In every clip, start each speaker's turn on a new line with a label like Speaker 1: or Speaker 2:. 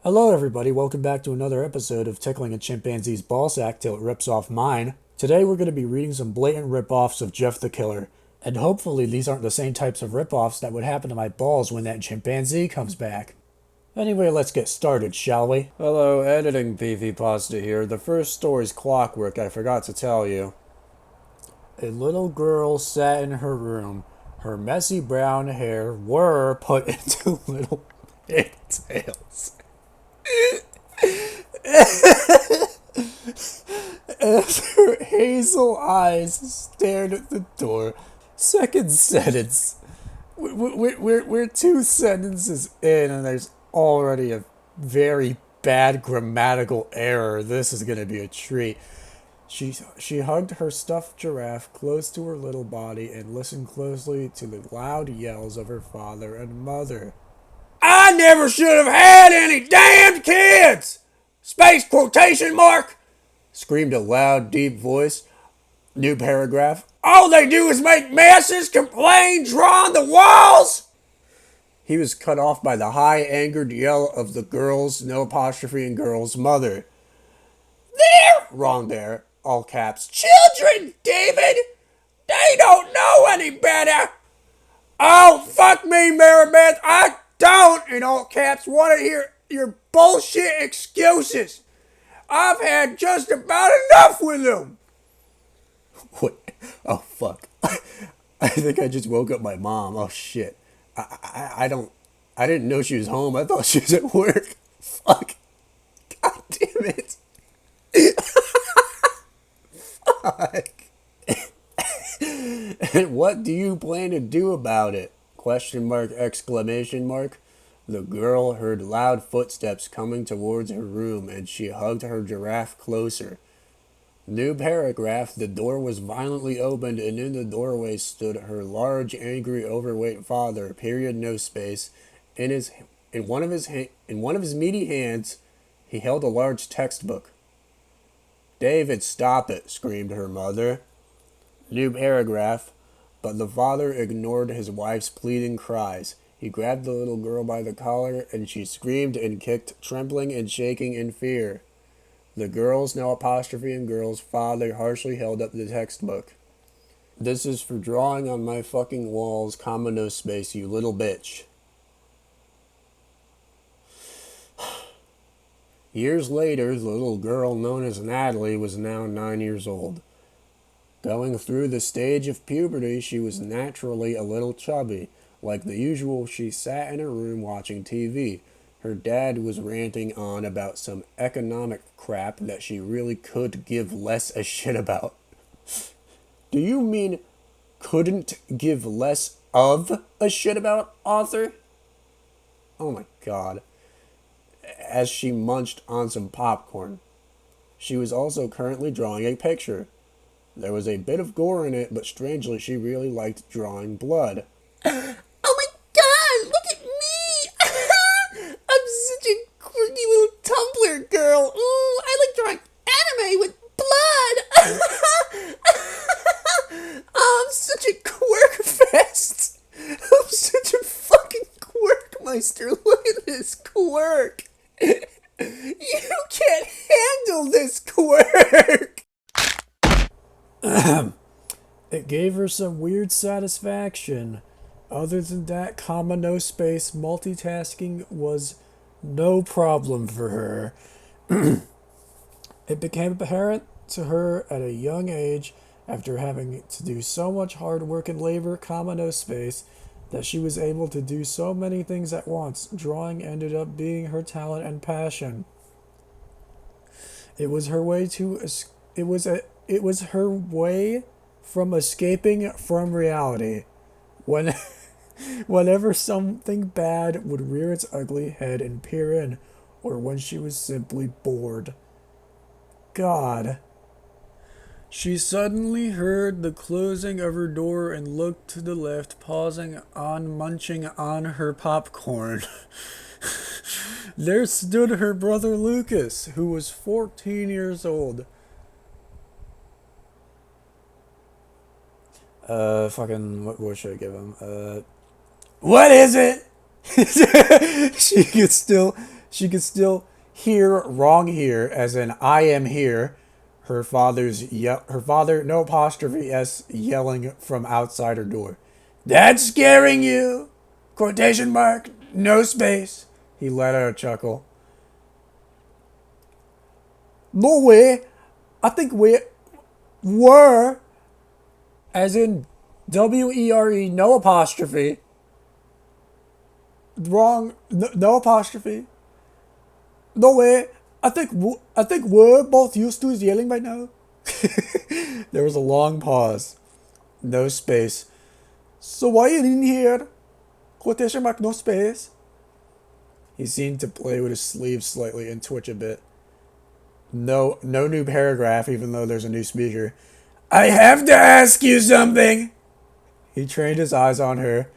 Speaker 1: Hello, everybody. Welcome back to another episode of Tickling a Chimpanzee's Ballsack Till It Rips Off Mine. Today, we're going to be reading some blatant rip-offs of Jeff the Killer. And hopefully, these aren't the same types of rip-offs that would happen to my balls when that chimpanzee comes back. Anyway, let's get started, shall we? Hello, editing PV Pasta here. The first story's Clockwork, I forgot to tell you. A little girl sat in her room. Her messy brown hair were put into little pigtails. As her hazel eyes stared at the door. Second sentence. We're two sentences in, and there's already a very bad grammatical error. This is going to be a treat. She hugged her stuffed giraffe close to her little body and listened closely to the loud yells of her father and mother. I never should have had any damned kids! Space quotation mark! Screamed a loud, deep voice. New paragraph. All they do is make messes, complain, draw on the walls! He was cut off by the high, angered yell of the girl's, no apostrophe in girl's, mother. They're wrong there, all caps. Children, David! They don't know any better! Oh, fuck me, Maribeth! I don't, in all caps, want to hear your bullshit excuses. I've had just about enough with them. Wait, oh fuck. I think I just woke up my mom. Oh shit. I didn't know she was home. I thought she was at work. Fuck. God damn it. Fuck. And what do you plan to do about it? Question mark, exclamation mark. The girl heard loud footsteps coming towards her room, and she hugged her giraffe closer. New paragraph. The door was violently opened, and in the doorway stood her large, angry, overweight father. Period. No space. In one of his meaty hands, he held a large textbook. David, stop it! Screamed her mother. New paragraph. But the father ignored his wife's pleading cries. He grabbed the little girl by the collar, and she screamed and kicked, trembling and shaking in fear. The girl's, no apostrophe in girl's, father harshly held up the textbook. This is for drawing on my fucking walls, comma no space, you little bitch. Years later, the little girl known as Natalie was now 9 years old. Going through the stage of puberty, she was naturally a little chubby. Like the usual, she sat in her room watching TV. Her dad was ranting on about some economic crap that she really could give less a shit about. Do you mean couldn't give less of a shit about, author? Oh my god. As she munched on some popcorn. She was also currently drawing a picture. There was a bit of gore in it, but strangely she really liked drawing blood.
Speaker 2: Oh my god, look at me! I'm such a quirky little Tumblr girl. Ooh, I like drawing anime with blood. I'm such a quirk fest. I'm such a fucking quirkmeister. Look at this quirk. You can't handle this quirk.
Speaker 1: It gave her some weird satisfaction. Other than that, comma no space, multitasking was no problem for her. It became apparent to her at a young age, after having to do so much hard work and labor, comma no space, that she was able to do so many things at once. Drawing ended up being her talent and passion. It was her way to it was her way from escaping from reality. Whenever something bad would rear its ugly head and peer in, or when she was simply bored. God. She suddenly heard the closing of her door and looked to the left, pausing on munching on her popcorn. There stood her brother Lucas, who was 14 years old. What should I give him? What is it? she She could still hear wrong here, as in I am here. Her father, no apostrophe s, yelling from outside her door. That's scaring you? Quotation mark, no space. He let out a chuckle. No way. I think we were, as in WERE, no apostrophe. Wrong, no apostrophe. No way. I think we're both used to his yelling by now. There was a long pause. No space. So why you in here? Quotation mark, no space. He seemed to play with his sleeves slightly and twitch a bit. No new paragraph, even though there's a new speaker. I have to ask you something. He trained his eyes on her.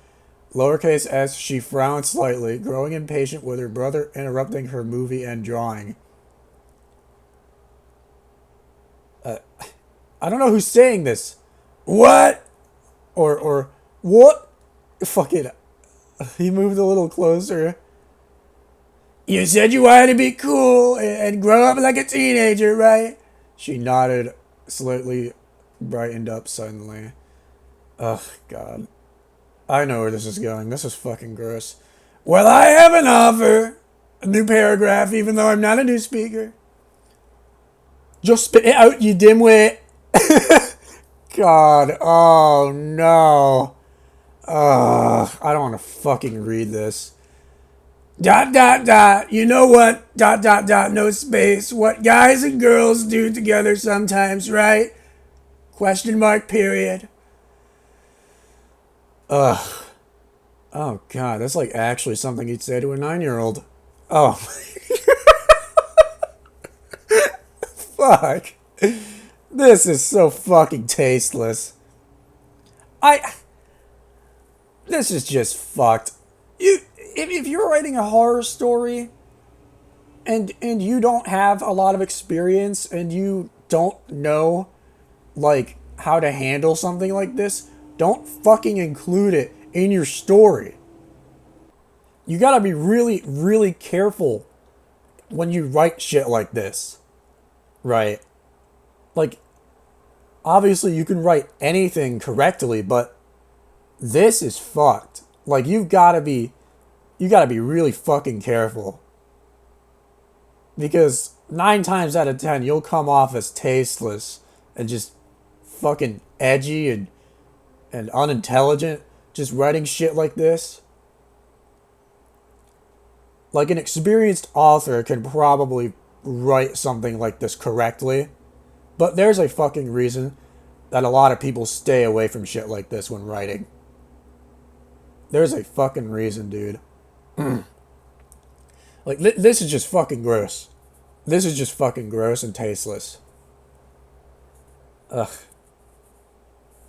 Speaker 1: Lowercase s, she frowned slightly, growing impatient with her brother interrupting her movie and drawing. I don't know who's saying this. What? Or what? Fuck it. He moved a little closer. You said you wanted to be cool and grow up like a teenager, right? She nodded, slightly brightened up suddenly. Ugh, God. I know where this is going. This is fucking gross. Well, I have an offer. A new paragraph, even though I'm not a new speaker. Just spit it out, you dimwit. God. Oh, no. I don't want to fucking read this. ... You know what? ... No space. What guys and girls do together sometimes, right? Question mark, period. Ugh. Oh, God. That's like actually something he'd say to a 9-year-old. Oh. Fuck. This is so fucking tasteless. This is just fucked. If you're writing a horror story and you don't have a lot of experience and you don't know like how to handle something like this, don't fucking include it in your story. You gotta be really, really careful when you write shit like this. Right? Like, obviously you can write anything correctly, but this is fucked. Like, you gotta be really fucking careful. Because 9 times out of 10, you'll come off as tasteless and just fucking edgy and unintelligent, just writing shit like this. Like, an experienced author can probably write something like this correctly, but there's a fucking reason that a lot of people stay away from shit like this when writing. There's a fucking reason, dude. Like, this is just fucking gross. This is just fucking gross and tasteless. Ugh.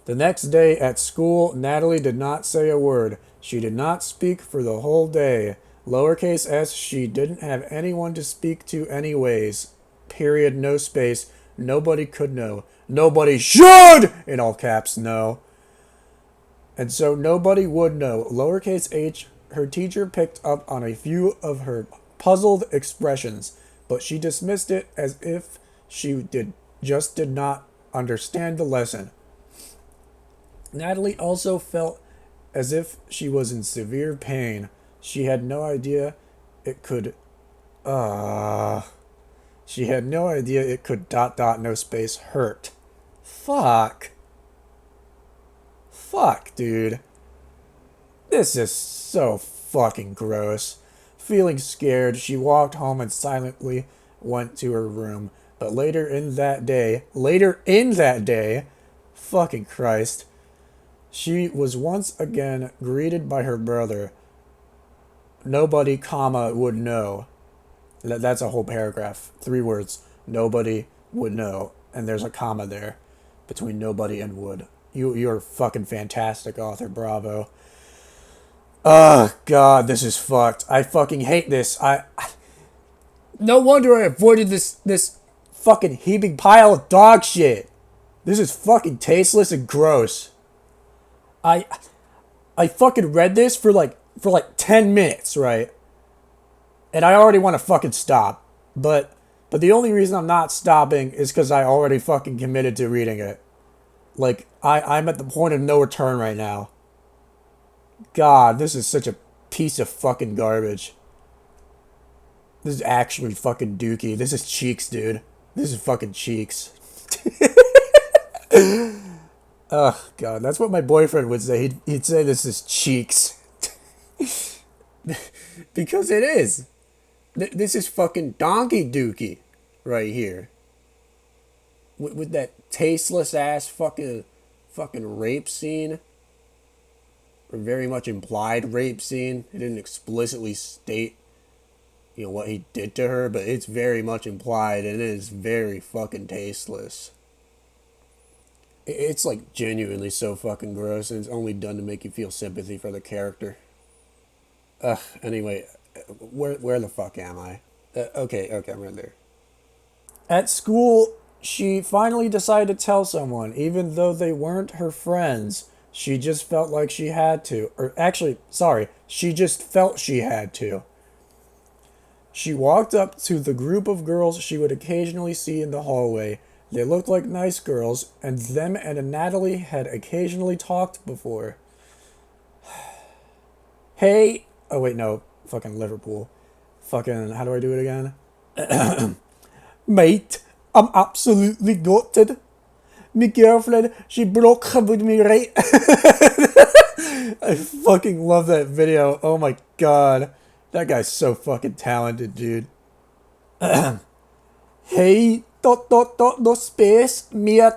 Speaker 1: The next day at school, Natalie did not say a word. She did not speak for the whole day. Lowercase s, she didn't have anyone to speak to anyways. Period, no space. Nobody could know. Nobody should, in all caps, know. And so nobody would know. Lowercase h, her teacher picked up on a few of her puzzled expressions, but she dismissed it as if she did not understand the lesson. Natalie also felt as if she was in severe pain. She had no idea it could... She had no idea it could ... no space hurt. Fuck. Fuck, dude. This is so fucking gross. Feeling scared, she walked home and silently went to her room. But later in that day, fucking Christ, she was once again greeted by her brother. Nobody, comma, would know. That's a whole paragraph. 3 words. Nobody would know. And there's a comma there between nobody and would. You're a fucking fantastic author. Bravo. Oh, God, this is fucked. I fucking hate this. No wonder I avoided this fucking heaping pile of dog shit. This is fucking tasteless and gross. I fucking read this for like 10 minutes, right? And I already want to fucking stop. But the only reason I'm not stopping is because I already fucking committed to reading it. Like, I'm at the point of no return right now. God, this is such a piece of fucking garbage. This is actually fucking dookie. This is cheeks, dude. This is fucking cheeks. Ugh, God, that's what my boyfriend would say. He'd say this is cheeks. Because it is. This is fucking donkey dookie right here. With that tasteless ass fucking rape scene. Or very much implied rape scene. It didn't explicitly state, what he did to her, but it's very much implied and it is very fucking tasteless. It's like genuinely so fucking gross, and it's only done to make you feel sympathy for the character. Anyway, where the fuck am I? Okay, I'm right there. At school, she finally decided to tell someone, even though they weren't her friends. She just felt like she had to. Or actually, sorry, she just felt she had to. She walked up to the group of girls she would occasionally see in the hallway. They looked like nice girls, and them and Natalie had occasionally talked before. Hey, oh wait, no, fucking Liverpool. Fucking, how do I do it again? Mate, I'm absolutely gutted. My girlfriend, she broke up with me, right? I fucking love that video. Oh my god. That guy's so fucking talented, dude. Hey, ... no space, Mia ...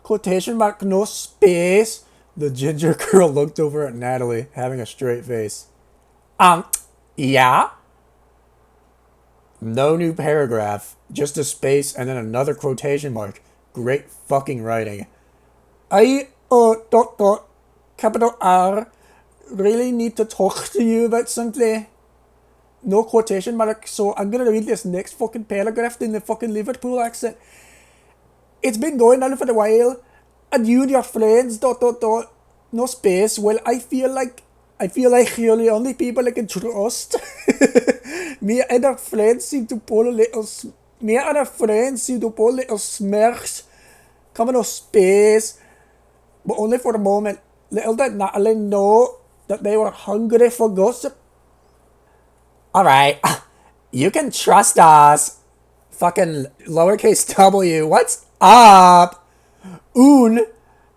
Speaker 1: quotation mark, no space. The ginger girl looked over at Natalie, having a straight face. Yeah? No new paragraph, just a space and then another quotation mark. Great fucking writing. I, ... capital R, really need to talk to you about something. No quotation mark, so I'm gonna read this next fucking paragraph in the fucking Liverpool accent. It's been going on for a while, and you and your friends, ... no space. Well, I feel like you're the only people I can trust. Me and our friends seem to pull little smirks. Come on, space. But only for a moment. Little did Natalie know that they were hungry for gossip. Alright, you can trust us. Fucking lowercase w, what's up? Un,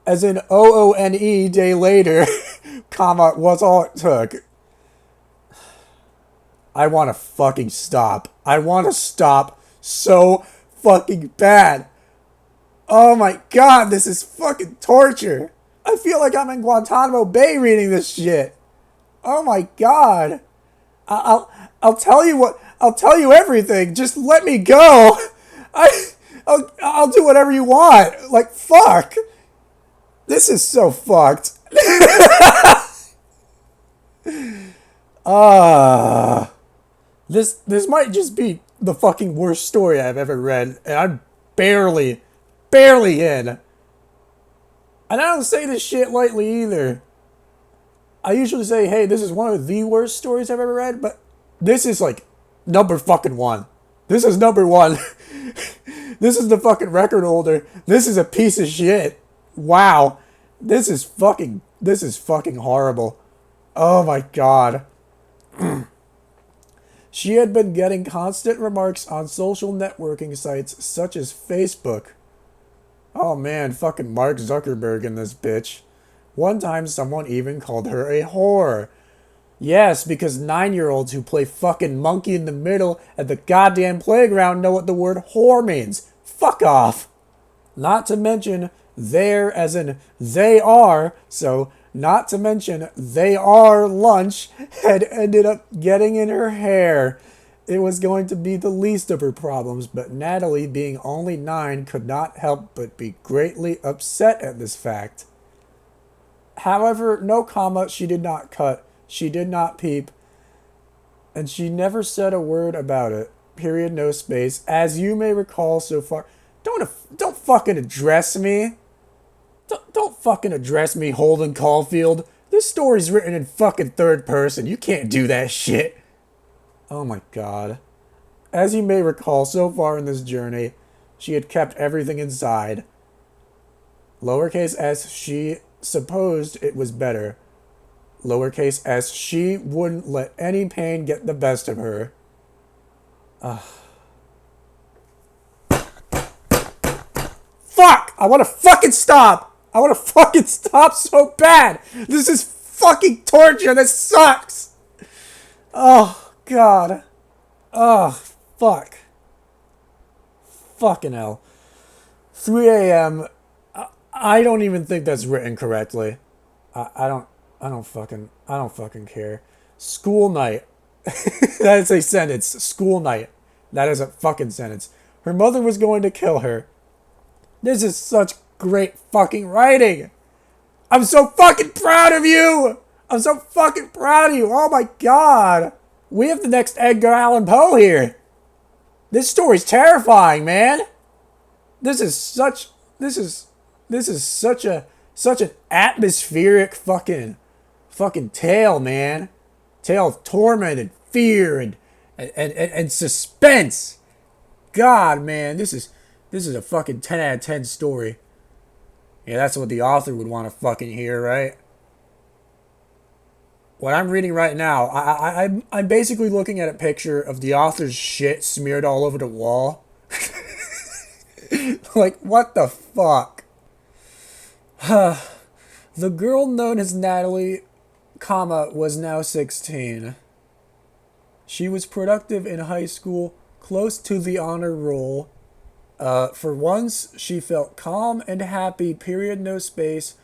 Speaker 1: as in OONE, day later, comma, was all it took. I want to fucking stop. I want to stop so fucking bad. Oh my god, this is fucking torture. I feel like I'm in Guantanamo Bay reading this shit. Oh my god. I'll tell you what. I'll tell you everything. Just let me go. I'll do whatever you want. Like, fuck. This is so fucked. This might just be the fucking worst story I've ever read, and I'm barely in. And I don't say this shit lightly either. I usually say, hey, this is one of the worst stories I've ever read, but this is like number fucking one. This is number one. This is the fucking record holder. This is a piece of shit. Wow. This is fucking horrible. Oh my god. She had been getting constant remarks on social networking sites such as Facebook. Oh man, fucking Mark Zuckerberg in this bitch. One time someone even called her a whore. Yes, because 9-year-olds who play fucking monkey in the middle at the goddamn playground know what the word whore means. Fuck off. Not to mention, there as in they are, so not to mention they are lunch had ended up getting in her hair. It was going to be the least of her problems, but Natalie, being only 9, could not help but be greatly upset at this fact. However, no comma she did not cut, she did not peep, and she never said a word about it. Period, no space. As you may recall so far, don't fucking address me. Don't fucking address me, Holden Caulfield. This story's written in fucking third person. You can't do that shit. Oh my god. As you may recall, so far in this journey, she had kept everything inside. Lowercase s, she supposed it was better. Lowercase s, she wouldn't let any pain get the best of her. Fuck! I want to fucking stop! I want to fucking stop so bad! This is fucking torture! This sucks! Oh, God. Oh, fuck. Fucking hell. 3 a.m. I don't even think that's written correctly. I don't fucking care. School night. That is a sentence. School night. That is a fucking sentence. Her mother was going to kill her. This is such great fucking writing. I'm so fucking proud of you. I'm so fucking proud of you. Oh my god. We have the next Edgar Allan Poe here. This story's terrifying, man. This is such an atmospheric fucking tale, man. Tale of torment and fear and suspense. God, man, this is a fucking 10 out of 10 story. Yeah, that's what the author would want to fucking hear, right? What I'm reading right now, I'm basically looking at a picture of the author's shit smeared all over the wall. Like, what the fuck? The girl known as Natalie, was now 16. She was productive in high school, close to the honor roll. For once, she felt calm and happy, period, no space.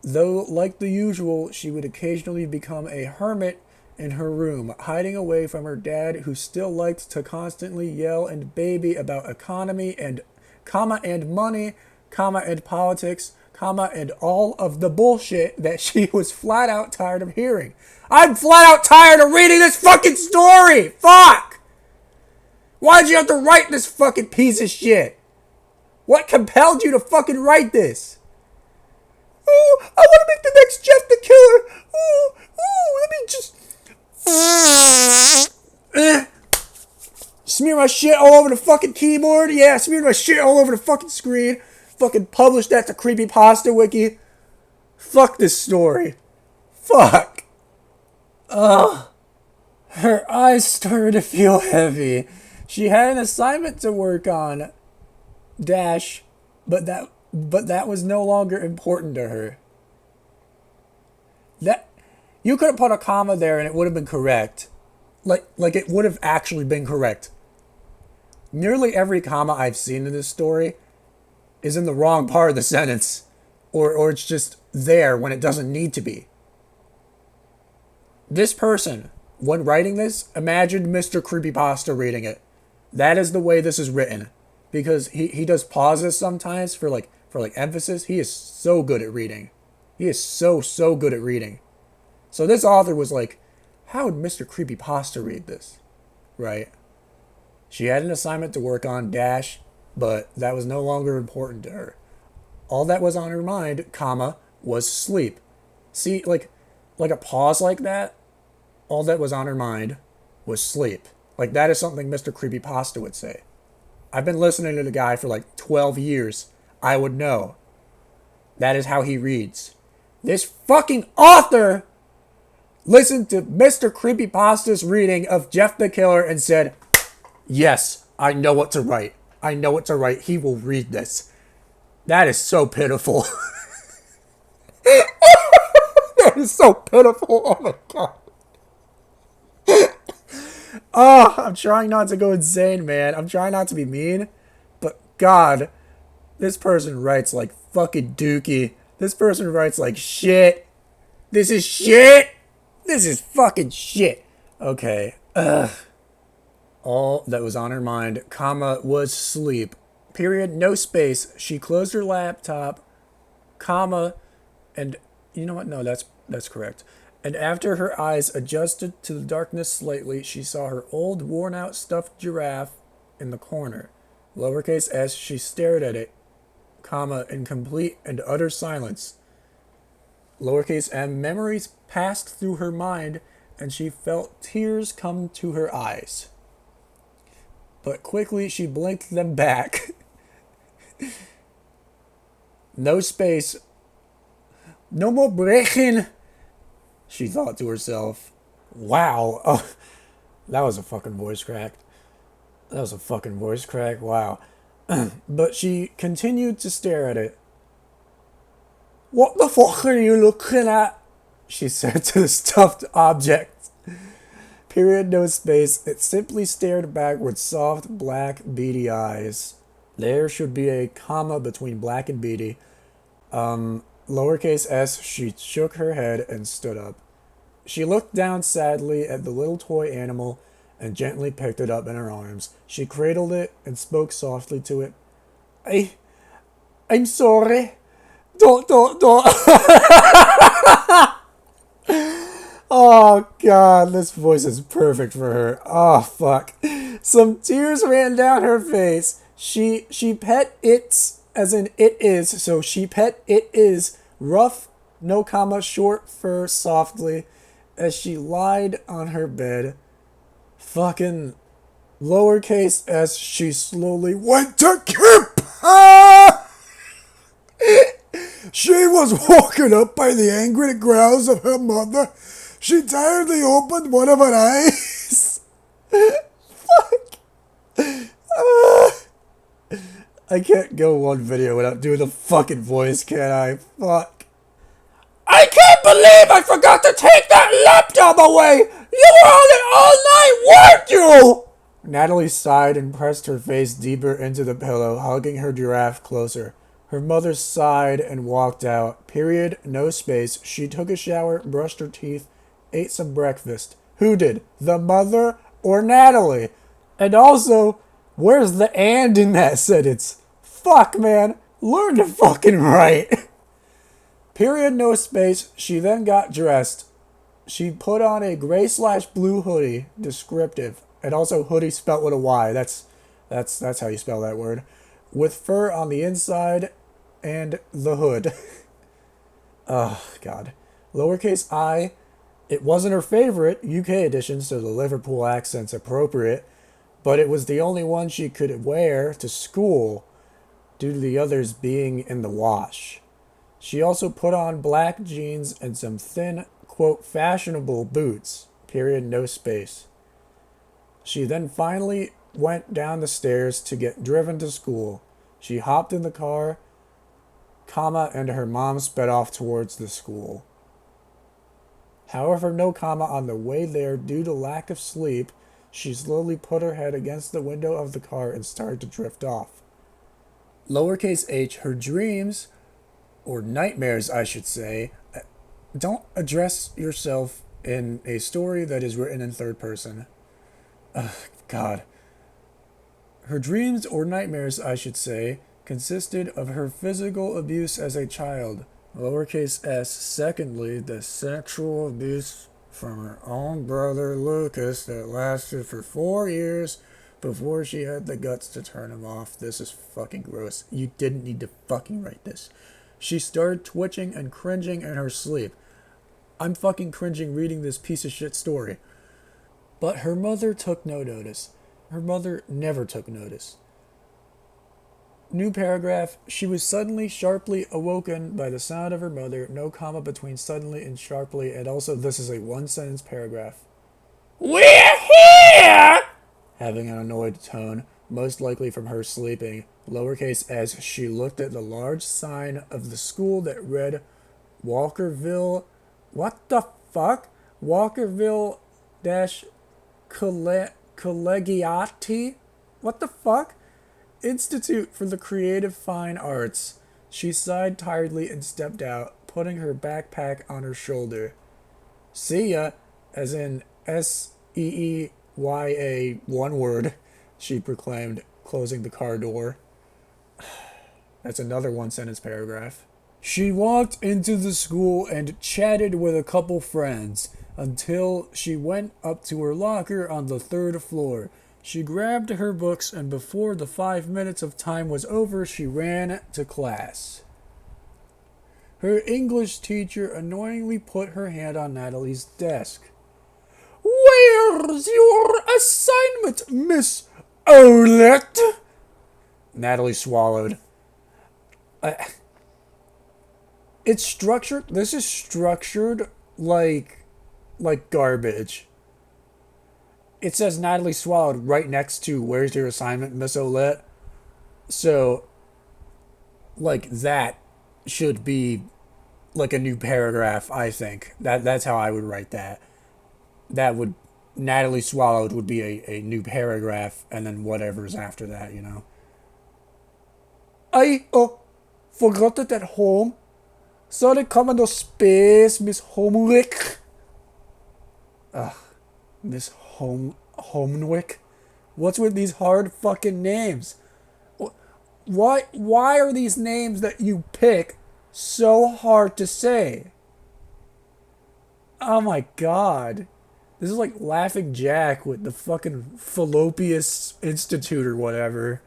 Speaker 1: Though, like the usual, she would occasionally become a hermit in her room, hiding away from her dad, who still liked to constantly yell and baby about economy and money, and politics, and all of the bullshit that she was flat out tired of hearing. I'm flat out tired of reading this fucking story! Fuck! Why'd you have to write this fucking piece of shit? What compelled you to fucking write this? Oh, I want to make the next Jeff the Killer. Oh, let me just... Smear my shit all over the fucking keyboard. Yeah, smear my shit all over the fucking screen. Fucking publish that to Creepypasta Wiki. Fuck this story. Fuck. Her eyes started to feel heavy. She had an assignment to work on. Dash. But that was no longer important to her. That you could have put a comma there and it would have been correct. Like it would have actually been correct. Nearly every comma I've seen in this story is in the wrong part of the sentence. Or it's just there when it doesn't need to be. This person, when writing this, imagined Mr. Creepypasta reading it. That is the way this is written. Because he does pauses sometimes for emphasis. He is so good at reading. He is so good at reading. So this author was like, how would Mr. Creepypasta read this? Right? She had an assignment to work on, dash, but that was no longer important to her. All that was on her mind, was sleep. See, like a pause like that, all that was on her mind was sleep. Like, that is something Mr. Creepypasta would say. I've been listening to the guy for like 12 years. I would know. That is how he reads. This fucking author listened to Mr. Creepypasta's reading of Jeff the Killer and said, yes, I know what to write. I know what to write. He will read this. That is so pitiful. That is so pitiful. Oh my god. Oh, I'm trying not to go insane, man. I'm trying not to be mean. But God, this person writes like fucking dookie. This person writes like shit. This is shit. This is fucking shit. Okay. All that was on her mind, was sleep. Period, no space. She closed her laptop, and you know what? No, that's correct. And after her eyes adjusted to the darkness slightly, she saw her old, worn-out stuffed giraffe in the corner. Lowercase s, she stared at it, in complete and utter silence. Lowercase m, memories passed through her mind and she felt tears come to her eyes. But quickly she blinked them back. No space. No more breaking, she thought to herself. Wow. Oh, that was a fucking voice crack. Wow. But she continued to stare at it. What the fuck are you looking at? She said to the stuffed object. Period, no space. It simply stared back with soft, black, beady eyes. There should be a comma between black and beady. Lowercase s, she shook her head and stood up. She looked down sadly at the little toy animal and gently picked it up in her arms. She cradled it and spoke softly to it. I'm sorry. Don't. Oh, God, this voice is perfect for her. Oh, fuck. Some tears ran down her face. She pet its, as in it is, so she pet it is, rough, no comma, short fur softly, as she lied on her bed. Fucking lowercase s, she slowly went to camp. She was woken up by the angry growls of her mother. She tiredly opened one of her eyes. Fuck. I can't go one video without doing the fucking voice, can I? Fuck. I can't believe I forgot to take that laptop away! You were on it all night, weren't you? Natalie sighed and pressed her face deeper into the pillow, hugging her giraffe closer. Her mother sighed and walked out. Period, no space. She took a shower, brushed her teeth, ate some breakfast. Who did? The mother or Natalie? And also, where's the and in that sentence? Fuck, man. Learn to fucking write. Period, no space. She then got dressed. She put on a gray/blue hoodie, descriptive, and also hoodie spelt with a Y. That's how you spell that word. With fur on the inside and the hood. Oh, God. Lowercase I. It wasn't her favorite, UK edition, so the Liverpool accent's appropriate, but it was the only one she could wear to school due to the others being in the wash. She also put on black jeans and some thin, quote, fashionable boots, period, no space. She then finally went down the stairs to get driven to school. She hopped in the car, comma, and her mom sped off towards the school. However, no comma on the way there due to lack of sleep. She slowly put her head against the window of the car and started to drift off. Lowercase h, her dreams, or nightmares, I should say, don't address yourself in a story that is written in third person. God. Her dreams, or nightmares, I should say, consisted of her physical abuse as a child. Lowercase s. Secondly, the sexual abuse from her own brother Lucas that lasted for 4 years before she had the guts to turn him off. This is fucking gross. You didn't need to fucking write this. She started twitching and cringing in her sleep. I'm fucking cringing reading this piece of shit story. But her mother took no notice. Her mother never took notice. New paragraph. She was suddenly, sharply awoken by the sound of her mother. No comma between suddenly and sharply. And also, this is a one-sentence paragraph. We're here! Having an annoyed tone, most likely from her sleeping. Lowercase s. She looked at the large sign of the school that read Walkerville. What the fuck? Walkerville dash Collegiati? What the fuck? Institute for the Creative Fine Arts. She sighed tiredly and stepped out, putting her backpack on her shoulder. See ya, as in SEEYA, one word, she proclaimed, closing the car door. That's another one-sentence paragraph. She walked into the school and chatted with a couple friends until she went up to her locker on the 3rd floor. She grabbed her books, and before the 5 minutes of time was over, she ran to class. Her English teacher annoyingly put her hand on Natalie's desk. Where's your assignment, Miss Olette? Natalie swallowed. It's structured. This is structured like garbage. It says Natalie swallowed right next to where's your assignment, Miss Olette. So, like that should be like a new paragraph. I think that's how I would write that. That would Natalie swallowed would be a new paragraph, and then whatever's after that, you know. I forgot it at home. Sorry, come no space, Miss Homewick. Miss Homewick. What's with these hard fucking names? Why are these names that you pick so hard to say? Oh my god. This is like Laughing Jack with the fucking Fallopius Institute or whatever.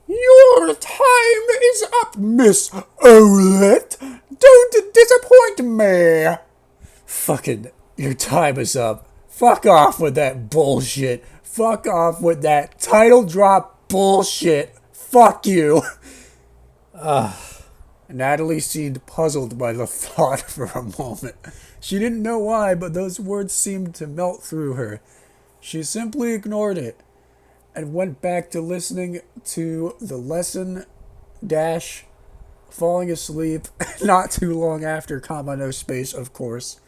Speaker 1: Your time is up, Miss Olette. Don't disappoint me. Fucking, your time is up. Fuck off with that bullshit. Fuck off with that title drop bullshit. Fuck you. Natalie seemed puzzled by the thought for a moment. She didn't know why, but those words seemed to melt through her. She simply ignored it and went back to listening to the lesson dash falling asleep not too long after, comma, no space, of course.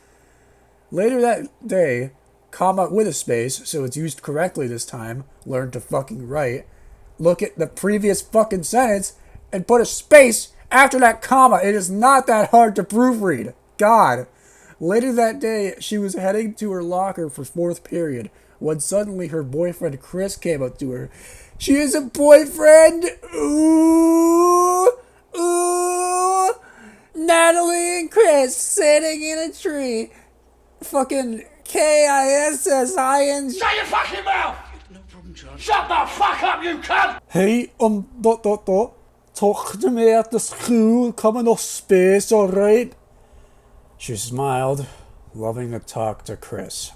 Speaker 1: Later that day, comma with a space, so it's used correctly this time, learned to fucking write, look at the previous fucking sentence and put a space after that comma. It is not that hard to proofread. God. Later that day, she was heading to her locker for fourth period when suddenly her boyfriend Chris came up to her. She has a boyfriend? Ooh! Ooh! Natalie and Chris sitting in a tree. Fucking KISSIN.
Speaker 3: Shut your fucking mouth! No problem, John. Shut the fuck up, you cunt!
Speaker 1: Hey, talk to me at the school. Come in no space, alright? She smiled, loving to talk to Chris.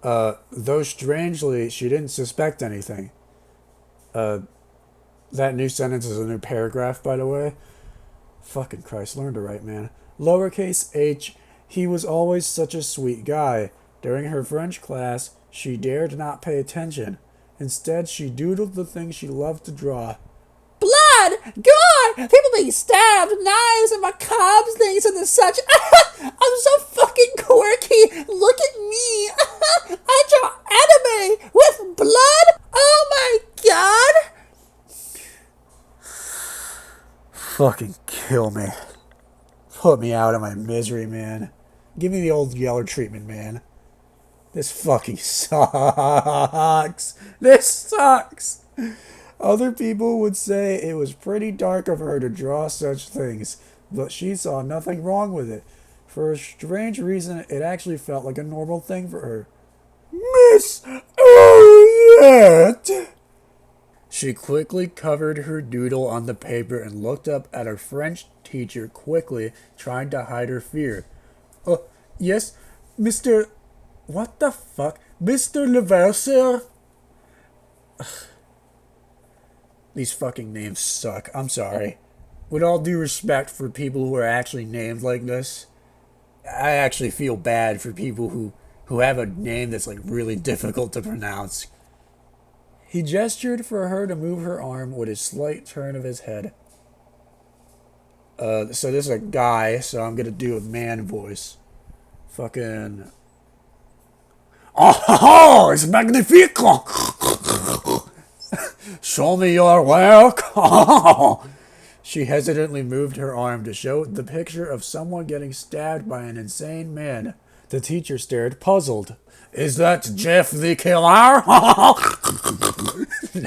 Speaker 1: Though strangely, she didn't suspect anything. That new sentence is a new paragraph, by the way. Fucking Christ, learn to write, man. Lowercase h, he was always such a sweet guy. During her French class, she dared not pay attention. Instead, she doodled the thing she loved to draw.
Speaker 2: Blood! Gore! People being stabbed, knives, and macabre things and the such. I'm so fucking quirky. Look at me. I draw anime with blood. Oh my god.
Speaker 1: Fucking kill me. Put me out of my misery, man. Give me the old Yeller treatment, man. This fucking sucks. This sucks. Other people would say it was pretty dark of her to draw such things, but she saw nothing wrong with it. For a strange reason, it actually felt like a normal thing for her. Miss Olette! She quickly covered her doodle on the paper and looked up at her French teacher quickly, trying to hide her fear. Yes, Mr. What the fuck? Mr. Levasseur? These fucking names suck. I'm sorry. With all due respect for people who are actually named like this, I actually feel bad for people who have a name that's like really difficult to pronounce. He gestured for her to move her arm with a slight turn of his head. So this is a guy, so I'm gonna do a man voice. Fucking... Oh, it's magnifico! Show me your work! She hesitantly moved her arm to show the picture of someone getting stabbed by an insane man. The teacher stared, puzzled. Is that Jeff the Killer?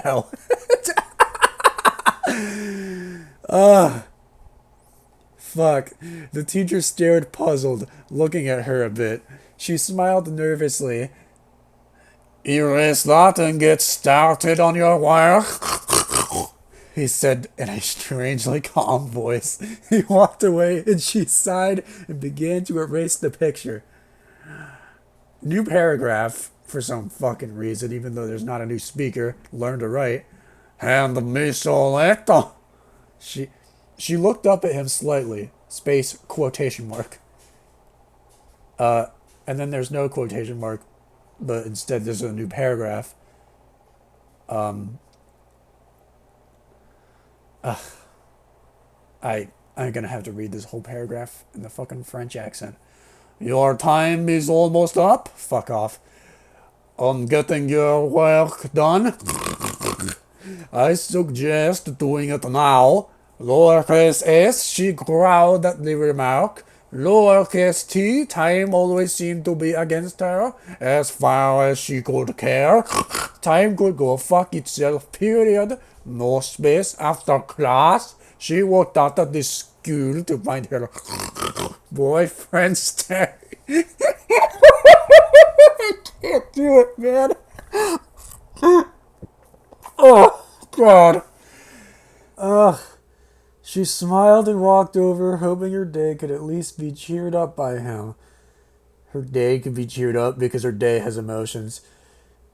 Speaker 1: No. Fuck. The teacher stared, puzzled, looking at her a bit. She smiled nervously. Erase that and get started on your work, he said in a strangely calm voice. He walked away and she sighed and began to erase the picture. New paragraph for some fucking reason, even though there's not a new speaker. Learn to write. And me selector. She looked up at him slightly. Space quotation mark. And then there's no quotation mark, but instead there's a new paragraph. I'm gonna have to read this whole paragraph in the fucking French accent. Your time is almost up. Fuck off. On getting your work done, I suggest doing it now. Lowercase s, she growled at the remark. Lowercase t, time always seemed to be against her, as far as she could care. Time could go fuck itself, period. No space after class. She walked out of the school to find her boyfriend staring. I can't do it, man. Oh, God. She smiled and walked over, hoping her day could at least be cheered up by him. Her day could be cheered up because her day has emotions.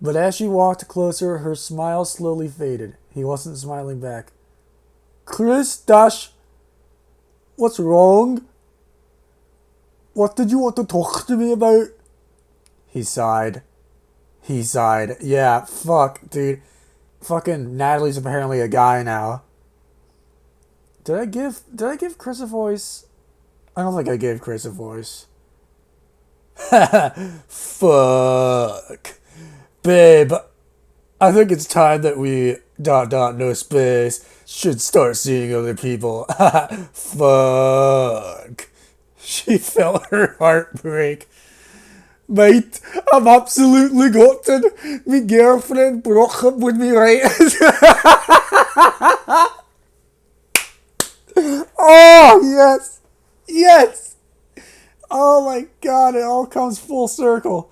Speaker 1: But as she walked closer, her smile slowly faded. He wasn't smiling back. Chris, Dash, what's wrong? What did you want to talk to me about? He sighed. Yeah, fuck, dude. Fucking Natalie's apparently a guy now. Did I give Chris a voice? I don't think I gave Chris a voice. Fuck. Babe, I think it's time that we ... no space should start seeing other people. Fuck. She felt her heart break. Mate, I'm absolutely gutted. My girlfriend broke up with me, right? Oh, yes. Yes. Oh my God, it all comes full circle.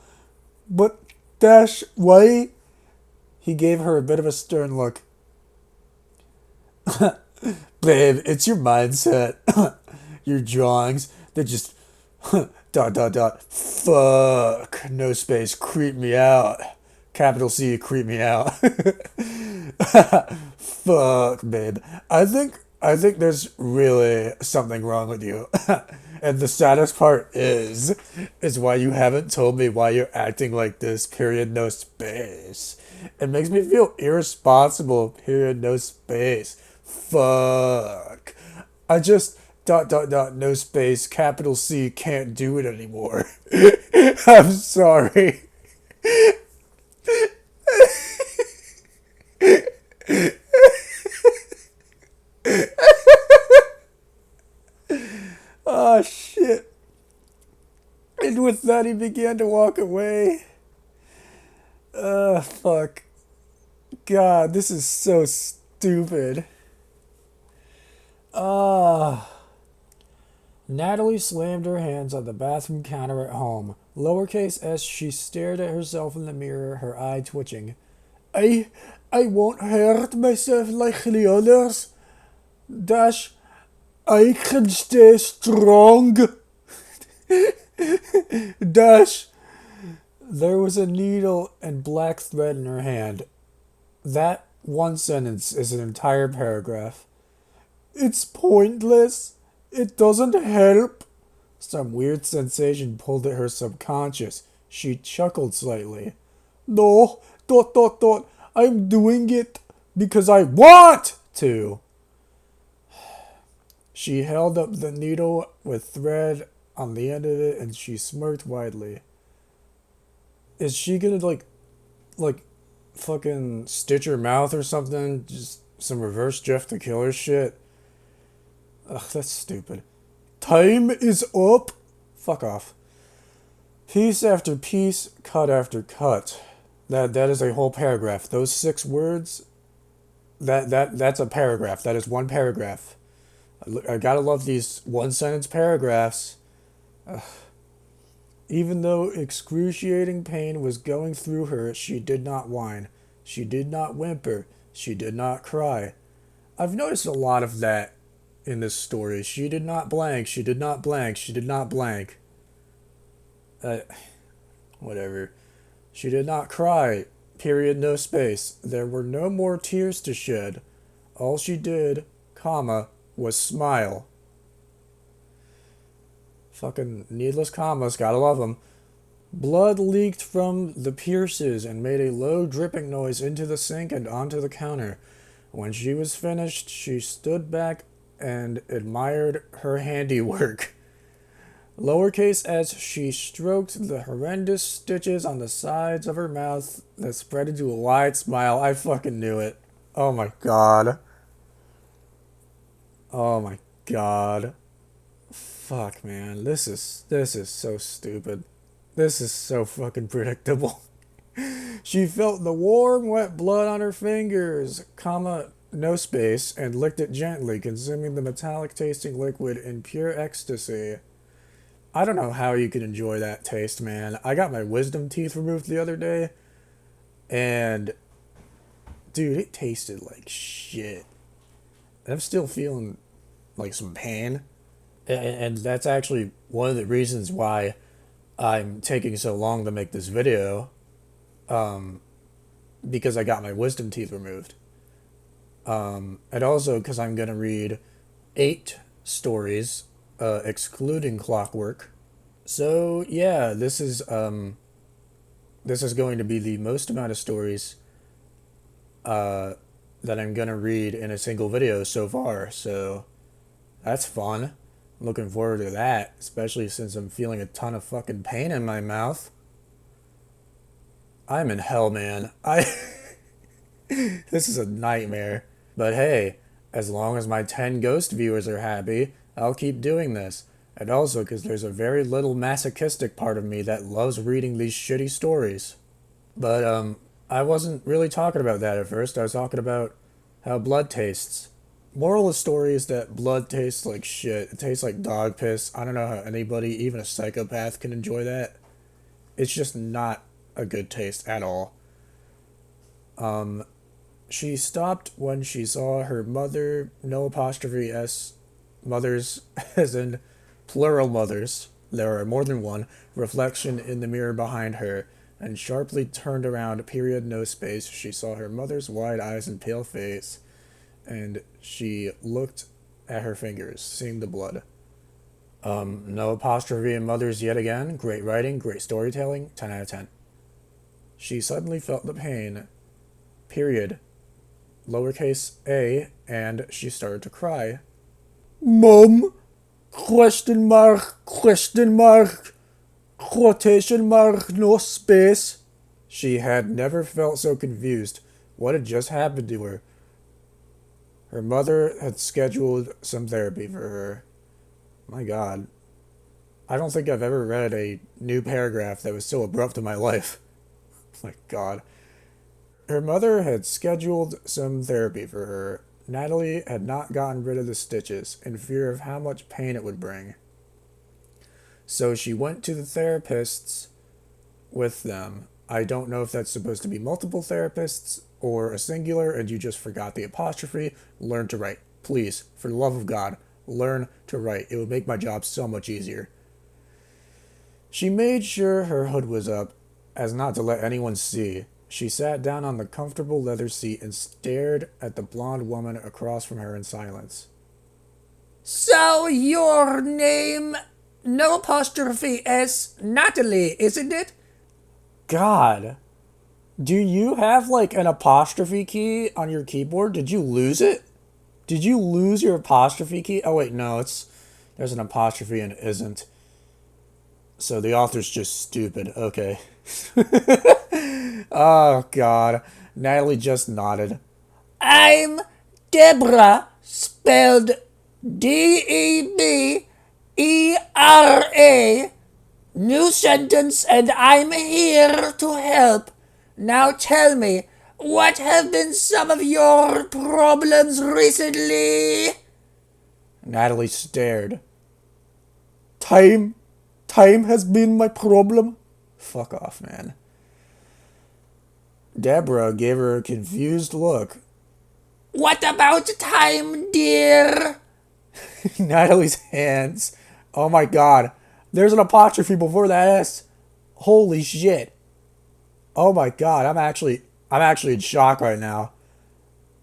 Speaker 1: But, Dash, why? He gave her a bit of a stern look. Babe, it's your mindset. Your drawings, they just... Fuck. No space, creep me out. Capital C, creep me out. Fuck, babe. I think there's really something wrong with you. And the saddest part is why you haven't told me why you're acting like this, period, no space. It makes me feel irresponsible, period, no space. Fuck. I just... no space, capital C, can't do it anymore. I'm sorry. Oh, shit. And with that, he began to walk away. Fuck. God, this is so stupid. Natalie slammed her hands on the bathroom counter at home, lowercase s. She stared at herself in the mirror, her eye twitching. I won't hurt myself like the others. Dash, I can stay strong. Dash. There was a needle and black thread in her hand. That one sentence is an entire paragraph. It's pointless. It doesn't help. Some weird sensation pulled at her subconscious. She chuckled slightly. No, ... I'm doing it because I want to. She held up the needle with thread on the end of it and she smirked widely. Is she gonna like fucking stitch her mouth or something? Just some reverse Jeff the Killer shit? Ugh, that's stupid. Time is up. Fuck off. Piece after piece, cut after cut. That is a whole paragraph. Those 6 words, that's a paragraph. That is one paragraph. I gotta love these one-sentence paragraphs. Ugh. Even though excruciating pain was going through her, she did not whine. She did not whimper. She did not cry. I've noticed a lot of that in this story. She did not blank. She did not blank. She did not blank. Whatever. She did not cry. Period, no space. There were no more tears to shed. All she did, comma, was smile. Fucking needless commas, gotta love them. Blood leaked from the pierces and made a low dripping noise into the sink and onto the counter. When she was finished, she stood back and admired her handiwork. Lowercase as she stroked the horrendous stitches on the sides of her mouth that spread into a wide smile. I fucking knew it. Oh my god. Oh my god. Fuck, man. This is so stupid. This is so fucking predictable. She felt the warm, wet blood on her fingers, comma, no space, and licked it gently, consuming the metallic tasting liquid in pure ecstasy. I don't know how you could enjoy that taste, man. I got my wisdom teeth removed the other day, and dude, it tasted like shit. And I'm still feeling like some pain. And that's actually one of the reasons why I'm taking so long to make this video. Because I got my wisdom teeth removed. And also because I'm going to read 8 stories, excluding Clockwork. So yeah, this is going to be the most amount of stories that I'm going to read in a single video so far. So that's fun. Looking forward to that, especially since I'm feeling a ton of fucking pain in my mouth. I'm in hell, man. This is a nightmare. But hey, as long as my 10 ghost viewers are happy, I'll keep doing this. And also because there's a very little masochistic part of me that loves reading these shitty stories. But I wasn't really talking about that at first. I was talking about how blood tastes. Moral of the story is that blood tastes like shit. It tastes like dog piss. I don't know how anybody, even a psychopath, can enjoy that. It's just not a good taste at all. She stopped when she saw her mother, no apostrophe s, mothers, as in plural mothers, there are more than one, reflection in the mirror behind her, and sharply turned around, period, no space. She saw her mother's wide eyes and pale face, and she looked at her fingers, seeing the blood. No apostrophe in mothers yet again. Great writing, great storytelling, 10 out of 10. She suddenly felt the pain, period, lowercase a, and she started to cry. Mom? Question mark, quotation mark, no space. She had never felt so confused. What had just happened to her? Her mother had scheduled some therapy for her. My God. I don't think I've ever read a new paragraph that was so abrupt in my life. My God. Her mother had scheduled some therapy for her. Natalie had not gotten rid of the stitches, in fear of how much pain it would bring. So she went to the therapists with them. I don't know if that's supposed to be multiple therapists or a singular and you just forgot the apostrophe. Learn to write. Please, for the love of God, learn to write. It would make my job so much easier. She made sure her hood was up, as not to let anyone see. She sat down on the comfortable leather seat and stared at the blonde woman across from her in silence.
Speaker 2: So your name, no apostrophe S, Natalie, isn't it?
Speaker 1: God. Do you have like an apostrophe key on your keyboard? Did you lose it? Did you lose your apostrophe key? Oh wait, no, there's an apostrophe and it isn't. So the author's just stupid. Okay. Oh, God. Natalie just nodded.
Speaker 2: I'm Deborah, spelled Debera. New sentence, and I'm here to help. Now tell me, what have been some of your problems recently?
Speaker 1: Natalie stared. Time has been my problem. Fuck off, man. Deborah gave her a confused look.
Speaker 2: What about time, dear?
Speaker 1: Natalie's hands. Oh my God. There's an apostrophe before that S. Holy shit. Oh my god, I'm actually in shock right now.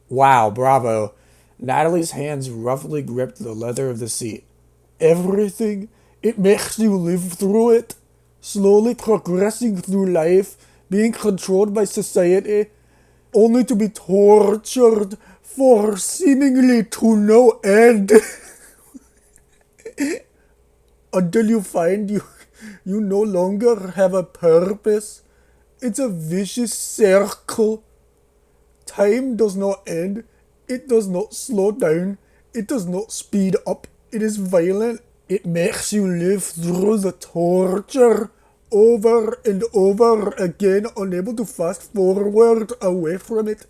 Speaker 1: Wow, bravo. Natalie's hands roughly gripped the leather of the seat. Everything, it makes you live through it. Slowly progressing through life, being controlled by society, only to be tortured for seemingly to no end. Until you find you no longer have a purpose. It's a vicious circle. Time does not end. It does not slow down. It does not speed up. It is violent. It makes you live through the torture over and over again, unable to fast forward away from it.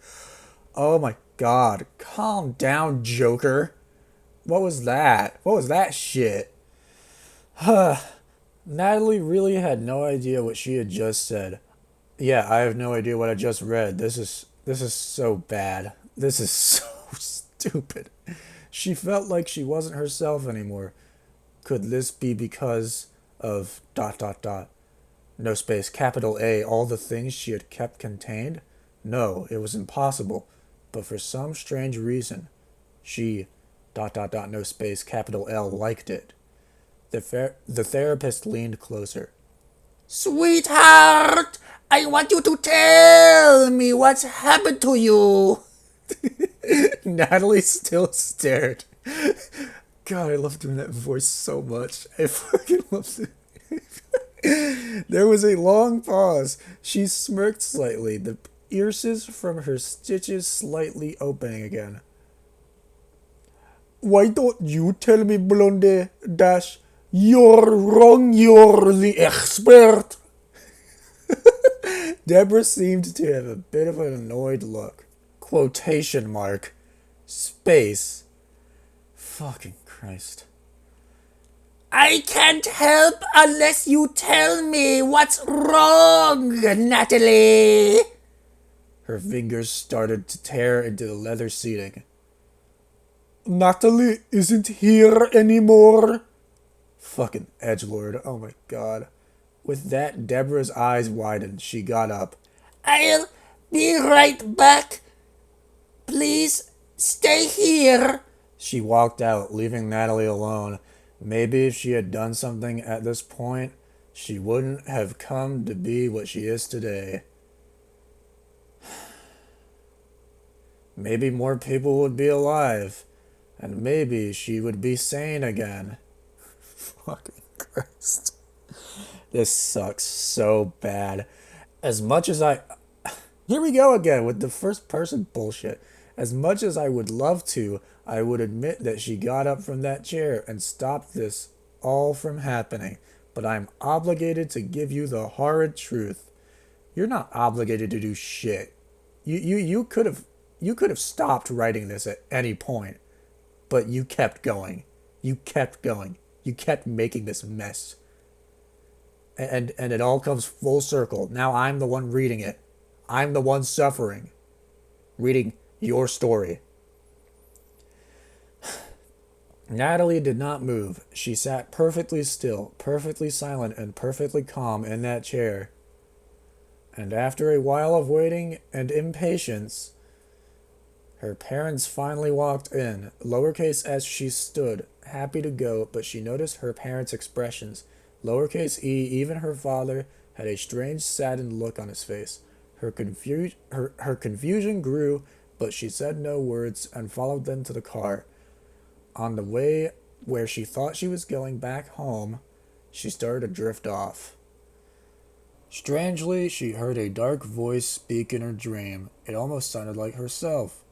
Speaker 1: Oh my god. Calm down, Joker. What was that? What was that shit? Natalie really had no idea what she had just said. Yeah, I have no idea what I just read. This is so bad. This is so stupid. She felt like she wasn't herself anymore. Could this be because of dot dot dot? No space, capital A, all the things she had kept contained? No, it was impossible. But for some strange reason, she dot dot dot no space, capital L liked it. The therapist leaned closer.
Speaker 2: Sweetheart, I want you to tell me what's happened to you.
Speaker 1: Natalie still stared. God, I love doing that voice so much. I fucking love it. There was a long pause. She smirked slightly, the earses from her stitches slightly opening again. Why don't you tell me, Blondie? Dash, you're wrong, you're the expert. Deborah seemed to have a bit of an annoyed look. Quotation mark. Space. Fucking Christ.
Speaker 2: I can't help unless you tell me what's wrong, Natalie.
Speaker 1: Her fingers started to tear into the leather seating. Natalie isn't here anymore. Fucking edgelord, oh my god. With that, Deborah's eyes widened. She got up.
Speaker 2: I'll be right back. Please stay here.
Speaker 1: She walked out, leaving Natalie alone. Maybe if she had done something at this point, she wouldn't have come to be what she is today. Maybe more people would be alive, and maybe she would be sane again. Fucking Christ. This sucks so bad. As much as I... Here we go again with the first person bullshit. As much as I would love to, I would admit that she got up from that chair and stopped this all from happening. But I'm obligated to give you the horrid truth. You're not obligated to do shit. You could have stopped writing this at any point, but you kept going. You kept going. You kept making this mess. And it all comes full circle. Now I'm the one reading it. I'm the one suffering. Reading your story. Natalie did not move. She sat perfectly still, perfectly silent, and perfectly calm in that chair. And after a while of waiting and impatience, her parents finally walked in, lowercase as she stood, happy to go, but she noticed her parents' expressions. Lowercase e, even her father, had a strange saddened look on his face. Her confusion grew, but she said no words and followed them to the car. On the way where she thought she was going back home, she started to drift off. Strangely, she heard a dark voice speak in her dream. It almost sounded like herself,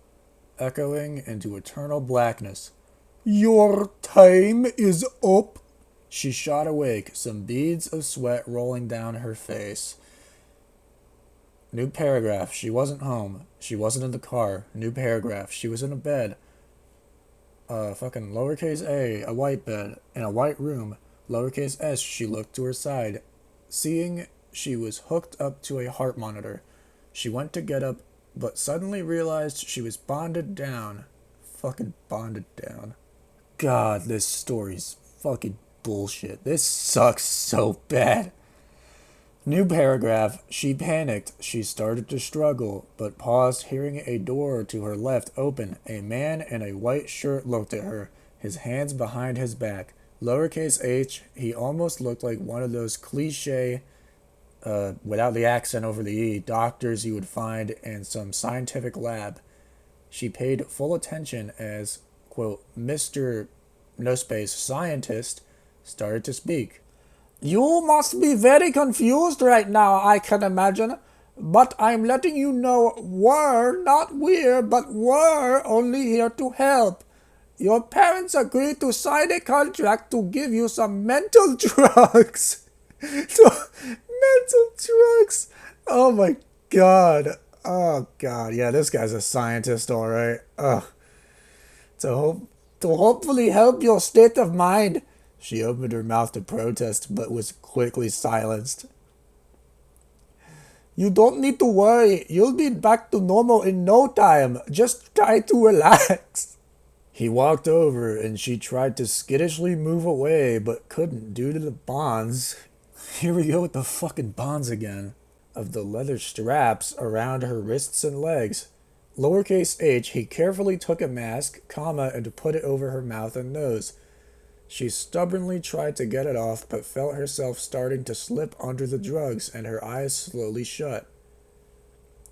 Speaker 1: echoing into eternal blackness. Your time is up. She shot awake, some beads of sweat rolling down her face. New paragraph. She wasn't home. She wasn't in the car. New paragraph. She was in a bed. Fucking lowercase a white bed, in a white room. Lowercase s, she looked to her side, seeing she was hooked up to a heart monitor. She went to get up, but suddenly realized she was bonded down. Fucking bonded down. God, this story's fucking bullshit. This sucks so bad. New paragraph. She panicked. She started to struggle, but paused, hearing a door to her left open. A man in a white shirt looked at her, his hands behind his back. Lowercase h, he almost looked like one of those cliche, without the accent over the E, doctors you would find in some scientific lab. She paid full attention as, quote, Mr. No space scientist started to speak. You must be very confused right now, I can imagine. But I'm letting you know not we're, but we're only here to help. Your parents agreed to sign a contract to give you some mental drugs. Mental drugs. Oh my god. Oh god. Yeah, this guy's a scientist, alright. Ugh. To hopefully help your state of mind. She opened her mouth to protest, but was quickly silenced. You don't need to worry. You'll be back to normal in no time. Just try to relax. He walked over, and she tried to skittishly move away, but couldn't due to the bonds. Here we go with the fucking bonds again. Of the leather straps around her wrists and legs. Lowercase h, he carefully took a mask, and put it over her mouth and nose. She stubbornly tried to get it off, but felt herself starting to slip under the drugs, and her eyes slowly shut.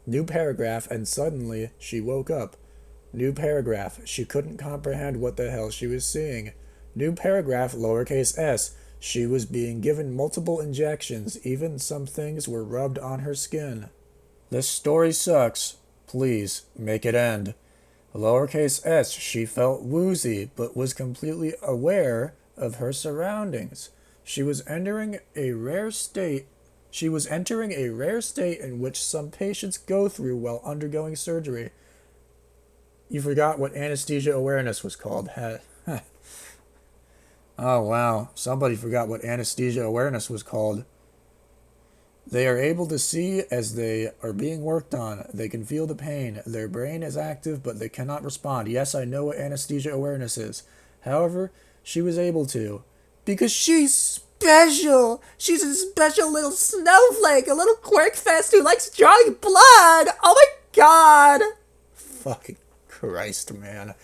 Speaker 1: New paragraph, and suddenly she woke up. New paragraph, she couldn't comprehend what the hell she was seeing. New paragraph, lowercase s, she was being given multiple injections, even some things were rubbed on her skin. This story sucks. Please, make it end. Lowercase s, she felt woozy, but was completely aware of her surroundings. She was entering a rare state in which some patients go through while undergoing surgery. You forgot what anesthesia awareness was called. Oh wow, somebody forgot what anesthesia awareness was called. They are able to see as they are being worked on. They can feel the pain. Their brain is active, but they cannot respond. Yes, I know what anesthesia awareness is. However, she was able to.
Speaker 2: Because she's special. She's a special little snowflake, a little quirkfest who likes drawing blood. Oh my god.
Speaker 1: Fucking Christ, man.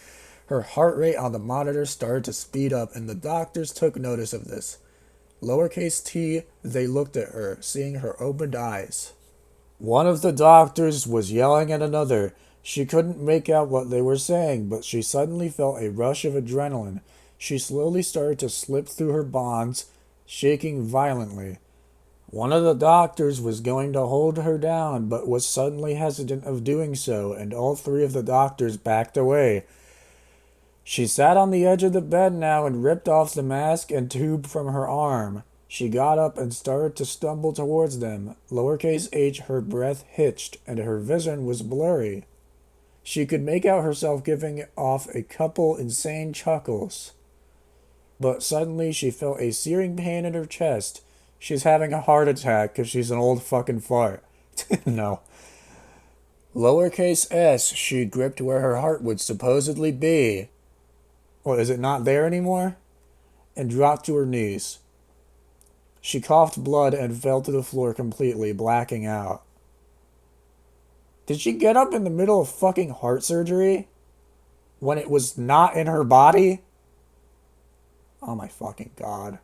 Speaker 1: Her heart rate on the monitor started to speed up, and the doctors took notice of this. Lowercase t, they looked at her, seeing her opened eyes. One of the doctors was yelling at another. She couldn't make out what they were saying, but she suddenly felt a rush of adrenaline. She slowly started to slip through her bonds, shaking violently. One of the doctors was going to hold her down, but was suddenly hesitant of doing so, and all three of the doctors backed away. She sat on the edge of the bed now and ripped off the mask and tube from her arm. She got up and started to stumble towards them. Lowercase h, her breath hitched, and her vision was blurry. She could make out herself giving off a couple insane chuckles. But suddenly she felt a searing pain in her chest. She's having a heart attack because she's an old fucking fart. No. Lowercase s, she gripped where her heart would supposedly be. Well, is it not there anymore? And dropped to her knees. She coughed blood and fell to the floor completely, blacking out. Did she get up in the middle of fucking heart surgery? When it was not in her body? Oh my fucking god.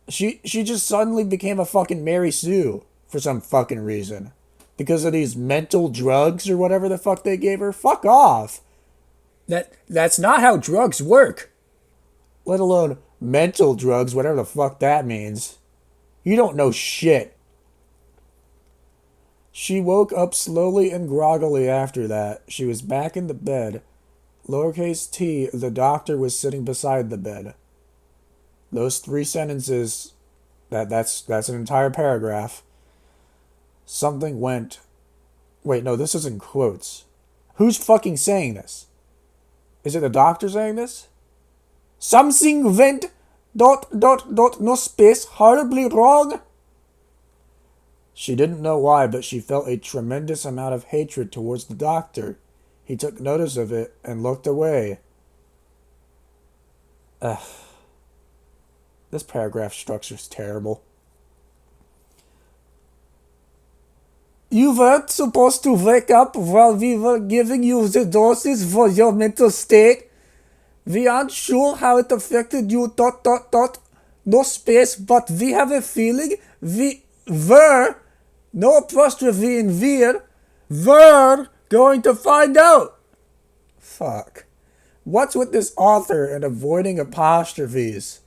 Speaker 1: She just suddenly became a fucking Mary Sue for some fucking reason. Because of these mental drugs or whatever the fuck they gave her? Fuck off. That's not how drugs work. Let alone mental drugs, whatever the fuck that means. You don't know shit. She woke up slowly and groggily after that. She was back in the bed. Lowercase t, the doctor was sitting beside the bed. Those 3 sentences, that's an entire paragraph. Something went... Wait, no, this is in quotes. Who's fucking saying this? Is it the doctor saying this? Something went... no space, horribly wrong. She didn't know why, but she felt a tremendous amount of hatred towards the doctor. He took notice of it and looked away. This paragraph structure's terrible. You weren't supposed to wake up while we were giving you the doses for your mental state. We aren't sure how it affected you, ... No space, but we have a feeling we were, no apostrophe in were going to find out. Fuck. What's with this author and avoiding apostrophes?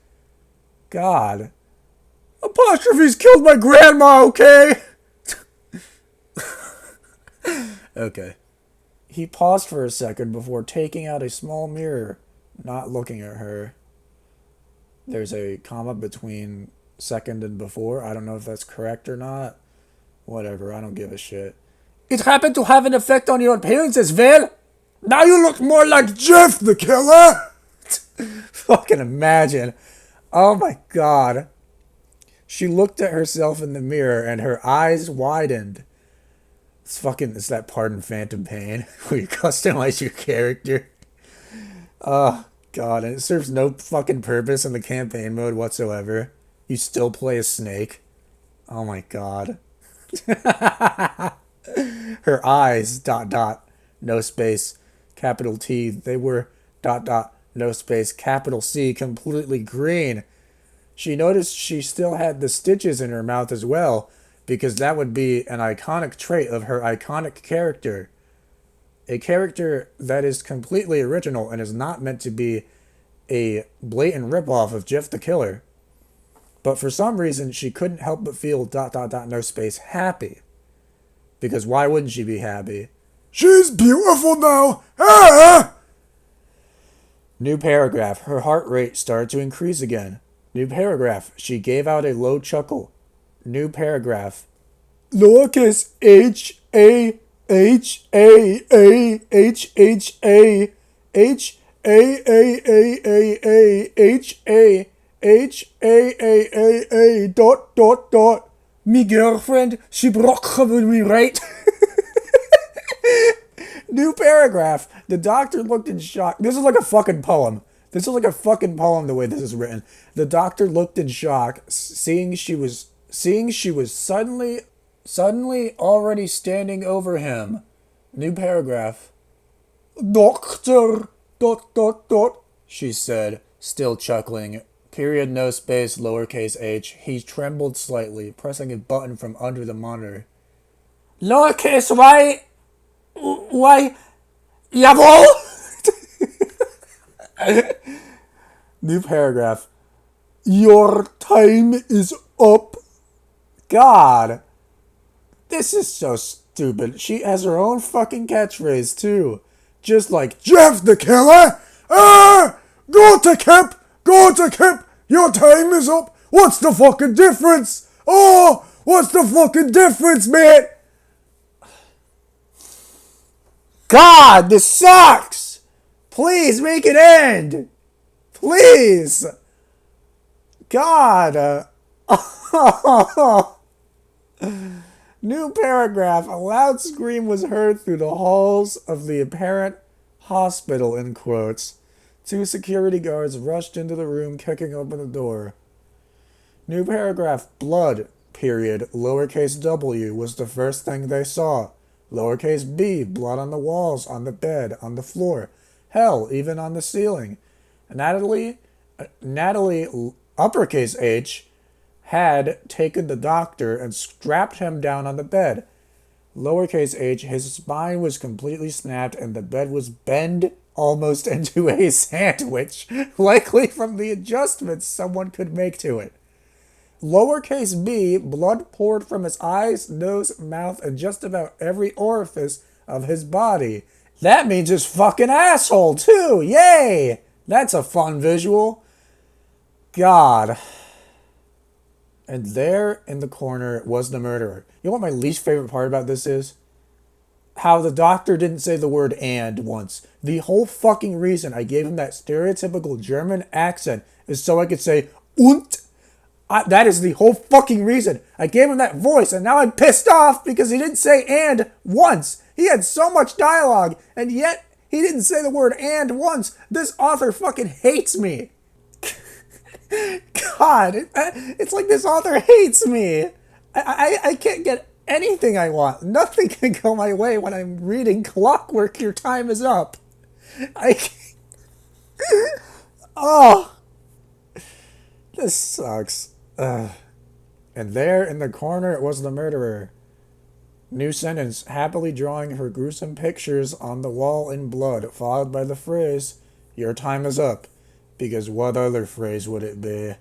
Speaker 1: God. Apostrophes killed my grandma, okay? Okay. He paused for a second before taking out a small mirror, not looking at her. There's a comma between second and before. I don't know if that's correct or not. Whatever, I don't give a shit. It happened to have an effect on your appearance as well. Now you look more like Jeff the Killer. Fucking imagine. Oh my god. She looked at herself in the mirror and her eyes widened. It's that part in Phantom Pain where you customize your character. Oh god, and it serves no fucking purpose in the campaign mode whatsoever. You still play a snake. Oh my god. Her eyes, ... no space, capital T. They were ... no space, capital C, completely green. She noticed she still had the stitches in her mouth as well, because that would be an iconic trait of her iconic character. A character that is completely original and is not meant to be a blatant ripoff of Jeff the Killer. But for some reason, she couldn't help but feel ... no space happy. Because why wouldn't she be happy? She's beautiful now! Ah! New paragraph. Her heart rate started to increase again. New paragraph. She gave out a low chuckle. New paragraph. Lowercase h a h a a h h a h a h a h a ... Me girlfriend, she broke with me, right? New paragraph. The doctor looked in shock. This is like a fucking poem. This is like a fucking poem the way this is written. The doctor looked in shock, seeing she was suddenly already standing over him. New paragraph. Doctor ... she said, still chuckling. Period, no space, lowercase h. He trembled slightly, pressing a button from under the monitor. Lowercase y... Jawohl! New paragraph. Your time is up. God. This is so stupid. She has her own fucking catchphrase, too. Just like, Jeff the Killer! Ah! Go to camp! Go to camp! Your time is up! What's the fucking difference? Oh! What's the fucking difference, man? God, this sucks! Please make it end! Please! God! New paragraph. A loud scream was heard through the halls of the apparent hospital, in quotes. 2 security guards rushed into the room, kicking open the door. New paragraph. Blood, period, lowercase w, was the first thing they saw. Lowercase b, blood on the walls, on the bed, on the floor. Hell, even on the ceiling. Natalie, uppercase H, had taken the doctor and strapped him down on the bed. Lowercase h, his spine was completely snapped and the bed was bent almost into a sandwich, likely from the adjustments someone could make to it. Lowercase b, blood poured from his eyes, nose, mouth, and just about every orifice of his body. That means his fucking asshole, too! Yay! That's a fun visual. God. And there in the corner was the murderer. You know what my least favorite part about this is? How the doctor didn't say the word "and" once. The whole fucking reason I gave him that stereotypical German accent is so I could say "und." That is the whole fucking reason. I gave him that voice, and now I'm pissed off because he didn't say "and" once. He had so much dialogue, and yet he didn't say the word "and" once. This author fucking hates me. God, it's like this author hates me. I can't get anything I want. Nothing can go my way when I'm reading Clockwork, Your Time Is Up. I can't. Oh, this sucks. Ugh. And there in the corner was the murderer. New sentence, happily drawing her gruesome pictures on the wall in blood, followed by the phrase, "Your time is up." Because what other phrase would it be?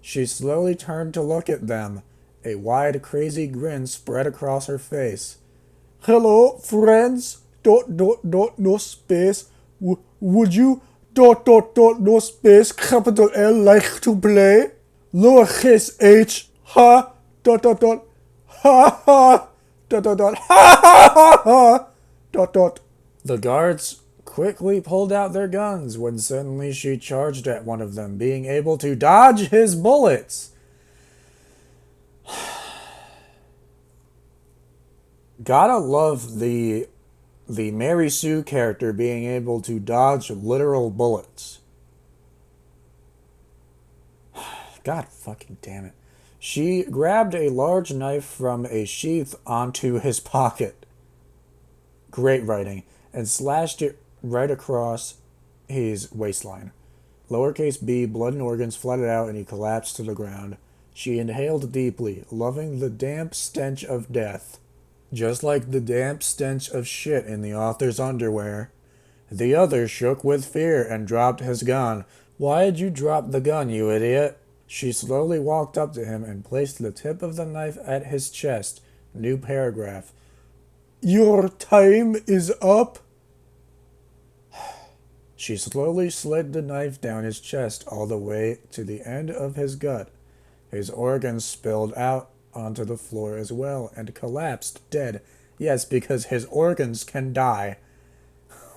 Speaker 1: She slowly turned to look at them. A wide, crazy grin spread across her face. "Hello, friends. ... No space. Would you ... No space, capital L, like to play? Lowercase h, ha, ... ha, ha, ... ha, ha, ha, ha, ... The guards quickly pulled out their guns when suddenly she charged at one of them, being able to dodge his bullets. Gotta love the Mary Sue character being able to dodge literal bullets. God fucking damn it. She grabbed a large knife from a sheath onto his pocket. Great writing. And slashed it right across his waistline. Lowercase b, blood and organs flooded out and he collapsed to the ground. She inhaled deeply, loving the damp stench of death. Just like the damp stench of shit in the author's underwear. The other shook with fear and dropped his gun. "Why'd you drop the gun, you idiot?" She slowly walked up to him and placed the tip of the knife at his chest. New paragraph. "Your time is up." She slowly slid the knife down his chest all the way to the end of his gut. His organs spilled out onto the floor as well and collapsed dead. Yes, because his organs can die.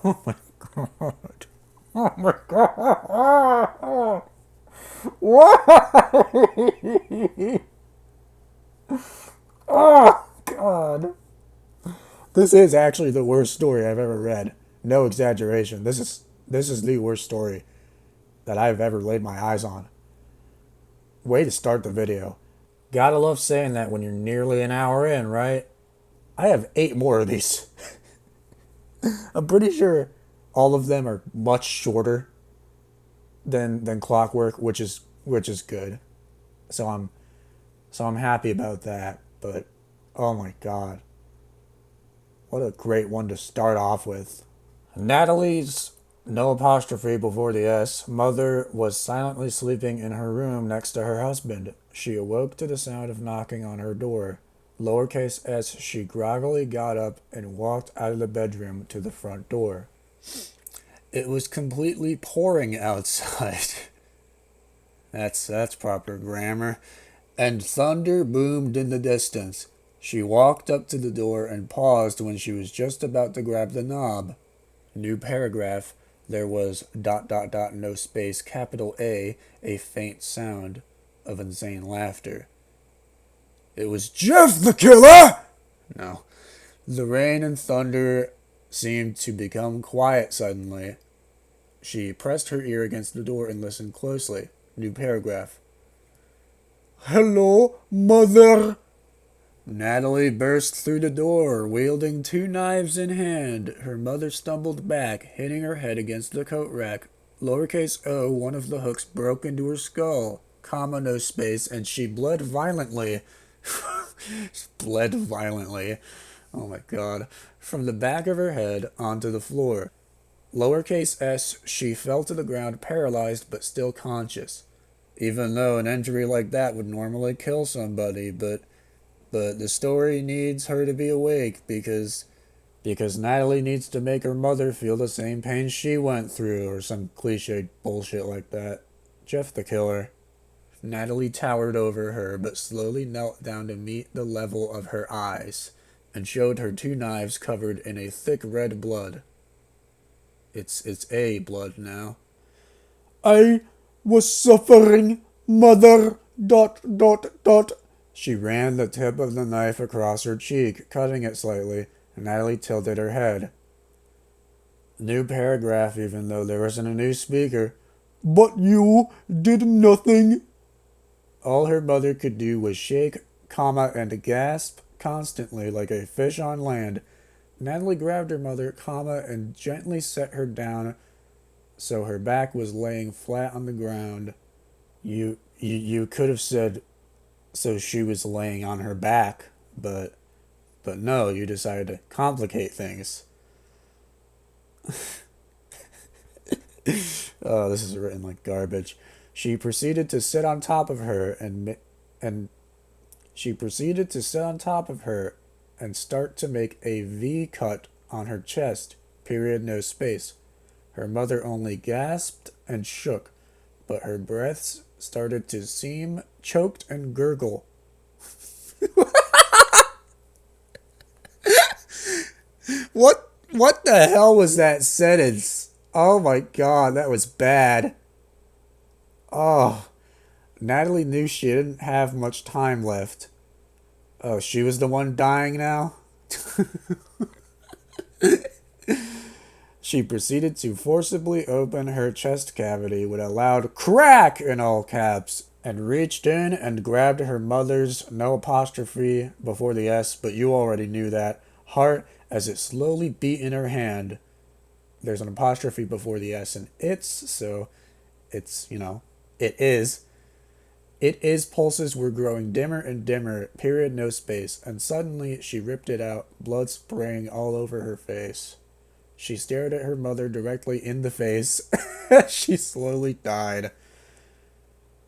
Speaker 1: Oh my god. Oh my god. Why? Oh god. This is actually the worst story I've ever read. No exaggeration. This is the worst story that I've ever laid my eyes on. Way to start the video. Gotta love saying that when you're nearly an hour in, right? I have 8 more of these. I'm pretty sure all of them are much shorter than Clockwork, which is good. So I'm happy about that. But oh my god. What a great one to start off with. Natalie's, no apostrophe before the S, mother was silently sleeping in her room next to her husband. She awoke to the sound of knocking on her door. Lowercase s, she groggily got up and walked out of the bedroom to the front door. It was completely pouring outside. That's proper grammar. And thunder boomed in the distance. She walked up to the door and paused when she was just about to grab the knob. New paragraph. There was ... no space, capital A faint sound of insane laughter. It was Jeff the killer! No. The rain and thunder seemed to become quiet suddenly. She pressed her ear against the door and listened closely. New paragraph. "Hello, mother." Natalie burst through the door, wielding 2 knives in hand. Her mother stumbled back, hitting her head against the coat rack. Lowercase o, one of the hooks broke into her skull, comma, no space, and she bled violently. Bled violently. Oh my god. From the back of her head onto the floor. Lowercase s, she fell to the ground paralyzed but still conscious. Even though an injury like that would normally kill somebody, but the story needs her to be awake because Natalie needs to make her mother feel the same pain she went through, or some cliche bullshit like that. Jeff the killer. Natalie towered over her, but slowly knelt down to meet the level of her eyes, and showed her 2 knives covered in a thick red blood. It's A blood now. "I was suffering, mother... She ran the tip of the knife across her cheek, cutting it slightly, and Natalie tilted her head. New paragraph, even though there wasn't a new speaker. "But you did nothing." All her mother could do was shake, comma, and gasp, constantly like a fish on land. Natalie grabbed her mother, and gently set her down so her back was laying flat on the ground. You could have said so she was laying on her back, but no, you decided to complicate things. Oh, this is written like garbage. She proceeded to sit on top of her and she proceeded to sit on top of her and start to make a V cut on her chest. Period, no space. Her mother only gasped and shook, but her breaths started to seem choked and gurgle. What the hell was that sentence? Oh my god, that was bad. Oh, Natalie knew she didn't have much time left. Oh, she was the one dying now? She proceeded to forcibly open her chest cavity with a loud crack in all caps and reached in and grabbed her mother's, no apostrophe before the S, but you already knew that, heart as it slowly beat in her hand. There's an apostrophe before the S and it's, so it's, it is. It is pulses were growing dimmer and dimmer, period, no space, and suddenly she ripped it out, blood spraying all over her face. She stared at her mother directly in the face as she slowly died.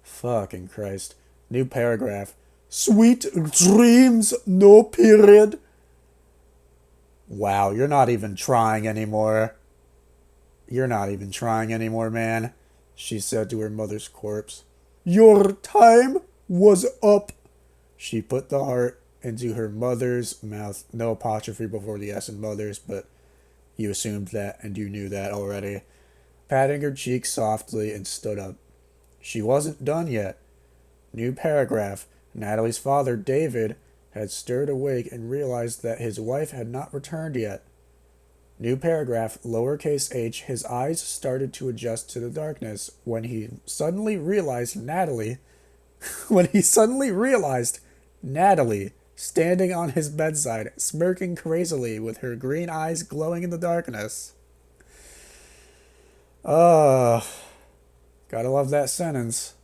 Speaker 1: Fucking Christ. New paragraph. Sweet dreams, no period. Wow, you're not even trying anymore. You're not even trying anymore, man, she said to her mother's corpse. Your time was up. She put the heart into her mother's mouth. No apostrophe before the S in mother's, but you assumed that and you knew that already. Patting her cheek softly and stood up. She wasn't done yet. New paragraph. Natalie's father, David, had stirred awake and realized that his wife had not returned yet. New paragraph, lowercase h, his eyes started to adjust to the darkness when he suddenly realized Natalie standing on his bedside, smirking crazily with her green eyes glowing in the darkness. Gotta love that sentence.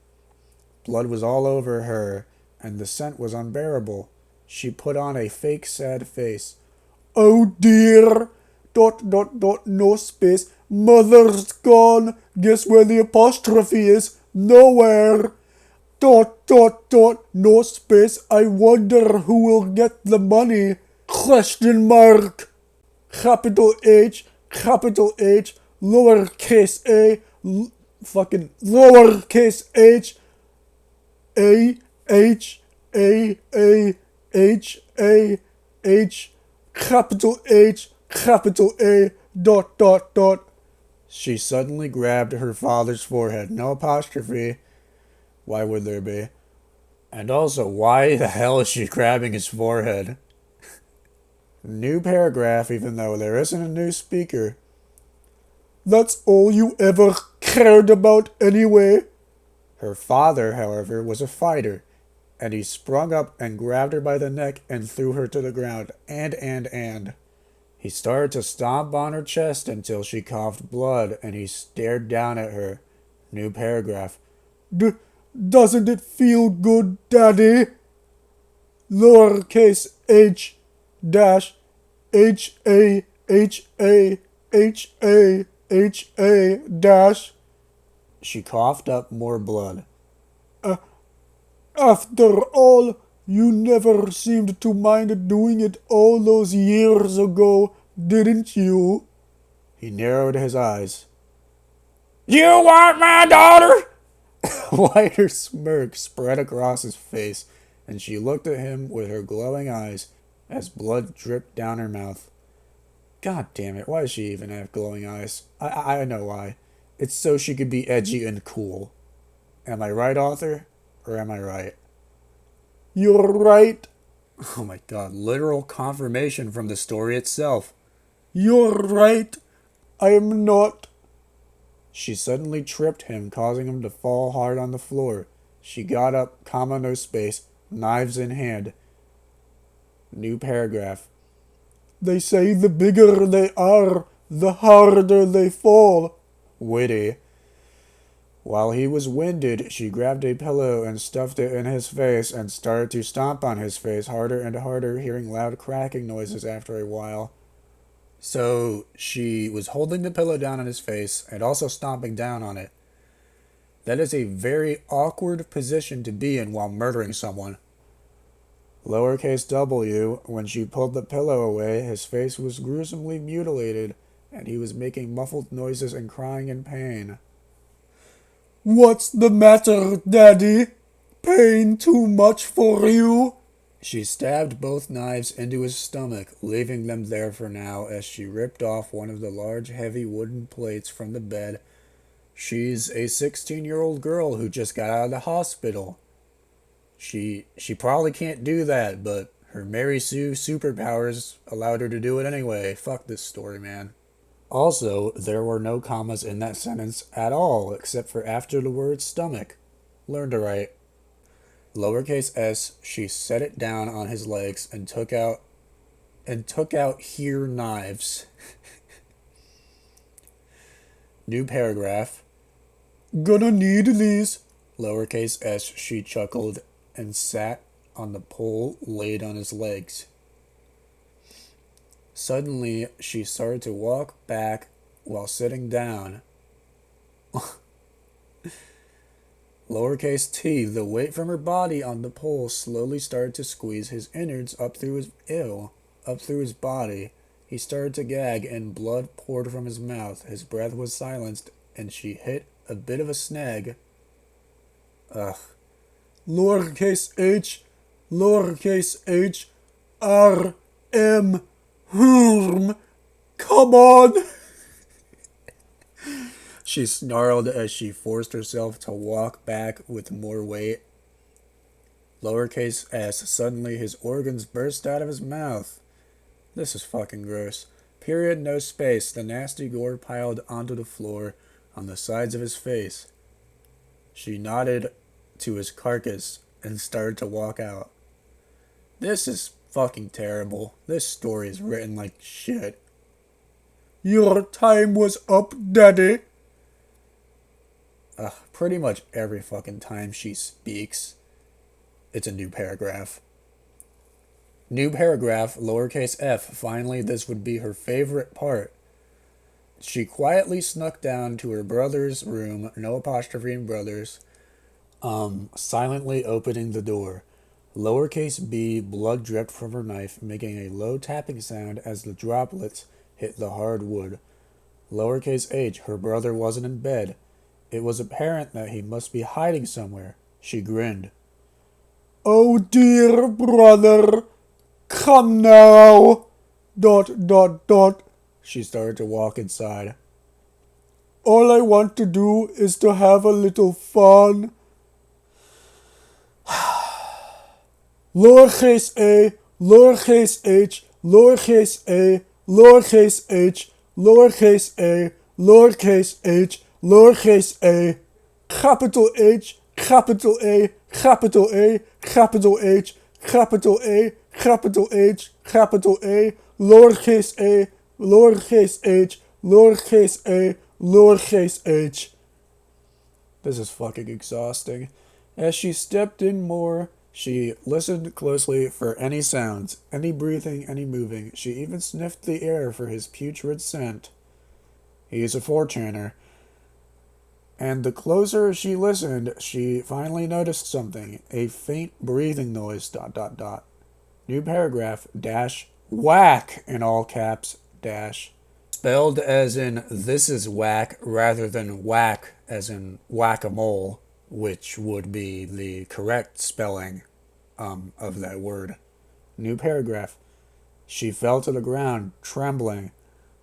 Speaker 1: Blood was all over her, and the scent was unbearable. She put on a fake sad face. Oh dear! ... no space. Mother's gone. Guess where the apostrophe is? Nowhere. ... no space. I wonder who will get the money? Question mark. Capital H, lowercase a, fucking lowercase h, a, h, a, h, a, h, capital H, capital A, ... She suddenly grabbed her father's forehead. No apostrophe. Why would there be? And also, why the hell is she grabbing his forehead? New paragraph, even though there isn't a new speaker. That's all you ever cared about anyway. Her father, however, was a fighter, and he sprung up and grabbed her by the neck and threw her to the ground. And. He started to stomp on her chest until she coughed blood, and he stared down at her. New paragraph. Doesn't it feel good, Daddy? Lowercase h, dash, h-a, h-a, h-a, h-a, dash. She coughed up more blood. After all, you never seemed to mind doing it all those years ago, didn't you? He narrowed his eyes. You want my daughter? A wider smirk spread across his face, and she looked at him with her glowing eyes as blood dripped down her mouth. God damn it, why does she even have glowing eyes? I know why. It's so she could be edgy and cool. Am I right, author? Or am I right? You're right. Oh my god, literal confirmation from the story itself. You're right. I am not. She suddenly tripped him, causing him to fall hard on the floor. She got up, no space, knives in hand. New paragraph. They say the bigger they are, the harder they fall. Witty. While he was winded, she grabbed a pillow and stuffed it in his face and started to stomp on his face harder and harder, hearing loud cracking noises after a while. So she was holding the pillow down on his face and also stomping down on it. That is a very awkward position to be in while murdering someone. Lowercase w, when she pulled the pillow away, his face was gruesomely mutilated, and he was making muffled noises and crying in pain. What's the matter, Daddy? Pain too much for you? She stabbed both knives into his stomach, leaving them there for now as she ripped off one of the large, heavy wooden plates from the bed. She's a 16-year-old girl who just got out of the hospital. She probably can't do that, but her Mary Sue superpowers allowed her to do it anyway. Fuck this story, man. Also, there were no commas in that sentence at all, except for after the word stomach. Learn to write. Lowercase s, she set it down on his legs and took out here knives. New paragraph. Gonna need these. Lowercase s, she chuckled and sat on the pole laid on his legs. Suddenly, she started to walk back while sitting down. Lowercase t, the weight from her body on the pole slowly started to squeeze his innards up through his body. He started to gag and blood poured from his mouth. His breath was silenced and she hit a bit of a snag. Lowercase h, r, m, Come on! She snarled as she forced herself to walk back with more weight. Lowercase s, suddenly his organs burst out of his mouth. This is fucking gross. Period, no space. The nasty gore piled onto the floor on the sides of his face. She nodded to his carcass and started to walk out. This is fucking terrible. This story is written like shit. Your time was up, Daddy. Pretty much every fucking time she speaks, it's a new paragraph. New paragraph, lowercase f. Finally, this would be her favorite part. She quietly snuck down to her brother's room, no apostrophe in brothers, silently opening the door. Lowercase b, blood dripped from her knife, making a low tapping sound as the droplets hit the hard wood. Lowercase h, her brother wasn't in bed. It was apparent that he must be hiding somewhere. She grinned. Oh dear brother, come now, ... She started to walk inside. All I want to do is to have a little fun. Lowercase a, lowercase h, lowercase a, lowercase h, lowercase a, lowercase h, lowercase a, capital H, capital A, capital A, capital H, capital A, capital H, capital A, lowercase a, lowercase h, lowercase a, lowercase h. This is fucking exhausting. As she stepped in more, she listened closely for any sounds, any breathing, any moving. She even sniffed the air for his putrid scent. He's a fortuner. And the closer she listened, she finally noticed something. A faint breathing noise, ... New paragraph, dash, whack, in all caps, dash. Spelled as in this is whack rather than whack as in whack-a-mole, which would be the correct spelling of that word. New paragraph. She fell to the ground, trembling.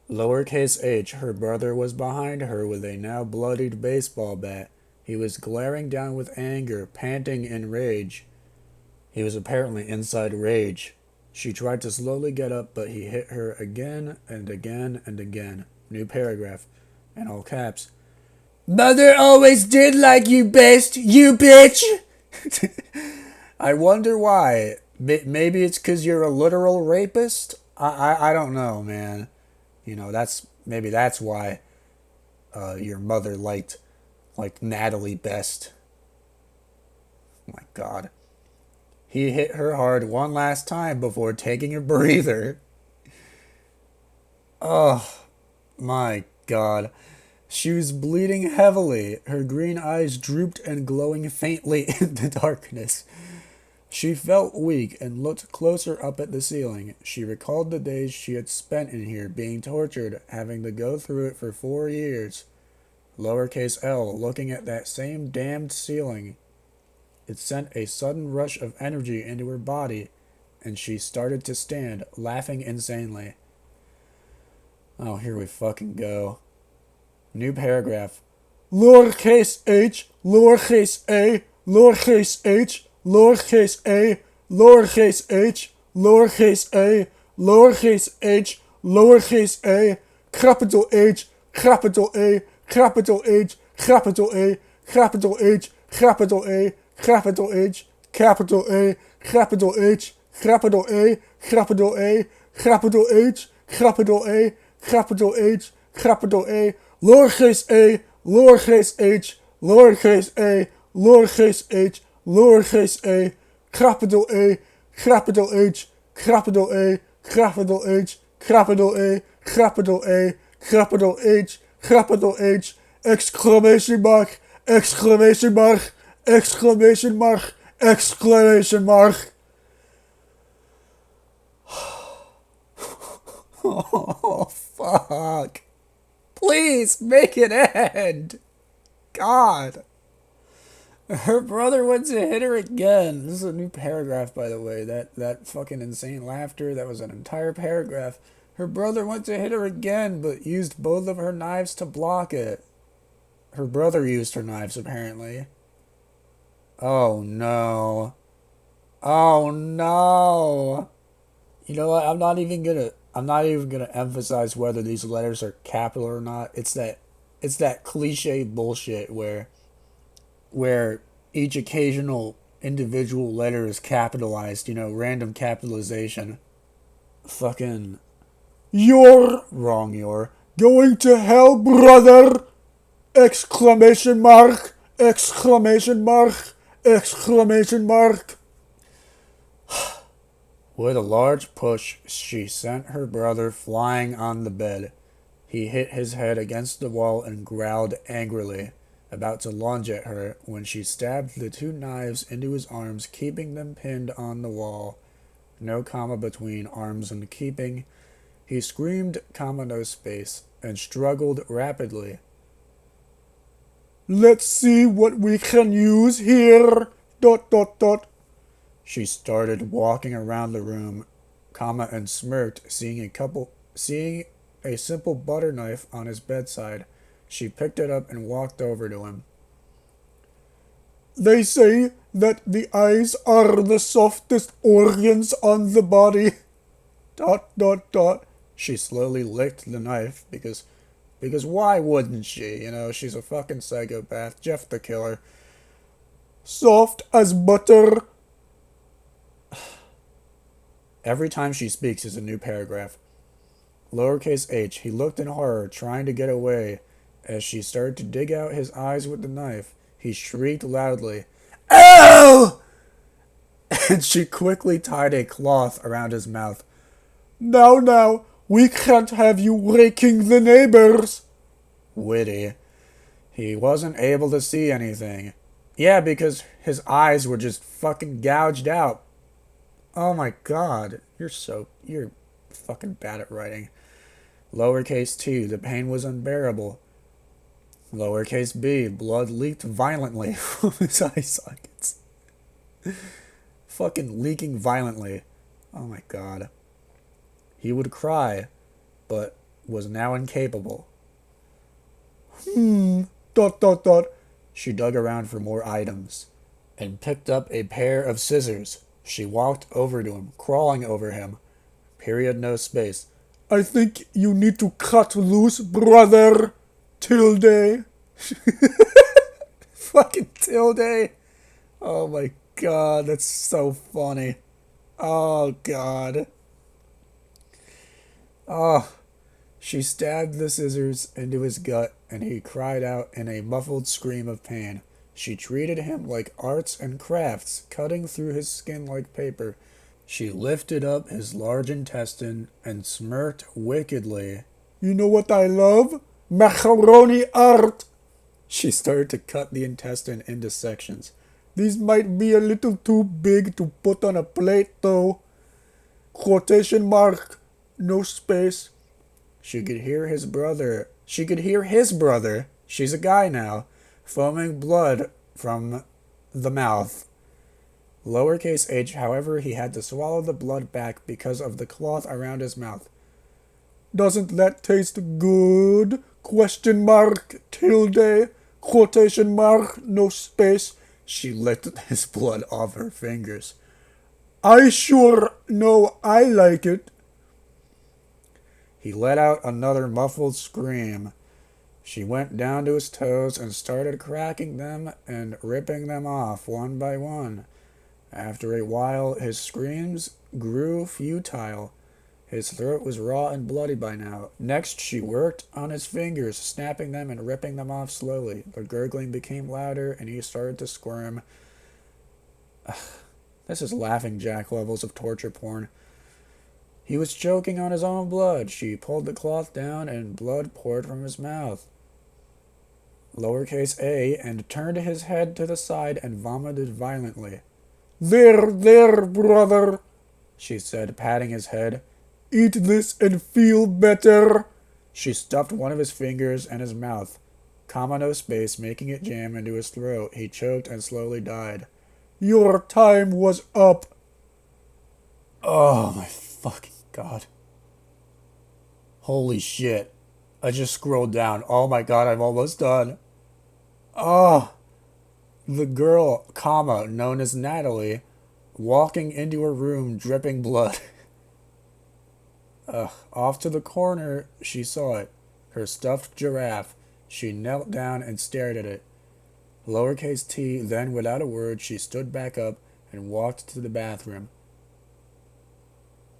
Speaker 1: Lowercase h, her brother was behind her with a now bloodied baseball bat. He was glaring down with anger, panting in rage. He was apparently inside rage. She tried to slowly get up, but he hit her again and again and again. New paragraph. In all caps. Mother always did like you best, you bitch! I wonder why Maybe it's because you're a literal rapist. I don't know, man. You know, maybe that's why your mother liked Natalie best. My God. He hit her hard one last time before taking a breather. Oh my God. She was bleeding heavily, her green eyes drooped and glowing faintly in the darkness. She felt weak and looked closer up at the ceiling. She recalled the days she had spent in here being tortured, having to go through it for 4 years. Lowercase L, looking at that same damned ceiling. It sent a sudden rush of energy into her body, and she started to stand, laughing insanely. Oh, here we fucking go. New paragraph. Lowercase h, lowercase a, lowercase h, lowercase a, lowercase h, lowercase a, lowercase h, lowercase a, capital H, capital A, capital H, capital A, capital H, capital A, capital H, capital A, capital H, capital A, capital A, capital H, capital A, capital H, capital A, lowercase a, lowercase h, lowercase a, lowercase h, lowercase a, capital A, capital H, capital A, capital H, capital A, capital A, capital H, capital H, exclamation mark, exclamation mark, exclamation mark, exclamation mark. Oh, fuck. Please make it end. God. Her brother went to hit her again. This is a new paragraph, by the way. That fucking insane laughter, that was an entire paragraph. Her brother went to hit her again, but used both of her knives to block it. Her brother used her knives, apparently. Oh, no. Oh, no. You know what? I'm not even gonna emphasize whether these letters are capital or not. It's that cliche bullshit where each occasional individual letter is capitalized, you know, random capitalization. Fucking you're wrong, you're going to hell, brother! Exclamation mark! Exclamation mark! Exclamation mark! With a large push, she sent her brother flying on the bed. He hit his head against the wall and growled angrily, about to lunge at her, when she stabbed the two knives into his arms, keeping them pinned on the wall. No comma between arms and keeping. He screamed, comma no space, and struggled rapidly. Let's see what we can use here, ... She started walking around the room, comma, and smirked, seeing a simple butter knife on his bedside. She picked it up and walked over to him. They say that the eyes are the softest organs on the body. ... She slowly licked the knife because why wouldn't she? You know, she's a fucking psychopath. Jeff the Killer. Soft as butter. Every time she speaks is a new paragraph. Lowercase h, he looked in horror, trying to get away. As she started to dig out his eyes with the knife, he shrieked loudly, Ow! And she quickly tied a cloth around his mouth. Now, we can't have you waking the neighbors. Witty. He wasn't able to see anything. Yeah, because his eyes were just fucking gouged out. Oh my God, you're fucking bad at writing. Lowercase t, the pain was unbearable. Lowercase b, blood leaked violently from his eye sockets. Fucking leaking violently. Oh my God. He would cry, but was now incapable. She dug around for more items, and picked up a pair of scissors. She walked over to him, crawling over him. Period, no space. I think you need to cut loose, brother. Tilde. Fucking tilde. Oh my God, that's so funny. Oh, God. Oh. She stabbed the scissors into his gut, and he cried out in a muffled scream of pain. She treated him like arts and crafts, cutting through his skin like paper. She lifted up his large intestine and smirked wickedly. You know what I love? Macaroni art! She started to cut the intestine into sections. These might be a little too big to put on a plate, though. Quotation mark. No space. She could hear his brother. She's a guy now, foaming blood from the mouth. Lowercase h, however, he had to swallow the blood back because of the cloth around his mouth. Doesn't that taste good? Question mark, tilde, quotation mark, no space. She licked his blood off her fingers. I sure know I like it. He let out another muffled scream. She went down to his toes and started cracking them and ripping them off one by one. After a while, his screams grew futile. His throat was raw and bloody by now. Next, she worked on his fingers, snapping them and ripping them off slowly. The gurgling became louder, and he started to squirm. This is Laughing Jack levels of torture porn. He was choking on his own blood. She pulled the cloth down, and blood poured from his mouth. Lowercase a, and turned his head to the side and vomited violently. There, brother, she said, patting his head. Eat this and feel better. She stuffed one of his fingers in his mouth, comma no space, making it jam into his throat. He choked and slowly died. Your time was up. Oh, my fucking God. Holy shit. I just scrolled down. Oh my God, I'm almost done. Oh. The girl, comma, known as Natalie, walking into her room dripping blood. Off to the corner, she saw it. Her stuffed giraffe. She knelt down and stared at it. Lowercase t, then without a word, she stood back up and walked to the bathroom.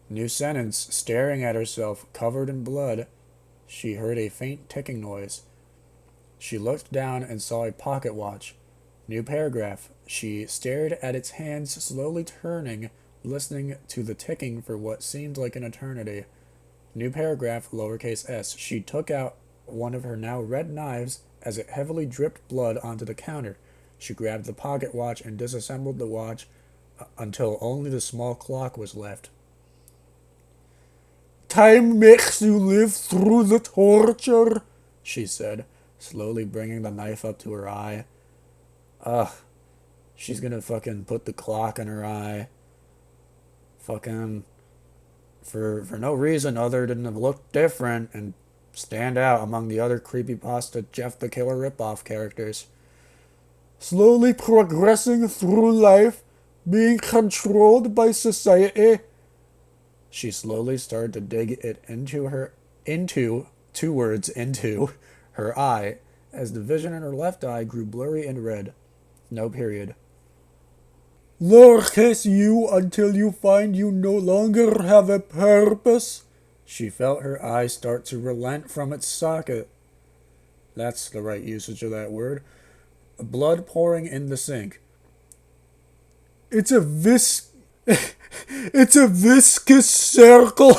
Speaker 1: New sentence, staring at herself, covered in blood. She heard a faint ticking noise. She looked down and saw a pocket watch. New paragraph. She stared at its hands slowly turning, listening to the ticking for what seemed like an eternity. New paragraph, lowercase s. She took out one of her now red knives as it heavily dripped blood onto the counter. She grabbed the pocket watch and disassembled the watch until only the small clock was left. Time makes you live through the torture, she said, slowly bringing the knife up to her eye. She's gonna fucking put the clock in her eye. Fucking for no reason other than to look different and stand out among the other creepypasta Jeff the Killer ripoff characters. Slowly progressing through life, being controlled by society. She slowly started to dig it into her eye, as the vision in her left eye grew blurry and red. No period. Lowercase u until you find you no longer have a purpose. She felt her eye start to relent from its socket. That's the right usage of that word. Blood pouring in the sink. It's a viscous circle.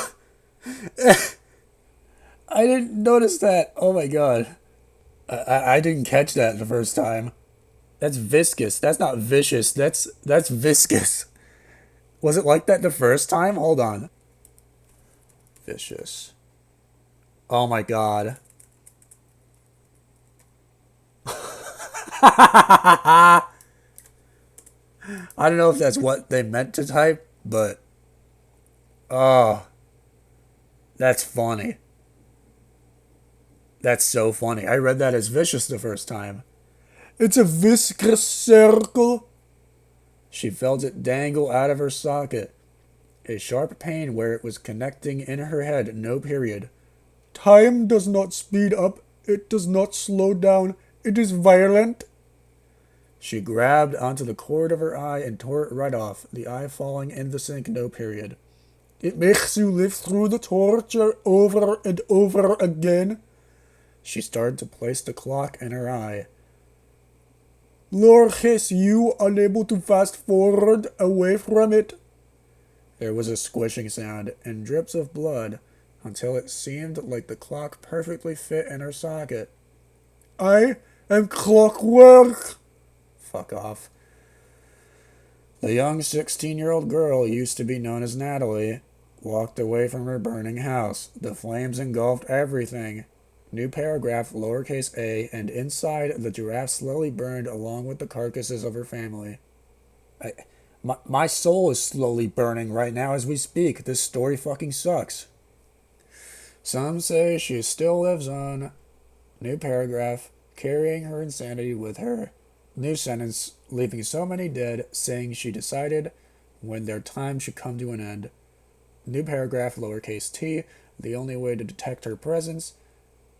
Speaker 1: I didn't notice that. Oh my God. I didn't catch that the first time. That's viscous. That's not vicious. That's viscous. Was it like that the first time? Hold on. Vicious. Oh my God. I don't know if that's what they meant to type, but oh, that's funny. That's so funny. I read that as vicious the first time. It's a viscous circle. She felt it dangle out of her socket. A sharp pain where it was connecting in her head, no period. Time does not speed up. It does not slow down. It is violent. She grabbed onto the cord of her eye and tore it right off, the eye falling in the sink, no period. It makes you live through the torture over and over again. She started to place the clock in her eye. Lowercase you unable to fast forward away from it. There was a squishing sound and drips of blood until it seemed like the clock perfectly fit in her socket. I am clockwork. Fuck off. The young 16-year-old girl, used to be known as Natalie, walked away from her burning house. The flames engulfed everything. New paragraph, lowercase a, and inside the giraffe slowly burned along with the carcasses of her family. My soul is slowly burning right now as we speak. This story fucking sucks. Some say she still lives on. New paragraph, carrying her insanity with her. New sentence, leaving so many dead, saying she decided when their time should come to an end. New paragraph, lowercase t, the only way to detect her presence,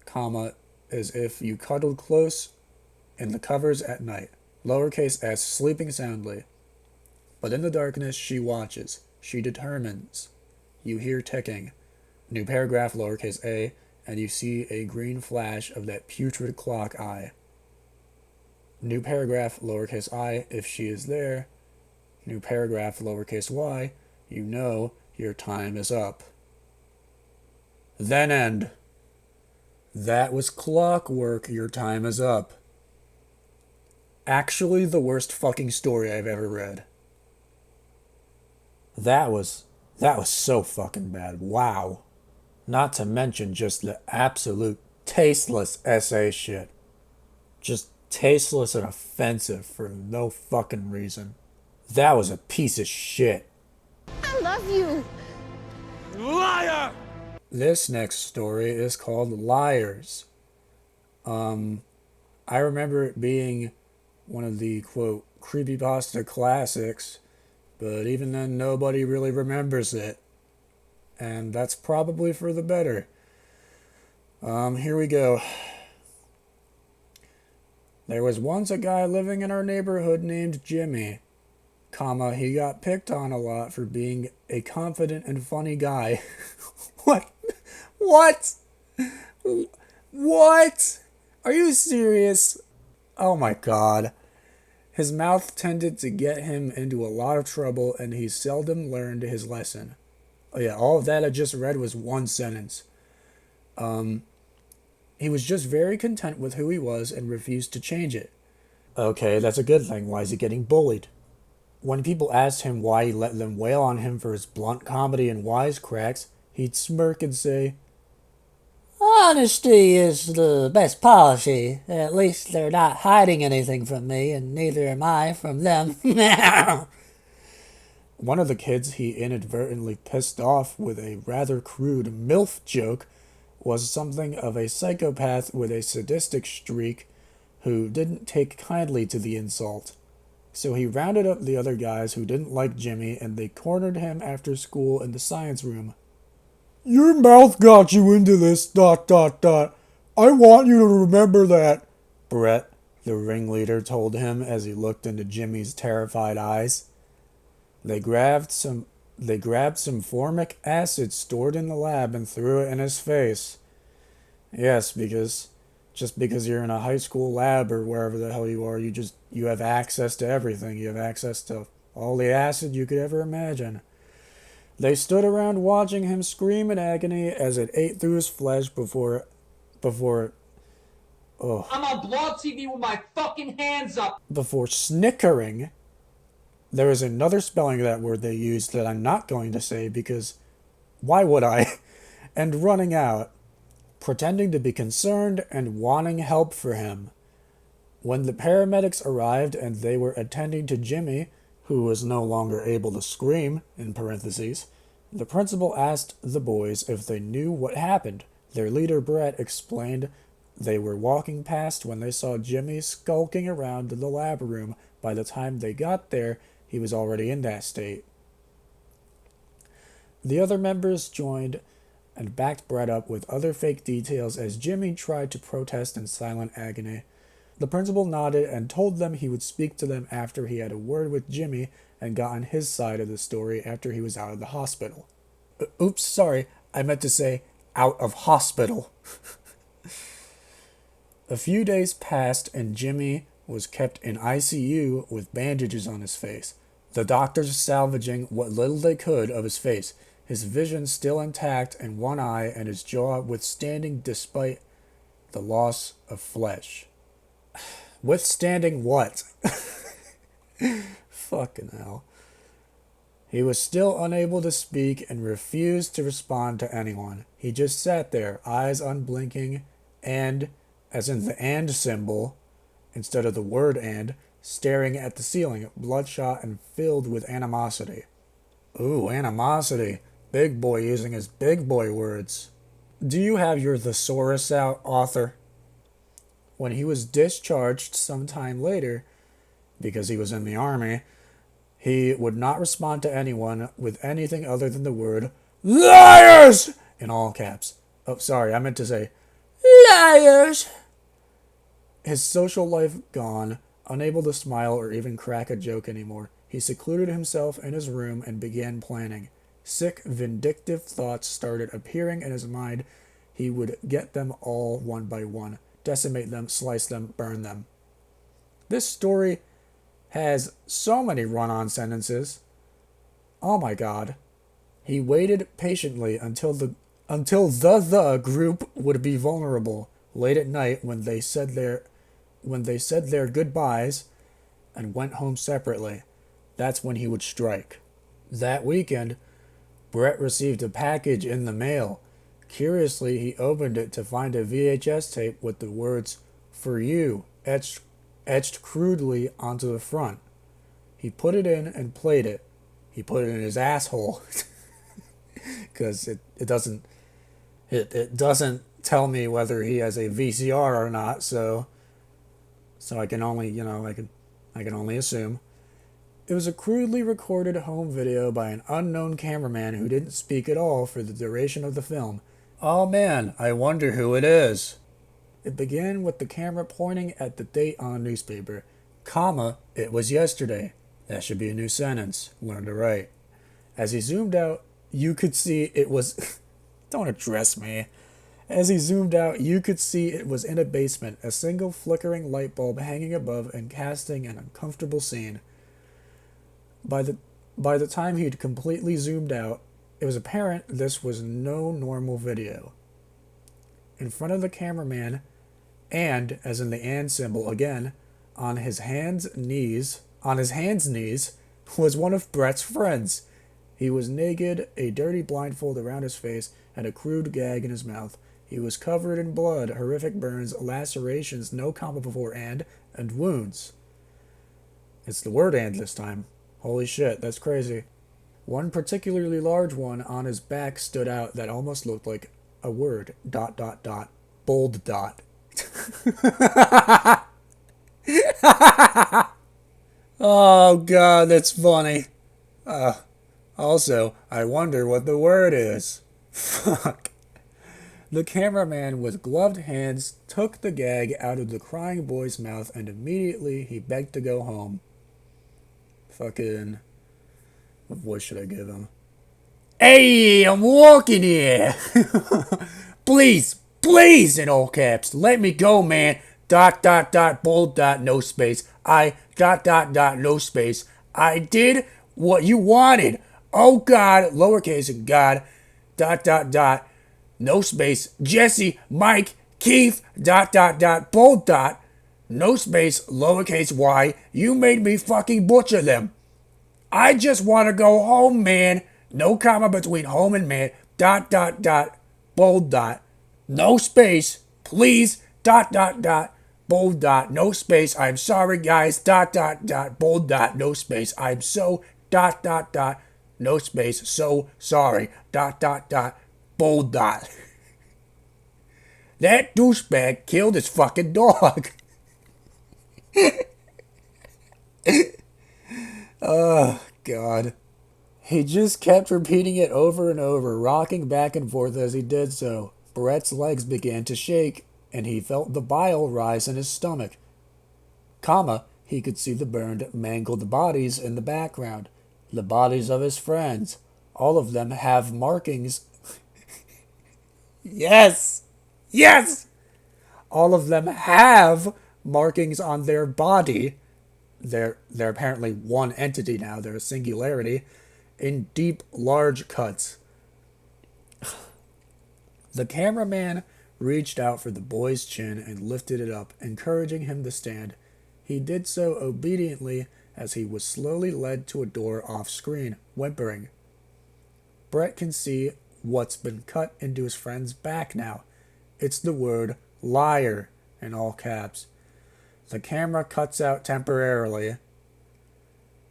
Speaker 1: comma, is if you cuddled close in the covers at night. Lowercase s, sleeping soundly. But in the darkness she watches. She determines. You hear ticking. New paragraph, lowercase a, and you see a green flash of that putrid clock eye. New paragraph, lowercase I, if she is there. New paragraph, lowercase y, you know your time is up. Then end. That was Clockwork, Your Time Is Up. Actually the worst fucking story I've ever read. That was so fucking bad. Wow. Not to mention just the absolute tasteless essay shit. Just tasteless and offensive for no fucking reason. That was a piece of shit.
Speaker 2: I love you.
Speaker 3: Liar!
Speaker 1: This next story is called Liars. I remember it being one of the, quote, creepypasta classics, but even then nobody really remembers it. And that's probably for the better. Here we go. There was once a guy living in our neighborhood named Jimmy, comma, he got picked on a lot for being a confident and funny guy. What? What? What? Are you serious? Oh my god. His mouth tended to get him into a lot of trouble, and he seldom learned his lesson. Oh yeah, all of that I just read was one sentence. He was just very content with who he was and refused to change it. Okay, that's a good thing. Why is he getting bullied? When people asked him why he let them wail on him for his blunt comedy and wisecracks, he'd smirk and say,
Speaker 4: Honesty is the best policy. At least they're not hiding anything from me, and neither am I from them.
Speaker 1: One of the kids he inadvertently pissed off with a rather crude MILF joke was something of a psychopath with a sadistic streak who didn't take kindly to the insult. So he rounded up the other guys who didn't like Jimmy, and they cornered him after school in the science room. Your mouth got you into this, ... I want you to remember that, Brett, the ringleader, told him as he looked into Jimmy's terrified eyes. They grabbed some formic acid stored in the lab and threw it in his face. Yes, just because you're in a high school lab or wherever the hell you are, you have access to everything. You have access to all the acid you could ever imagine. They stood around watching him scream in agony as it ate through his flesh before
Speaker 5: I'm on Blog TV with my fucking hands up.
Speaker 1: Before snickering. There is another spelling of that word they used that I'm not going to say because why would I? And running out, pretending to be concerned and wanting help for him. When the paramedics arrived and they were attending to Jimmy, who was no longer able to scream, in parentheses, the principal asked the boys if they knew what happened. Their leader, Brett, explained they were walking past when they saw Jimmy skulking around the lab room. By the time they got there, he was already in that state. The other members joined and backed Brett up with other fake details as Jimmy tried to protest in silent agony. The principal nodded and told them he would speak to them after he had a word with Jimmy and gotten his side of the story after he was out of the hospital. Oops, sorry, I meant to say out of hospital. A few days passed and Jimmy was kept in ICU with bandages on his face. The doctors salvaging what little they could of his face, his vision still intact in one eye and his jaw withstanding despite the loss of flesh. Withstanding what? Fucking hell. He was still unable to speak and refused to respond to anyone. He just sat there, eyes unblinking, and, as in the and symbol, instead of the word and, staring at the ceiling, bloodshot and filled with animosity. Ooh, animosity. Big boy using his big boy words. Do you have your thesaurus out, author? When he was discharged some time later, because he was in the army, he would not respond to anyone with anything other than the word LIARS in all caps. Oh, sorry, I meant to say LIARS. His social life gone, unable to smile or even crack a joke anymore, he secluded himself in his room and began planning. Sick, vindictive thoughts started appearing in his mind. He would get them all one by one, decimate them, slice them, burn them. This story has so many run-on sentences. Oh my god. He waited patiently until the group would be vulnerable late at night when they said their goodbyes and went home separately. That's when he would strike. That weekend, Brett received a package in the mail. Curiously, he opened it to find a VHS tape with the words "For You" etched crudely onto the front. He put it in and played it. He put it in his asshole because it doesn't tell me whether he has a VCR or not. So I can only I can only assume. It was a crudely recorded home video by an unknown cameraman who didn't speak at all for the duration of the film. Oh man, I wonder who it is. It began with the camera pointing at the date on a newspaper, comma, it was yesterday. That should be a new sentence. Learn to write. As he zoomed out, you could see it was... Don't address me. As he zoomed out, you could see it was in a basement, a single flickering light bulb hanging above and casting an uncomfortable scene. By the time he'd completely zoomed out, it was apparent this was no normal video. In front of the cameraman, and, as in the and symbol again, on his hands' knees, was one of Brett's friends. He was naked, a dirty blindfold around his face, and a crude gag in his mouth. He was covered in blood, horrific burns, lacerations, no comma before and wounds. It's the word and this time. Holy shit, that's crazy. One particularly large one on his back stood out that almost looked like a word, ... bold dot. Oh god, that's funny. Also, I wonder what the word is. Fuck. The cameraman with gloved hands took the gag out of the crying boy's mouth and immediately he begged to go home. Fucking... What voice should I give him? Hey, I'm walking here. Please, in all caps, let me go, man. ... bold dot, no space. I ... no space. I did what you wanted. Oh God, lowercase and God, ... no space. Jesse, Mike, Keith, ... bold dot, no space, lowercase y. You made me fucking butcher them. I just want to go home, man. No comma between home and man. ... bold dot, no space. Please, ... bold dot, no space. I'm sorry, guys. ... bold dot, no space. I'm so ... no space. So sorry. ... bold dot. That douchebag killed his fucking dog. Oh, God. He just kept repeating it over and over, rocking back and forth as he did so. Brett's legs began to shake, and he felt the bile rise in his stomach. comma, he could see the burned, mangled bodies in the background. The bodies of his friends. All of them have markings. Yes! Yes! All of them have markings on their body. They're apparently one entity now. They're a singularity. In deep, large cuts. The cameraman reached out for the boy's chin and lifted it up, encouraging him to stand. He did so obediently as he was slowly led to a door off screen, whimpering. Brett can see what's been cut into his friend's back now. It's the word liar in all caps. The camera cuts out temporarily.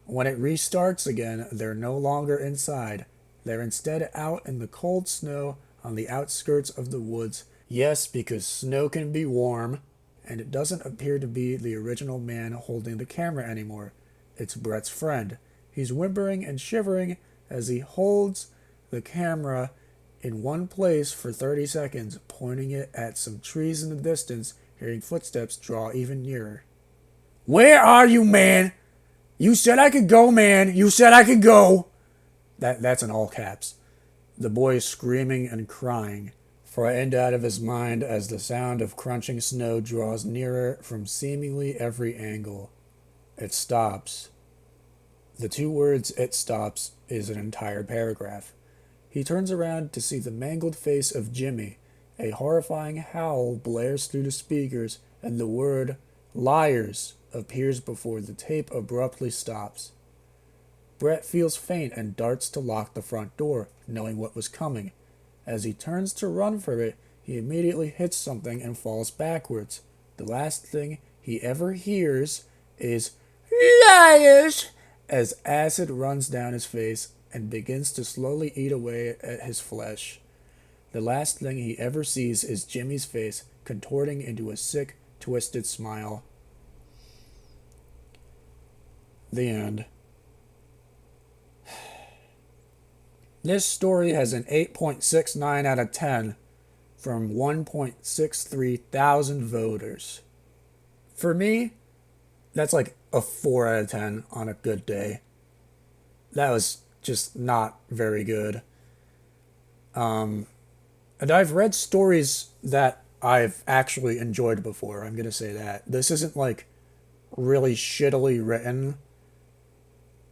Speaker 1: When it restarts again, they're no longer inside. They're instead out in the cold snow on the outskirts of the woods. Yes, because snow can be warm, and it doesn't appear to be the original man holding the camera anymore. It's Brett's friend. He's whimpering and shivering as he holds the camera in one place for 30 seconds, pointing it at some trees in the distance, hearing footsteps draw even nearer. Where are you, man? You said I could go, man. You said I could go. That's in all caps. The boy is screaming and crying, frightened out of his mind as the sound of crunching snow draws nearer from seemingly every angle. It stops. The 2 words "it stops" is an entire paragraph. He turns around to see the mangled face of Jimmy. A horrifying howl blares through the speakers, and the word "liars" appears before the tape abruptly stops. Brett feels faint and darts to lock the front door, knowing what was coming. As he turns to run for it, he immediately hits something and falls backwards. The last thing he ever hears is "liars" as acid runs down his face and begins to slowly eat away at his flesh. The last thing he ever sees is Jimmy's face contorting into a sick, twisted smile. The end. This story has an 8.69 out of 10 from 1.63 thousand voters. For me, that's like a 4 out of 10 on a good day. That was just not very good. And I've read stories that I've actually enjoyed before. I'm going to say that. This isn't like really shittily written.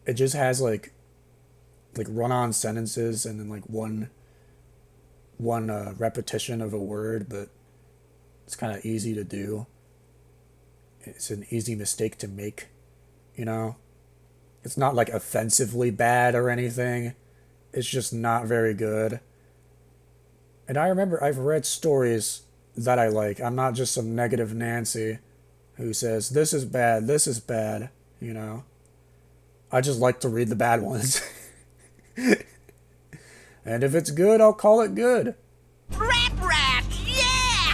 Speaker 1: It just has like run-on sentences and then like one repetition of a word, but it's kind of easy to do. It's an easy mistake to make, you know? It's not like offensively bad or anything. It's just not very good. And I remember I've read stories that I like. I'm not just some negative Nancy who says, this is bad, you know? I just like to read the bad ones. And if it's good, I'll call it good.
Speaker 2: Rap, yeah!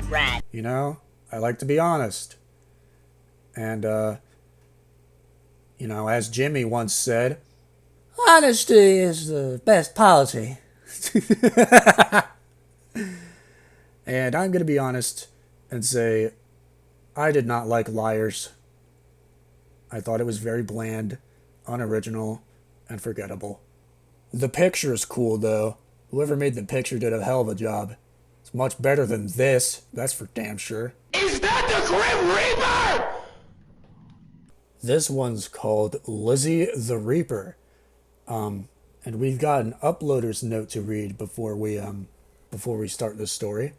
Speaker 2: Rap.
Speaker 1: You know, I like to be honest. And, you know, as Jimmy once said,
Speaker 4: Honesty is the best policy.
Speaker 1: and I'm going to be honest and say, I did not like Liars. I thought it was very bland, unoriginal, and forgettable. The picture's cool, though. Whoever made the picture did a hell of a job. It's much better than this, that's for damn sure.
Speaker 3: Is that the Grim Reaper?
Speaker 1: This one's called Lizzie the Reaper. And we've got an uploader's note to read before we start this story.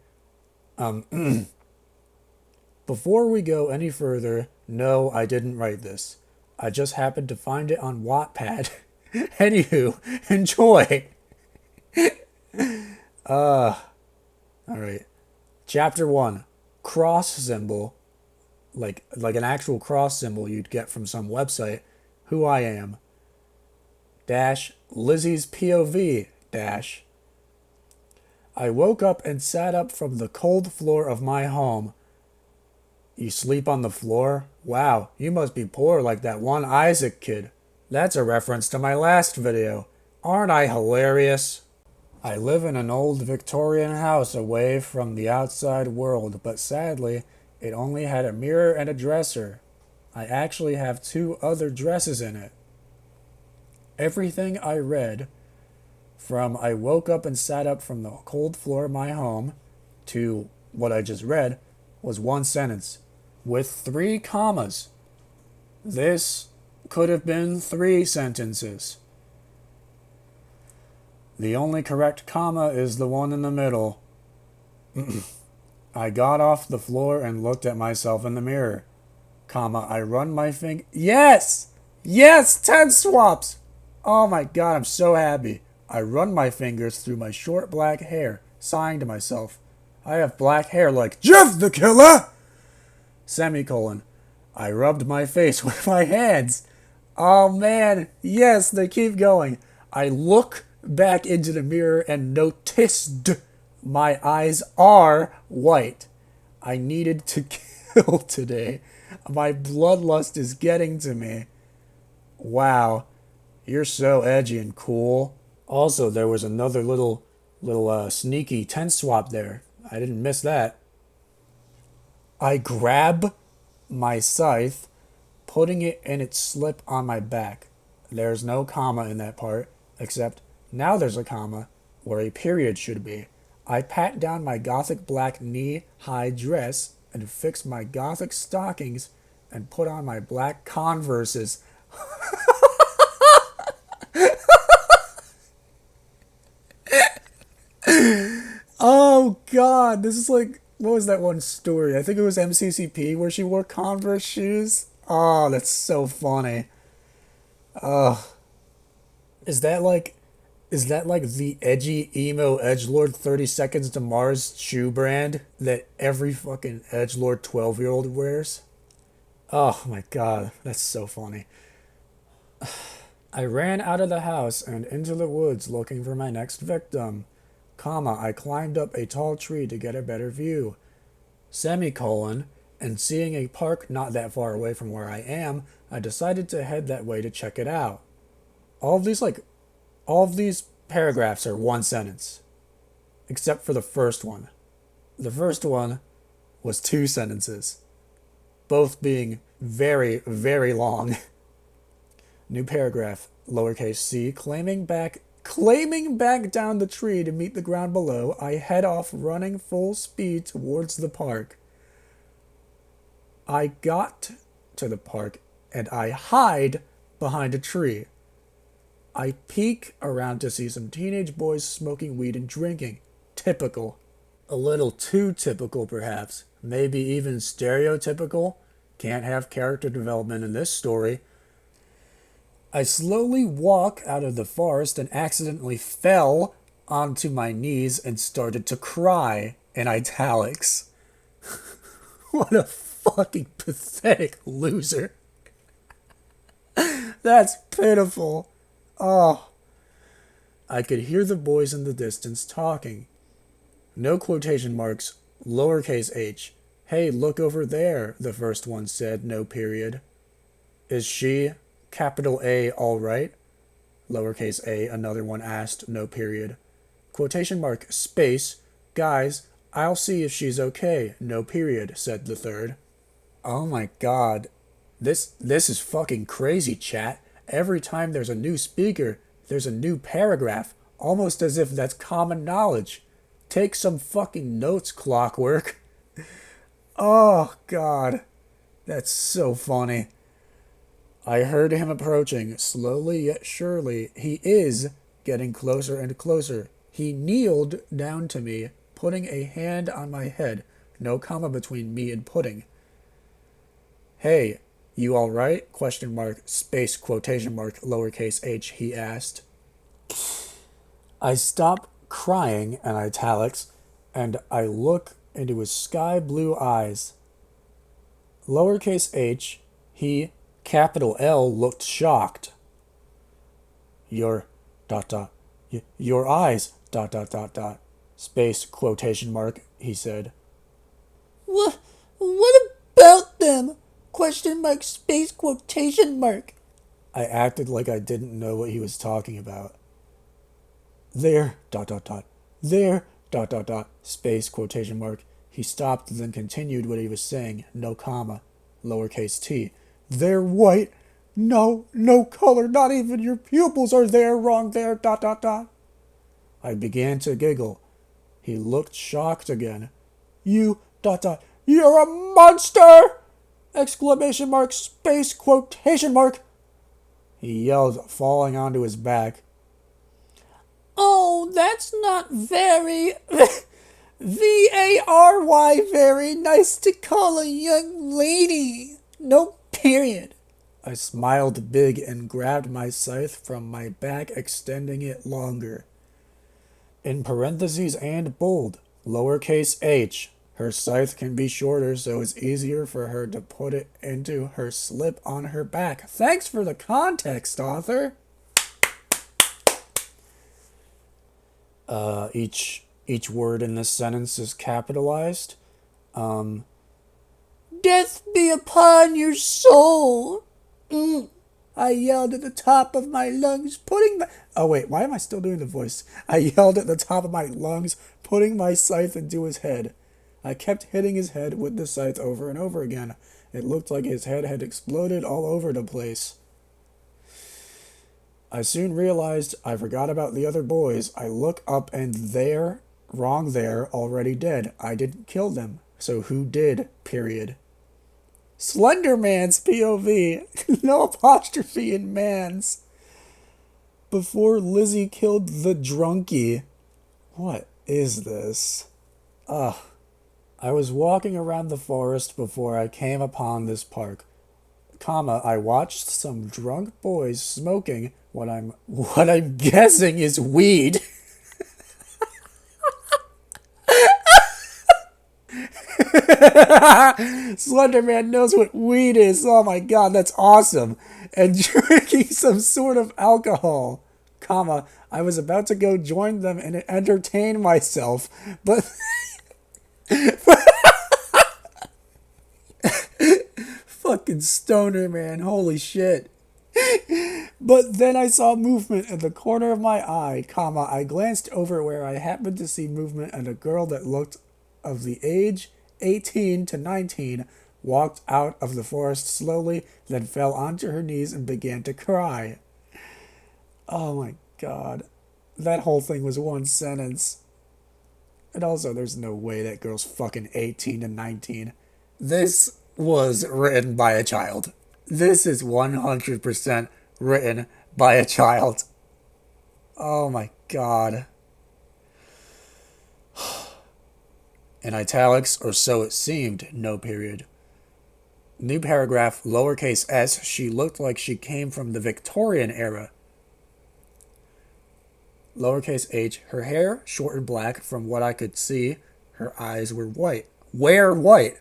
Speaker 1: Before we go any further, no, I didn't write this. I just happened to find it on Wattpad. Anywho, enjoy. Alright. Chapter 1. Cross symbol. Like an actual cross symbol you'd get from some website. Who I am. Dash Lizzie's POV. Dash. I woke up and sat up from the cold floor of my home. You sleep on the floor? Wow, you must be poor like that one Isaac kid. That's a reference to my last video. Aren't I hilarious? I live in an old Victorian house away from the outside world, but sadly, It only had a mirror and a dresser. I actually have 2 other dresses in it. Everything I read, from I woke up and sat up from the cold floor of my home to what I just read, was one sentence with 3 commas. This could have been 3 sentences. The only correct comma is the one in the middle. I got off the floor and looked at myself in the mirror. Comma, I run my finger. Yes! Yes! 10 swaps! Oh my god, I'm so happy. I run my fingers through my short black hair, sighing to myself. I have black hair like Jeff the Killer! Semicolon. I rubbed my face with my hands. Oh man, yes, they keep going. I look back into the mirror and noticed my eyes are white. I needed to kill today. My bloodlust is getting to me. Wow, you're so edgy and cool. Also, there was another little sneaky 10 swap there. I didn't miss that. I grab my scythe, putting it in its slip on my back. There's no comma in that part, except now there's a comma where a period should be. I pat down my gothic black knee-high dress and fix my gothic stockings and put on my black Converses. Oh god, this is like, what was that one story? I think it was MCCP where she wore Converse shoes. Oh, that's so funny. Is that like the edgy emo edgelord 30 Seconds to Mars shoe brand that every fucking edgelord 12-year-old wears? Oh my god, that's so funny. I ran out of the house and into the woods looking for my next victim. Comma, I climbed up a tall tree to get a better view. Semicolon, and seeing a park not that far away from where I am, I decided to head that way to check it out. All of these paragraphs are one sentence, except for the first one. The first one was 2 sentences, both being very, very long. New paragraph, lowercase c, claiming back down the tree to meet the ground below, I head off running full speed towards the park. I got to the park and I hide behind a tree. I peek around to see some teenage boys smoking weed and drinking. Typical. A little too typical, perhaps. Maybe even stereotypical. Can't have character development in this story. I slowly walk out of the forest and accidentally fell onto my knees and started to cry in italics. What a fucking pathetic loser. That's pitiful. Oh. I could hear the boys in the distance talking. No quotation marks, lowercase h. Hey, look over there, the first one said, no period. Is she, capital A, all right? Lowercase a, another one asked, no period. Quotation mark, space, guys, I'll see if she's okay, no period, said the third. Oh my god. This is fucking crazy, chat. Every time there's a new speaker, there's a new paragraph, almost as if that's common knowledge. Take some fucking notes, Clockwork. Oh, God. That's so funny. I heard him approaching, slowly yet surely. He is getting closer and closer. He kneeled down to me, putting a hand on my head. No comma between me and putting. Hey, you alright? Question mark, space, quotation mark, lowercase h, he asked. I stop crying in italics, and I look into his sky blue eyes. Lowercase h, he, capital L, looked shocked. Your eyes, space, quotation mark, he said.
Speaker 2: What about them? Question mark, space, quotation mark.
Speaker 1: I acted like I didn't know what he was talking about. There, there, space, quotation mark. He stopped, then continued what he was saying. No comma. Lowercase t. They're white. No color. Not even your pupils are there. Wrong there. ... I began to giggle. He looked shocked again. You ... You're a monster! Exclamation mark, space, quotation mark. He yelled, falling onto his back.
Speaker 4: Oh, that's not very...
Speaker 2: VARY, very nice to call a young lady. No period.
Speaker 1: I smiled big and grabbed my scythe from my back, extending it longer. In parentheses and bold, lowercase h. Her scythe can be shorter, so it's easier for her to put it into her slip on her back. Thanks for the context, author. Each word in this sentence is capitalized.
Speaker 2: Death be upon your soul. I yelled at the top of my lungs, putting my...
Speaker 1: Oh wait, why am I still doing the voice? I yelled at the top of my lungs, putting my scythe into his head. I kept hitting his head with the scythe over and over again. It looked like his head had exploded all over the place. I soon realized I forgot about the other boys. I look up and they're, wrong there, already dead. I didn't kill them. So who did? Period. Slenderman's POV. No apostrophe in man's. Before Lizzie killed the drunkie. What is this? Ugh. I was walking around the forest before I came upon this park. I watched some drunk boys smoking what I'm guessing is weed. Slenderman knows what weed is. Oh my god, that's awesome. And drinking some sort of alcohol. I was about to go join them and entertain myself, but... Fucking stoner, man. Holy shit. But then I saw movement in the corner of my eye, I glanced over where I happened to see movement, and a girl that looked of the age 18 to 19 walked out of the forest slowly, then fell onto her knees and began to cry. Oh my god. That whole thing was one sentence. And also, there's no way that girl's fucking 18 to 19. This was written by a child. This is 100% written by a child. Oh my god. In italics, or so it seemed, no period. New paragraph, lowercase s, she looked like she came from the Victorian era. Lowercase h, her hair, short and black, from what I could see. Her eyes were white. Where white?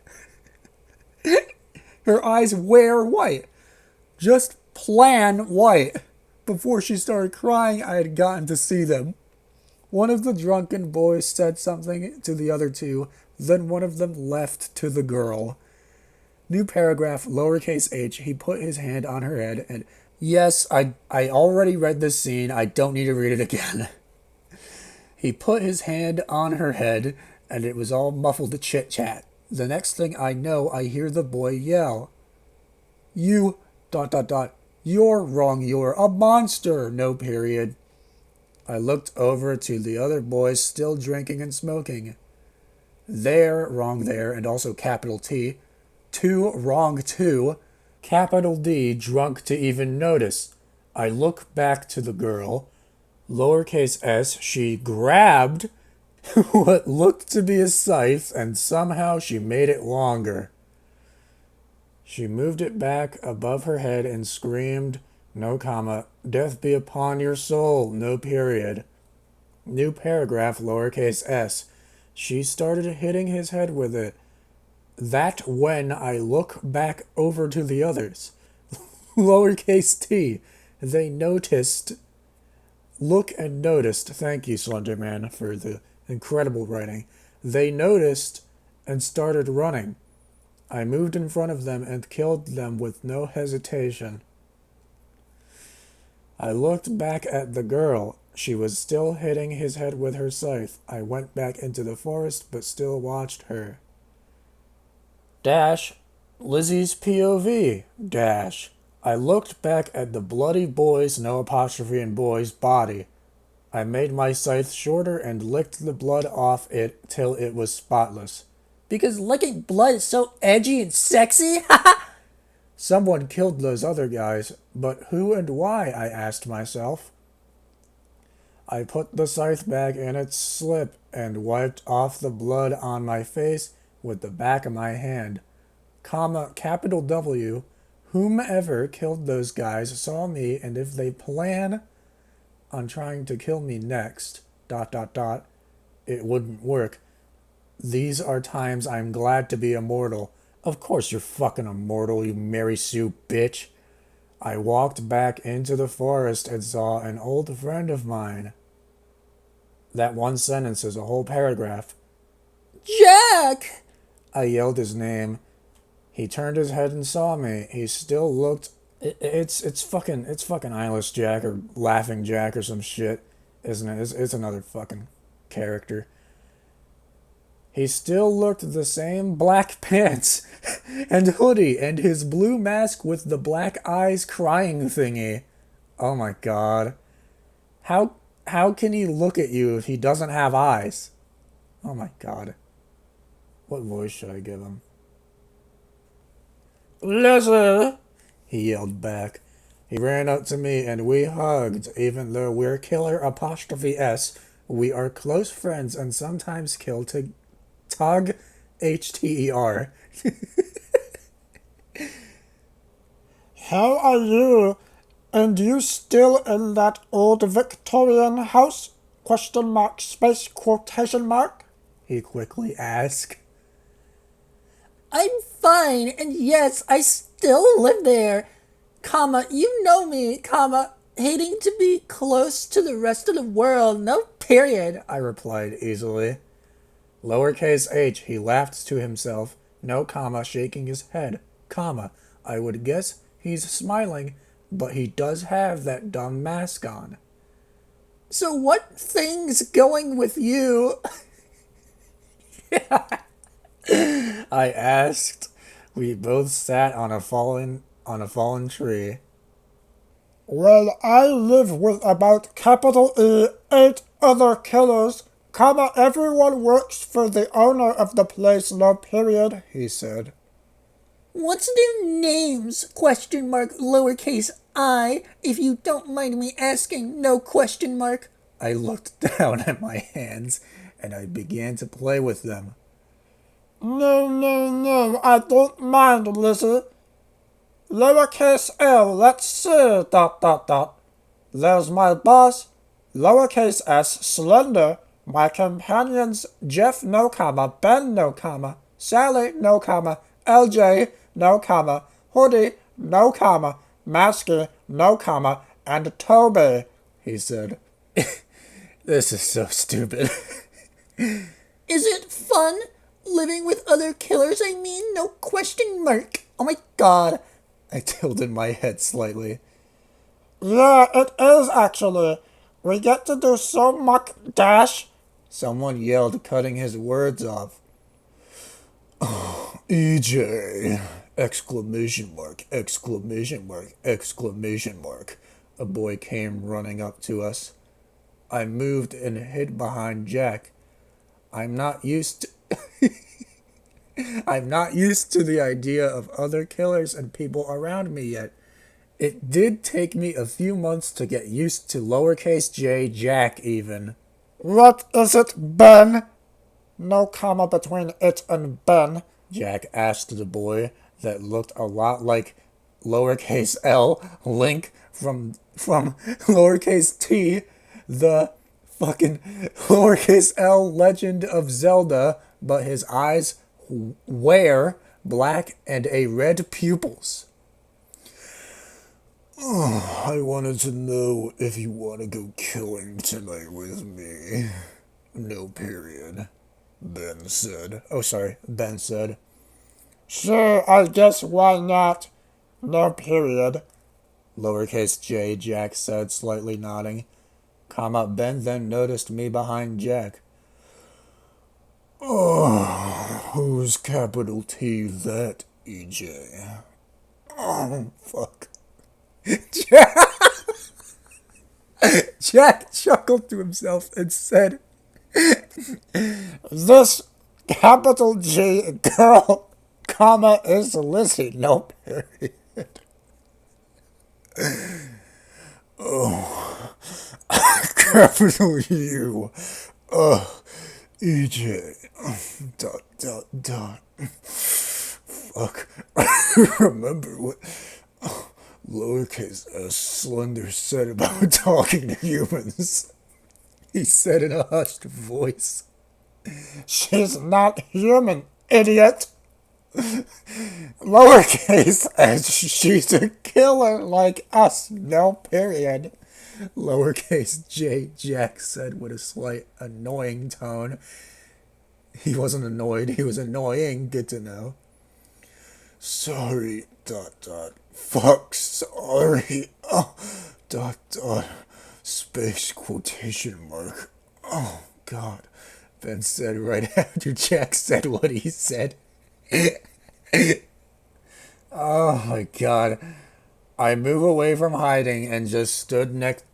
Speaker 1: Her eyes were white. Just plain white. Before she started crying, I had gotten to see them. One of the drunken boys said something to the other two, then one of them left to the girl. New paragraph, lowercase h, he put his hand on her head and... Yes, I already read this scene. I don't need to read it again. He put his hand on her head, and it was all muffled to chit-chat. The next thing I know, I hear the boy yell. You... ... You're wrong, you're a monster, no period. I looked over to the other boys still drinking and smoking. There, wrong there, and also capital T. Two, wrong two. Capital D, drunk to even notice. I look back to the girl. Lowercase s, she grabbed what looked to be a scythe, and somehow she made it longer. She moved it back above her head and screamed, no comma, death be upon your soul, no period. New paragraph, lowercase s. She started hitting his head with it. That when I look back over to the others. Lowercase t. They noticed. Look and noticed. Thank you, Slenderman, for the incredible writing. They noticed and started running. I moved in front of them and killed them with no hesitation. I looked back at the girl. She was still hitting his head with her scythe. I went back into the forest, but still watched her. Dash. Lizzie's POV. Dash. I looked back at the bloody boy's, no apostrophe in boy's, body. I made my scythe shorter and licked the blood off it till it was spotless.
Speaker 4: Because licking blood is so edgy and sexy?
Speaker 1: Someone killed those other guys, but who and why, I asked myself. I put the scythe back in its slip and wiped off the blood on my face with the back of my hand. Capital W, whomever killed those guys saw me, and if they plan on trying to kill me next, ... it wouldn't work. These are times I'm glad to be immortal. Of course you're fucking immortal, you Mary Sue bitch. I walked back into the forest and saw an old friend of mine. That one sentence is a whole paragraph.
Speaker 4: Jack!
Speaker 1: I yelled his name. He turned his head and saw me. He still looked... It's fucking Eyeless Jack or Laughing Jack or some shit, isn't it? It's another fucking character. He still looked the same black pants and hoodie and his blue mask with the black eyes crying thingy. Oh my god. How can he look at you if he doesn't have eyes? Oh my god. What voice should I give him? Lizzie! He yelled back. He ran up to me and we hugged. Even though we're killer apostrophe S, we are close friends and sometimes kill to tug HTER. How are you? And you still in that old Victorian house? ? Space quotation mark? He quickly asked.
Speaker 4: I'm fine, and yes, I still live there. You know me, hating to be close to the rest of the world, no period,
Speaker 1: I replied easily. Lowercase h, he laughed to himself, no comma, shaking his head, comma. I would guess he's smiling, but he does have that dumb mask on.
Speaker 4: So what thing's going with you?
Speaker 1: I asked. We both sat on a fallen tree. Well, I live with about capital E 8 other killers, comma, everyone works for the owner of the place, no period, he said.
Speaker 4: What's their names? ? Lowercase I, if you don't mind me asking, no question mark.
Speaker 1: I looked down at my hands and I began to play with them. No, I don't mind, Lizzie. Lowercase L, let's see, ... There's my boss, lowercase s, Slender, my companions, Jeff, no comma, Ben, no comma, Sally, no comma, LJ, no comma, Hoodie, no comma, Masky, no comma, and Toby, he said. This is so stupid.
Speaker 4: Is it fun? Living with other killers, I mean, no question mark. Oh my god.
Speaker 1: I tilted my head slightly.
Speaker 6: Yeah, it is actually. We get to do so much dash.
Speaker 1: Someone yelled, cutting his words off. Oh, EJ! Exclamation mark, exclamation mark, exclamation mark. A boy came running up to us. I moved and hid behind Jack. I'm not used to the idea of other killers and people around me yet. It did take me a few months to get used to lowercase j Jack even.
Speaker 6: What is it, Ben? No comma between it and Ben.
Speaker 1: Jack asked the boy that looked a lot like lowercase l Link from lowercase t, the fucking lowercase l Legend of Zelda, but his eyes were black and a red pupils. Oh, I wanted to know if you want to go killing tonight with me. No period. Ben said. Ben said.
Speaker 6: Sure, I guess why not? No period.
Speaker 1: Lowercase j Jack said, slightly nodding. Ben then noticed me behind Jack. Oh, who's capital T that, EJ? Oh, fuck. Jack chuckled to himself and said,
Speaker 6: This capital G girl, comma, is Lizzie, no period.
Speaker 1: capital U, EJ, dot, dot, dot. Fuck. Remember what lowercase s Slender said about talking to humans? He said in a hushed voice.
Speaker 6: She's not human, idiot. Lowercase s, she's a killer like us, no period.
Speaker 1: Lowercase j, Jack said with a slight annoying tone. He wasn't annoyed, he was annoying. Good to know. Sorry, dot, dot. Fuck, sorry. Oh, dot, dot. Space quotation mark. Oh, God. Ben said right after Jack said what he said. Oh, my God. I move away from hiding and just stood next...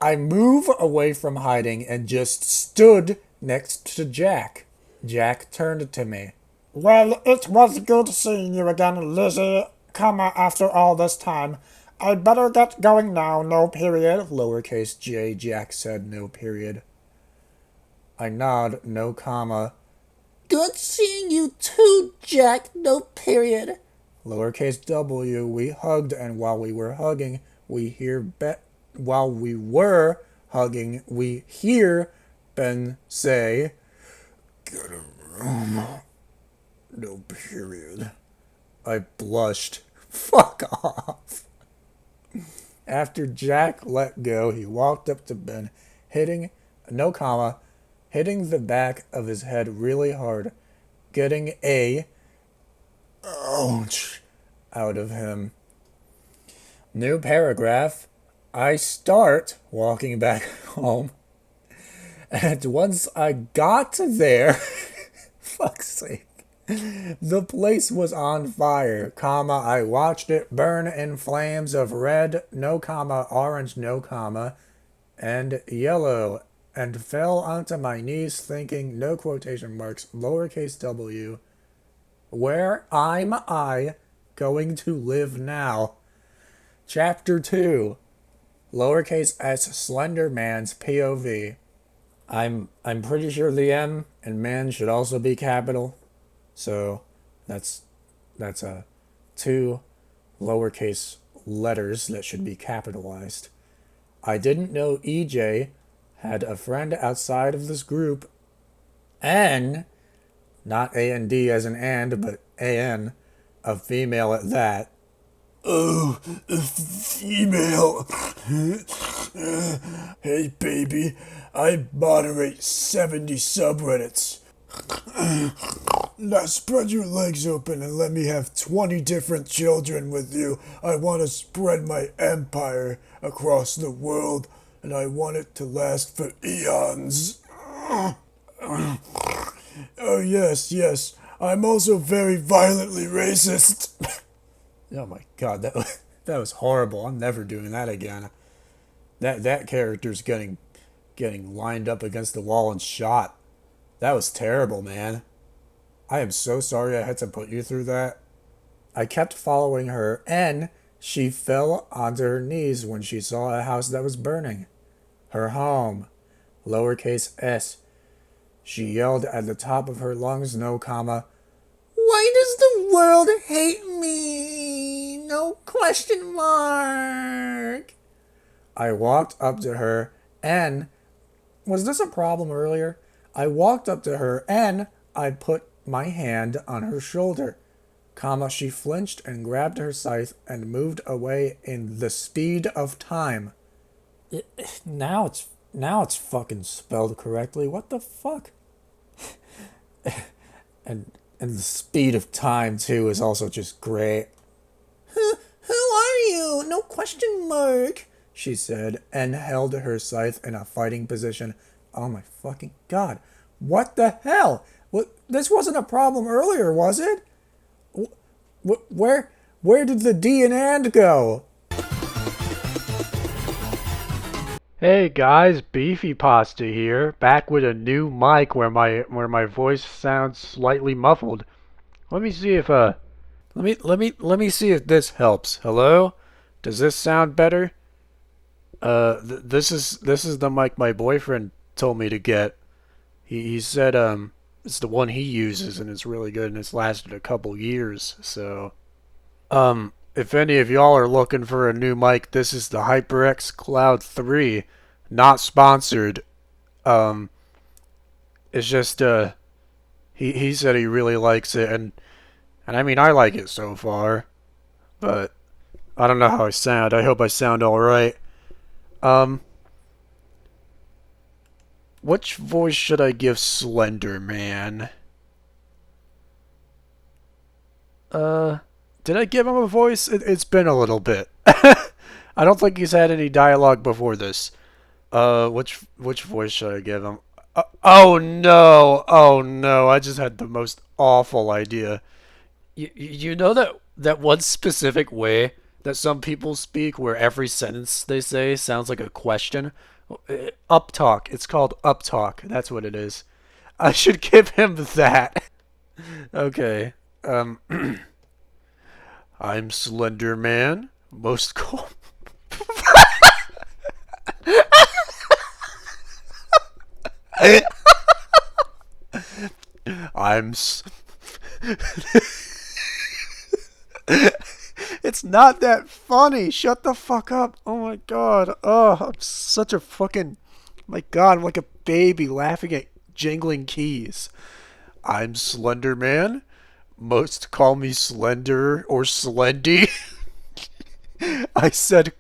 Speaker 1: I move away from hiding and just stood next to Jack. Jack turned to me.
Speaker 6: Well, it was good seeing you again, Lizzie, comma, after all this time. I'd better get going now, no period.
Speaker 1: Lowercase j, Jack said, no period. I nod, no comma.
Speaker 4: Good seeing you too, Jack, no period.
Speaker 1: Lowercase w, we hugged, and while we were hugging, we hear Ben say, "Get a room." No period. I blushed. Fuck off. After Jack let go, he walked up to Ben, hitting the back of his head really hard, getting a ouch out of him. New paragraph. I start walking back home, and once I got there, fuck's sake, the place was on fire, comma, I watched it burn in flames of red, no comma, orange, no comma, and yellow, and fell onto my knees thinking, no quotation marks, lowercase w, where am I going to live now? Chapter 2, lowercase s Slender Man's POV. I'm pretty sure the M and man should also be capital. So that's two lowercase letters that should be capitalized. I didn't know EJ had a friend outside of this group. N, not A-N-D as in and, but A-N, a female at that. Oh, a female. Hey, baby, I moderate 70 subreddits. Now spread your legs open and let me have 20 different children with you. I want to spread my empire across the world, and I want it to last for eons. Oh, yes. I'm also very violently racist. Oh my God, that was horrible. I'm never doing that again. That character's getting lined up against the wall and shot. That was terrible, man. I am so sorry I had to put you through that. I kept following her, and she fell onto her knees when she saw a house that was burning. Her home. Lowercase s. She yelled at the top of her lungs, no comma.
Speaker 4: Why does the world hate me? No question mark.
Speaker 1: I walked up to her, and... Was this a problem earlier? I walked up to her, and I put my hand on her shoulder, comma, she flinched and grabbed her scythe and moved away in the speed of time. Now it's fucking spelled correctly. What the fuck? and the speed of time too is also just great.
Speaker 4: Who are you? No question mark.
Speaker 1: she said, and held her scythe in a fighting position. Oh my fucking god. What the hell? This wasn't a problem earlier, was it? Where did the D and go?
Speaker 7: Hey guys, Beefy Pasta here, back with a new mic where my voice sounds slightly muffled. Let me see if let me see if this helps. Hello? Does this sound better? This is the mic my boyfriend told me to get. He said it's the one he uses and it's really good and it's lasted a couple years. So if any of y'all are looking for a new mic, this is the HyperX Cloud 3. Not sponsored. It's just he said he really likes it and I mean I like it so far. But I don't know how I sound. I hope I sound alright. Which voice should I give Slender Man? Did I give him a voice? It's been a little bit. I don't think he's had any dialogue before this. Which voice should I give him? Oh no! Oh no! I just had the most awful idea. You know that one specific way that some people speak where every sentence they say sounds like a question? Uptalk. It's called uptalk. That's what it is. I should give him that. Okay. I'm Slender Man. Most cool. It's not that funny. Shut the fuck up. Oh my god. Oh, I'm such a fucking... My god, I'm like a baby laughing at jingling keys. I'm Slender Man. Most call me Slender or Slendy. I said,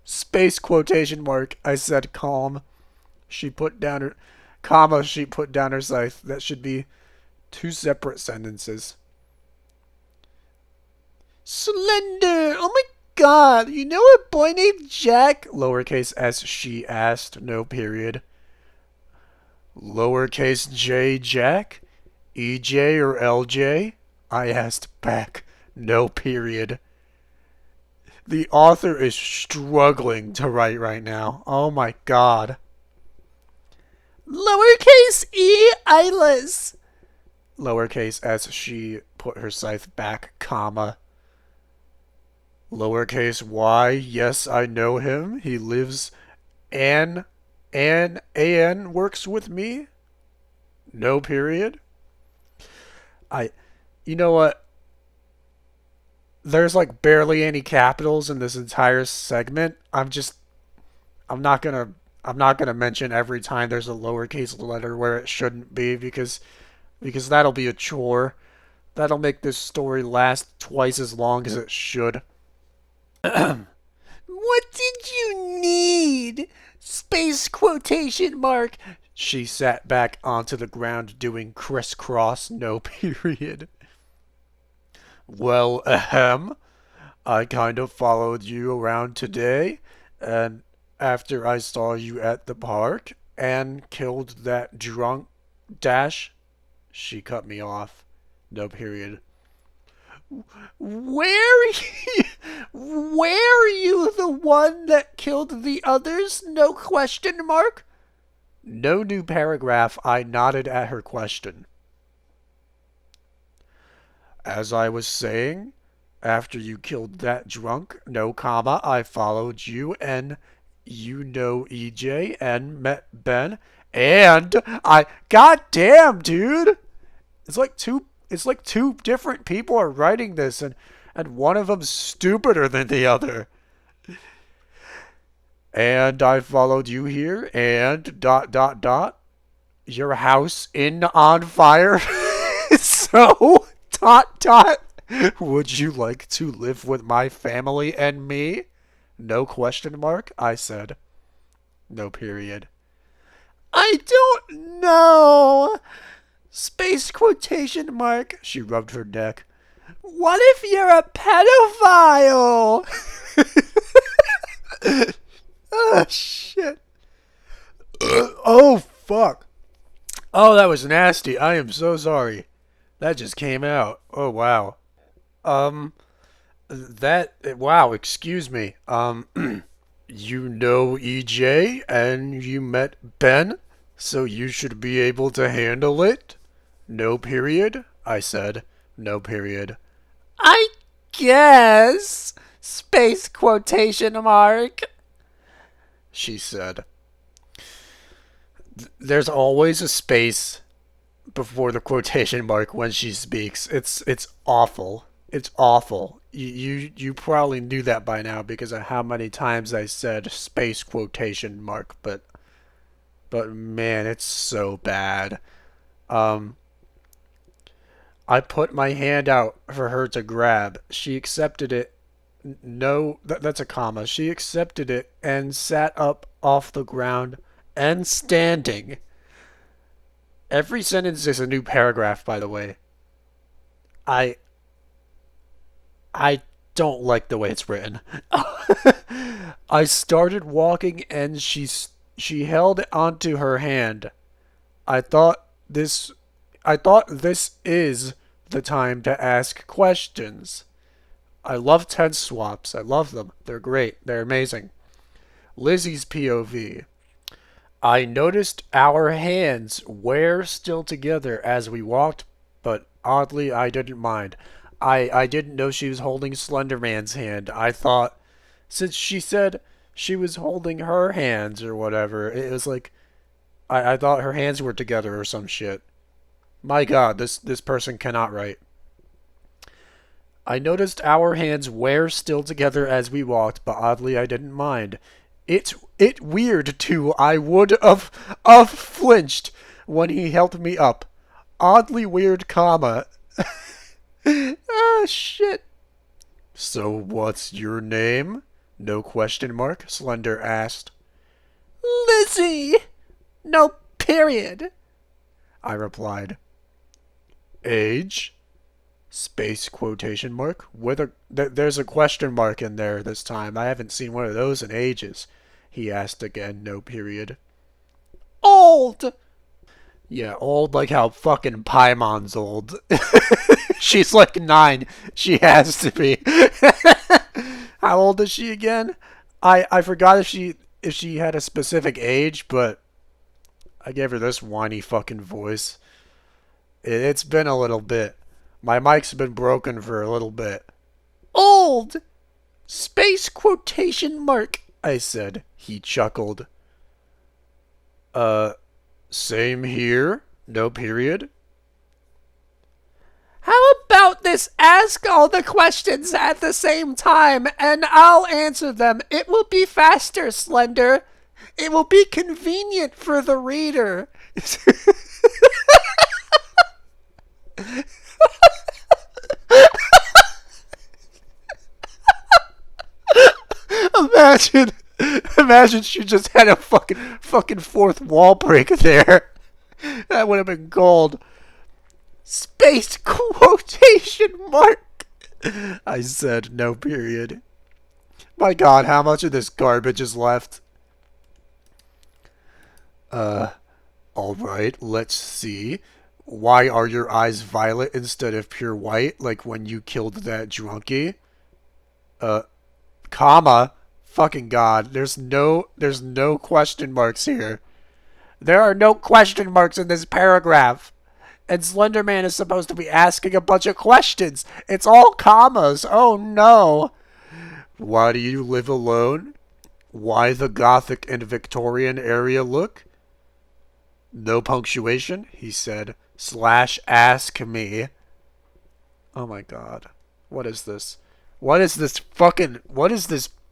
Speaker 7: space quotation mark. I said calm. She put down her... Comma, she put down her scythe. That should be 2 separate sentences. Slender! Oh my god! You know a boy named Jack? Lowercase s she asked. No period. Lowercase j Jack? EJ or LJ? I asked back. No period. The author is struggling to write right now. Oh my god. Lowercase e eyeless. Lowercase s she put her scythe back, comma. Lowercase y, yes, I know him. He lives An works with me. No period. You know what? There's like barely any capitals in this entire segment. I'm not gonna mention every time there's a lowercase letter where it shouldn't be because that'll be a chore. That'll make this story last twice as long as it should. What did you need? Space quotation mark. She sat back onto the ground doing crisscross, no period. Well, I kind of followed you around today, and after I saw you at the park and killed that drunk dash, she cut me off, no period. Were you the one that killed the others? No question mark? No new paragraph. I nodded at her question. As I was saying, after you killed that drunk, no comma, I followed you and you know EJ and met Ben and I... God damn, dude! It's like two different people are writing this and one of them's stupider than the other. And I followed you here and ... Your house on fire. So ... Would you like to live with my family and me? No question mark, I said. No period. I don't know. Space quotation mark. She rubbed her neck. What if you're a pedophile? Oh, shit. Oh, fuck. Oh, that was nasty. I am so sorry. That just came out. Oh, wow. Wow, excuse me. You know EJ and you met Ben, so you should be able to handle it? No period? I said. No period.
Speaker 4: I guess. Space quotation mark.
Speaker 7: She said. There's always a space before the quotation mark when she speaks. It's awful. It's awful. You probably knew that by now because of how many times I said space quotation mark, but man, it's so bad. I put my hand out for her to grab. She accepted it. No, that's a comma. She accepted it and sat up off the ground and standing. Every sentence is a new paragraph, by the way. I don't like the way it's written. I started walking and she held onto her hand. I thought this is the time to ask questions. I love tense swaps. I love them. They're great. They're amazing. Lizzie's POV. I noticed our hands were still together as we walked, but oddly I didn't mind. I didn't know she was holding Slender Man's hand. I thought, since she said she was holding her hands or whatever, it was like, I thought her hands were together or some shit. My god, this person cannot write. I noticed our hands were still together as we walked, but oddly I didn't mind. It weird too. I would have flinched when he helped me up. Oddly weird, comma. Ah, shit. So what's your name? No question mark, Slender asked.
Speaker 4: Lizzie! No period.
Speaker 7: I replied. Age? Space quotation mark? There's a question mark in there this time. I haven't seen one of those in ages. He asked again, no period.
Speaker 4: Old!
Speaker 7: Yeah, old like how fucking Paimon's old. She's like 9. She has to be. How old is she again? I forgot if she had a specific age, but I gave her this whiny fucking voice. It's been a little bit. My mic's been broken for a little bit.
Speaker 4: Old! Space quotation mark,
Speaker 7: I said. He chuckled. Same here? No period?
Speaker 4: How about this? Ask all the questions at the same time, and I'll answer them. It will be faster, Slender. It will be convenient for the reader.
Speaker 7: Imagine she just had a fucking fourth wall break there. That would have been gold. Space quotation mark. I said, no period. My god, how much of this garbage is left? Alright, let's see. Why are your eyes violet instead of pure white, like when you killed that drunkie? Comma. Fucking god, there's no question marks here. There are no question marks in this paragraph. And Slender Man is supposed to be asking a bunch of questions. It's all commas. Oh no. Why do you live alone? Why the Gothic and Victorian area look? No punctuation, he said. / ask me. Oh my god. What is this? What is this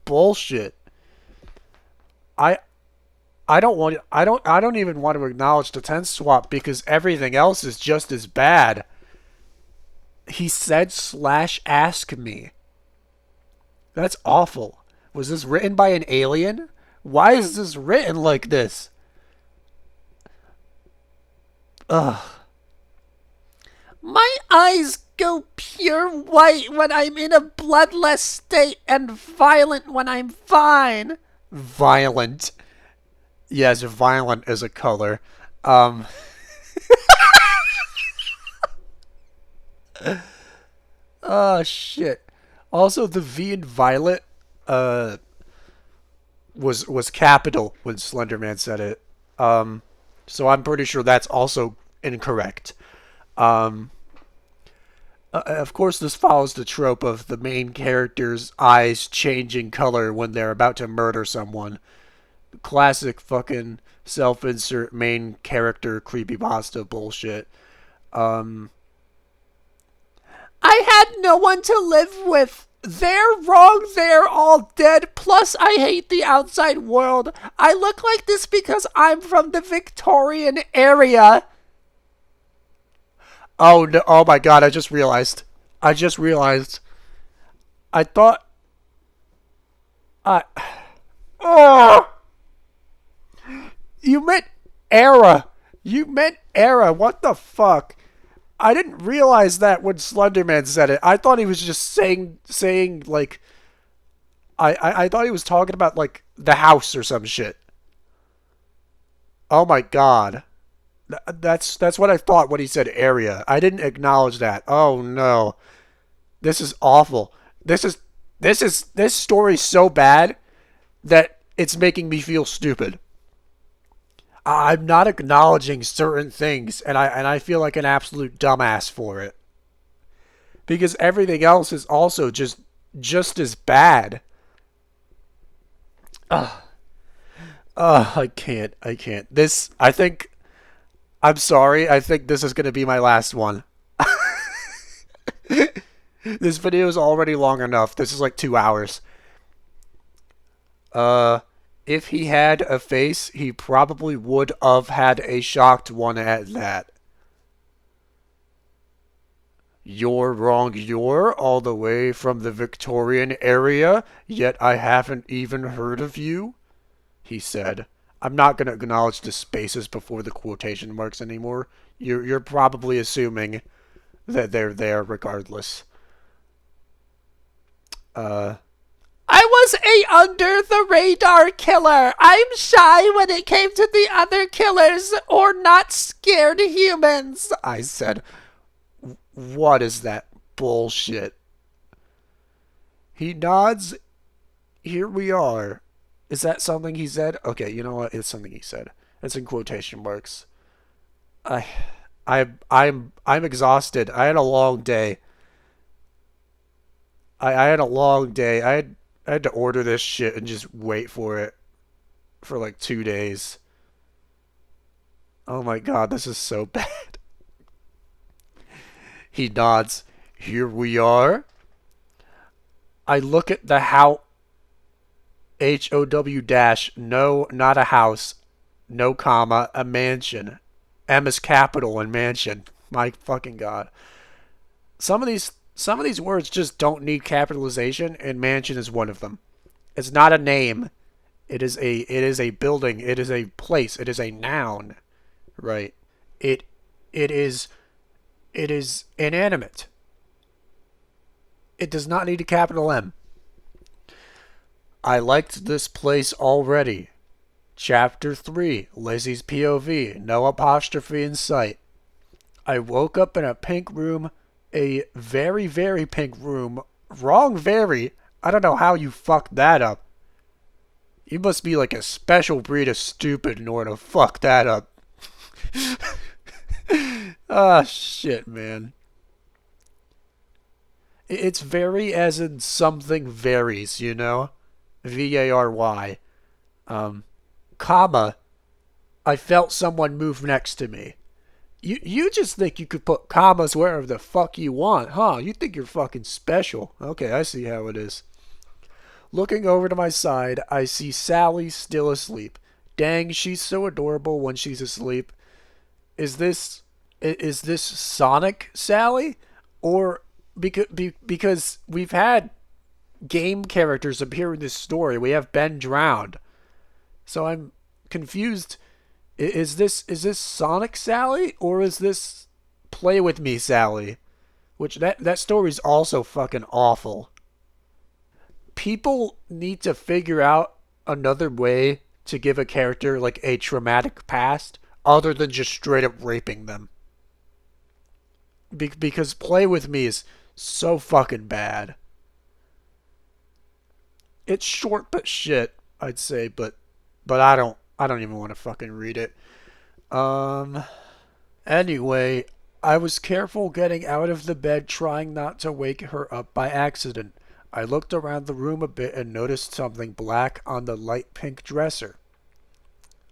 Speaker 7: bullshit? I don't even want to acknowledge the tense swap because everything else is just as bad. He said / ask me. That's awful. Was this written by an alien? Why is this written like this? Ugh.
Speaker 4: My eyes go pure white when I'm in a bloodless state and violent when I'm fine.
Speaker 7: Violent. Yes, violent is a color. Um. Oh shit. Also, the V in violet, was capital when Slenderman said it. So I'm pretty sure that's also incorrect. Of course, this follows the trope of the main character's eyes changing color when they're about to murder someone. Classic fucking self-insert main character creepypasta bullshit.
Speaker 4: I had no one to live with. They're wrong, they're all dead, plus I hate the outside world. I look like this because I'm from the Victorian area.
Speaker 7: Oh no! Oh my god! I just realized. I thought. I. Oh! You meant era. You meant era. What the fuck? I didn't realize that when Slenderman said it. I thought he was just saying like. I thought he was talking about like the house or some shit. Oh my god. That's what I thought when he said area. I didn't acknowledge that. Oh no. This is awful. This story's so bad that it's making me feel stupid. I'm not acknowledging certain things and I feel like an absolute dumbass for it. Because everything else is also just as bad. I can't. I'm sorry. I think this is going to be my last one. This video is already long enough. This is like 2 hours. If he had a face, he probably would have had a shocked one at that. You're wrong, you're all the way from the Victorian area, yet I haven't even heard of you, he said. I'm not going to acknowledge the spaces before the quotation marks anymore. You're probably assuming that they're there regardless.
Speaker 4: I was a under the radar killer. I'm shy when it came to the other killers or not scared humans.
Speaker 7: I said, what is that bullshit? He nods. Here we are. Is that something he said? Okay, you know what? It's something he said. It's in quotation marks. I'm exhausted. I had a long day. I had a long day. I had to order this shit and just wait for it for like 2 days. Oh my god, this is so bad. He nods. Here we are. I look at the house. HOW dash. No, not a house. No comma. A mansion. M is capital in mansion. My fucking god. Some of these words just don't need capitalization, and mansion is one of them. It's not a name. It is a building. It is a place. It is a noun. Right. It is inanimate. It does not need a capital M. I liked this place already. Chapter 3, Lizzie's POV, no apostrophe in sight. I woke up in a pink room, a very, very pink room. Wrong very. I don't know how you fucked that up. You must be like a special breed of stupid in order to fuck that up. Ah, shit, man. It's very as in something varies, you know? V-A-R-Y. Comma. I felt someone move next to me. You just think you could put commas wherever the fuck you want, huh? You think you're fucking special. Okay, I see how it is. Looking over to my side, I see Sally still asleep. Dang, she's so adorable when she's asleep. Is this Sonic Sally? Or because we've had game characters appear in this story. We have been drowned. So I'm confused. Is this Sonic Sally or is this Play with me, Sally. Which, that story's also fucking awful. People need to figure out another way to give a character, like, a traumatic past, other than just straight up raping them. Because Play With Me is so fucking bad. It's short but shit, I'd say, but I don't even want to fucking read it. Anyway, I was careful getting out of the bed, trying not to wake her up by accident. I looked around the room a bit and noticed something black on the light pink dresser.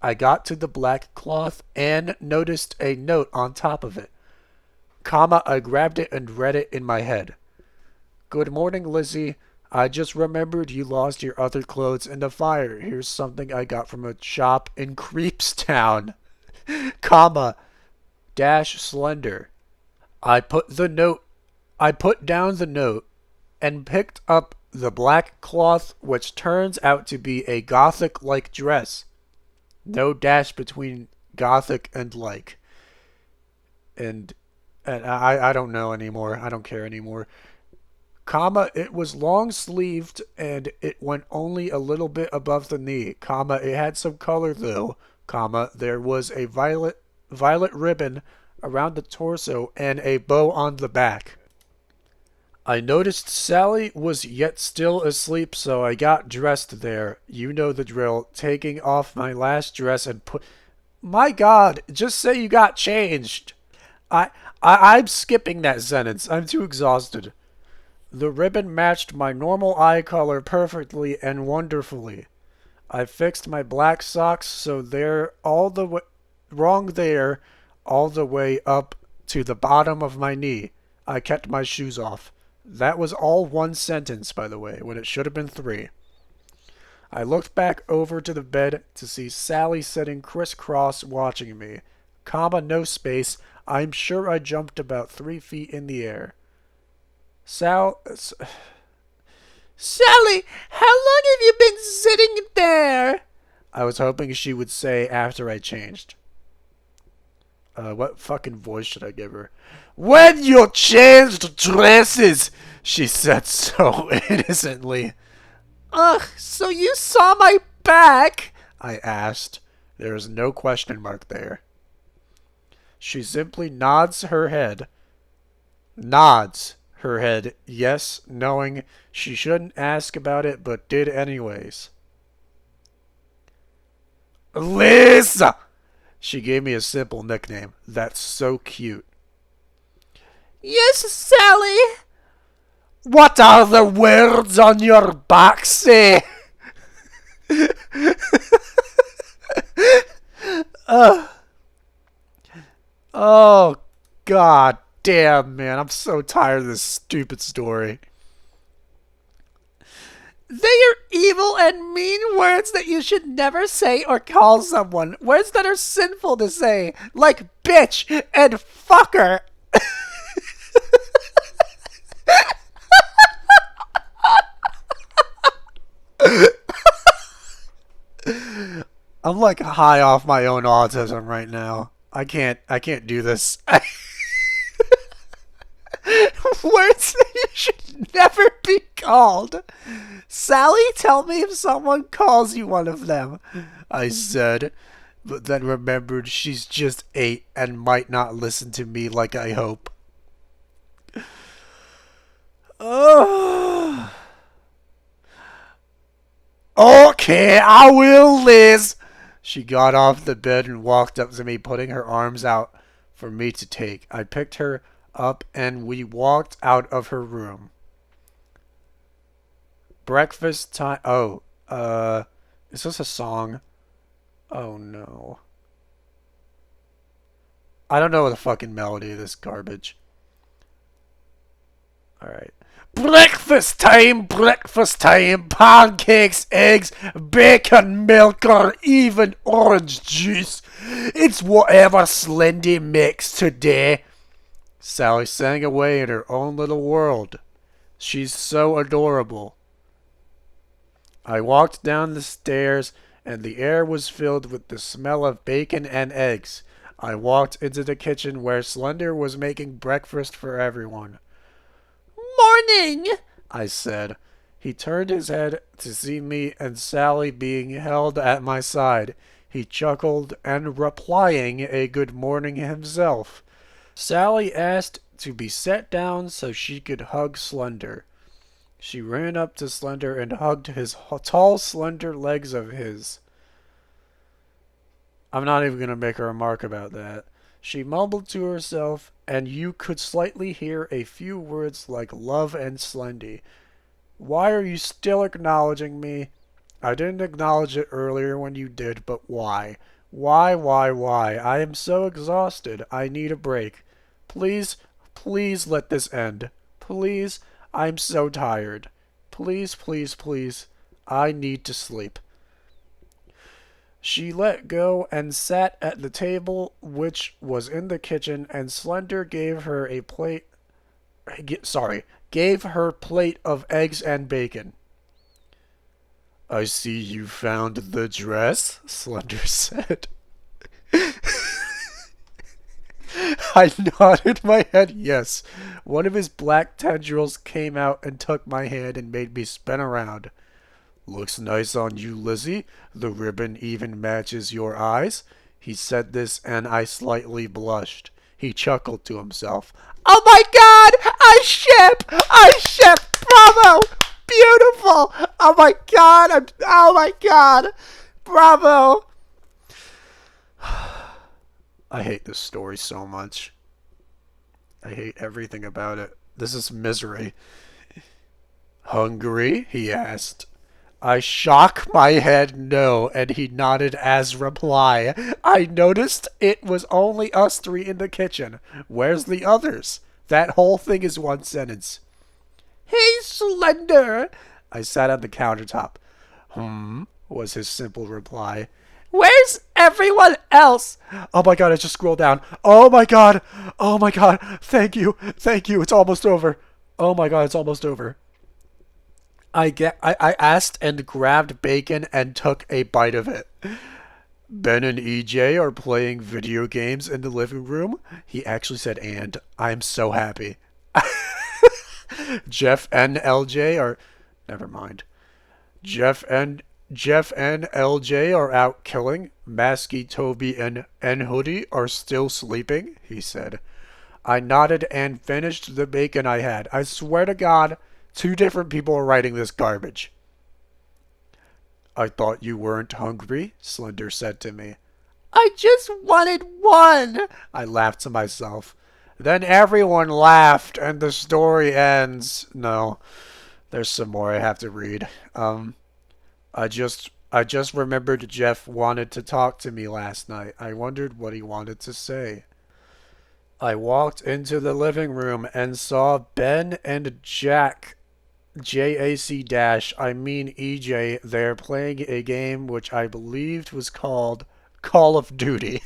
Speaker 7: I got to the black cloth and noticed a note on top of it. I grabbed it and read it in my head. Good morning, Lizzie. I just remembered you lost your other clothes in the fire. Here's something I got from a shop in Creepstown. Dash slender. I put down the note and picked up the black cloth, which turns out to be a gothic-like dress. No dash between gothic and like. And I don't know anymore. I don't care anymore. It was long-sleeved and it went only a little bit above the knee. It had some color though. There was a violet ribbon around the torso and a bow on the back. I noticed Sally was yet still asleep, so I got dressed there. You know the drill. Taking off my last dress and My God, just say you got changed. I'm skipping that sentence. I'm too exhausted. The ribbon matched my normal eye color perfectly and wonderfully. I fixed my black socks so they're all the way up to the bottom of my knee. I kept my shoes off. That was all one sentence, by the way, when it should have been 3. I looked back over to the bed to see Sally sitting crisscross watching me. No space. I'm sure I jumped about 3 feet in the air. Sally,
Speaker 2: how long have you been sitting there?
Speaker 7: I was hoping she would say after I changed. What fucking voice should I give her? When you changed dresses, she said so innocently.
Speaker 2: Ugh, so you saw my back?
Speaker 7: I asked. There was no question mark there. She simply nods her head, yes, knowing she shouldn't ask about it, but did anyways. Lisa! She gave me a simple nickname. That's so cute.
Speaker 2: Yes, Sally.
Speaker 7: What are the words on your back say? Oh, God damn, man. I'm so tired of this stupid story.
Speaker 2: They are evil and mean words that you should never say or call someone. Words that are sinful to say, like bitch and fucker.
Speaker 7: I'm like high off my own autism right now. I can't do this.
Speaker 2: Words that you should never be called. Sally, tell me if someone calls you one of them.
Speaker 7: I said, but then remembered she's just 8 and might not listen to me like I hope. Oh. Okay, I will, Liz. She got off the bed and walked up to me, putting her arms out for me to take. I picked her up and we walked out of her room. Breakfast time. Oh, is this a song? Oh no. I don't know the fucking melody of this garbage. Alright. Breakfast time, pancakes, eggs, bacon, milk, or even orange juice. It's whatever Slendy makes today. Sally sang away in her own little world. She's so adorable. I walked down the stairs, and the air was filled with the smell of bacon and eggs. I walked into the kitchen where Slender was making breakfast for everyone.
Speaker 2: Morning!
Speaker 7: I said. He turned his head to see me and Sally being held at my side. He chuckled and replying a good morning himself. Sally asked to be set down so she could hug Slender. She ran up to Slender and hugged his tall, slender legs of his. I'm not even going to make a remark about that. She mumbled to herself, and you could slightly hear a few words like love and Slendy. Why are you still acknowledging me? I didn't acknowledge it earlier when you did, but why? Why? I am so exhausted. I need a break. Please, please let this end. Please, I'm so tired. Please, please, please. I need to sleep. She let go and sat at the table, which was in the kitchen, and Slender gave her a plate. Gave her plate of eggs and bacon. I see you found the dress, Slender said. I nodded my head yes. One of his black tendrils came out and took my hand and made me spin around. Looks nice on you, Lizzie. The ribbon even matches your eyes. He said this and I slightly blushed. He chuckled to himself.
Speaker 2: Oh my god! I ship! Bravo! Beautiful! Oh my god! Bravo!
Speaker 7: I hate this story so much. I hate everything about it. This is misery. Hungry? He asked. I shook my head no, and he nodded as reply. I noticed it was only us three in the kitchen. Where's the others? That whole thing is one sentence.
Speaker 2: Hey, Slender!
Speaker 7: I sat on the countertop. Was his simple reply.
Speaker 2: Where's everyone else?
Speaker 7: Oh my god, I just scrolled down. Oh my god! Thank you! It's almost over. Oh my god, it's almost over. I asked and grabbed bacon and took a bite of it. Ben and EJ are playing video games in the living room. He actually said and. I'm so happy. Jeff and LJ are... Never mind. Jeff and LJ are out killing. Masky, Toby, and Hoodie are still sleeping, he said. I nodded and finished the bacon I had. I swear to God, 2 different people are writing this garbage. I thought you weren't hungry, Slender said to me.
Speaker 2: I just wanted one.
Speaker 7: I laughed to myself. Then everyone laughed and the story ends. No, there's some more I have to read. I just remembered Jeff wanted to talk to me last night. I wondered what he wanted to say. I walked into the living room and saw Ben and Jack, EJ, there playing a game which I believed was called Call of Duty.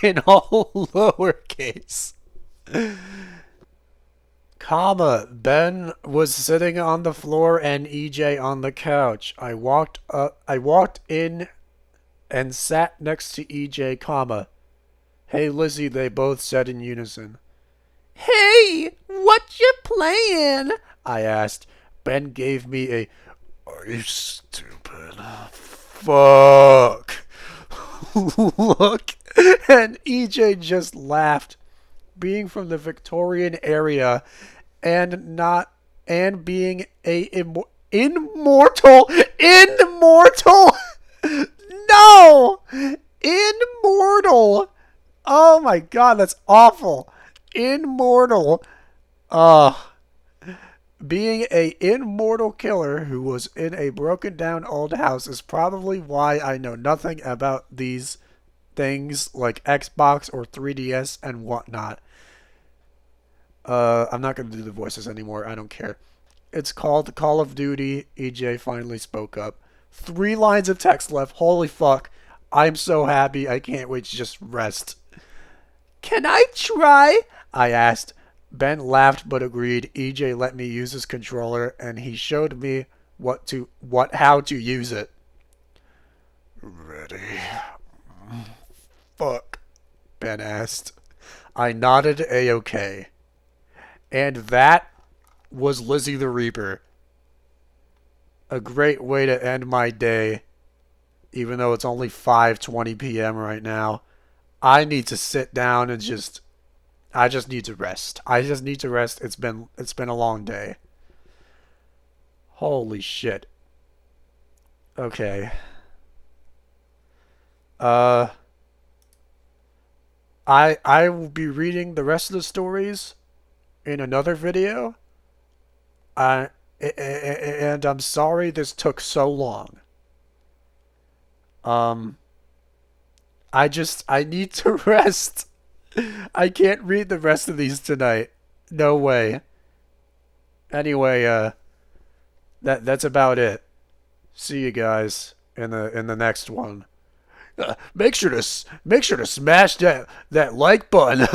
Speaker 7: In all lowercase. Ben was sitting on the floor and EJ on the couch. I walked in and sat next to EJ, Hey Lizzie, they both said in unison.
Speaker 2: Hey, what you playing?
Speaker 7: I asked. Ben gave me a, are you stupid? Fuck. Look. And EJ just laughed. Being from the Victorian area and being a immortal. No! Immortal. Oh my god, that's awful. Immortal. Being a immortal killer who was in a broken down old house is probably why I know nothing about these things like Xbox or 3DS and whatnot. I'm not going to do the voices anymore. I don't care. It's called Call of Duty. EJ finally spoke up. 3 lines of text left. Holy fuck. I'm so happy. I can't wait to just rest.
Speaker 2: Can I try?
Speaker 7: I asked. Ben laughed but agreed. EJ let me use his controller and he showed me how to use it. Ready.
Speaker 1: fuck? Ben asked. I nodded A-OK. And that was Lizzie the Reaper. A great way to end my day, even though it's only 5:20 p.m. right now. I need to sit down and I just need to rest. I just need to rest. It's been a long day. Holy shit. Okay. I will be reading the rest of the stories in another video. And I'm sorry this took so long. I need to rest. I can't read the rest of these tonight. No way. Anyway, that's about it. See you guys in the next one. Make sure to smash that like button.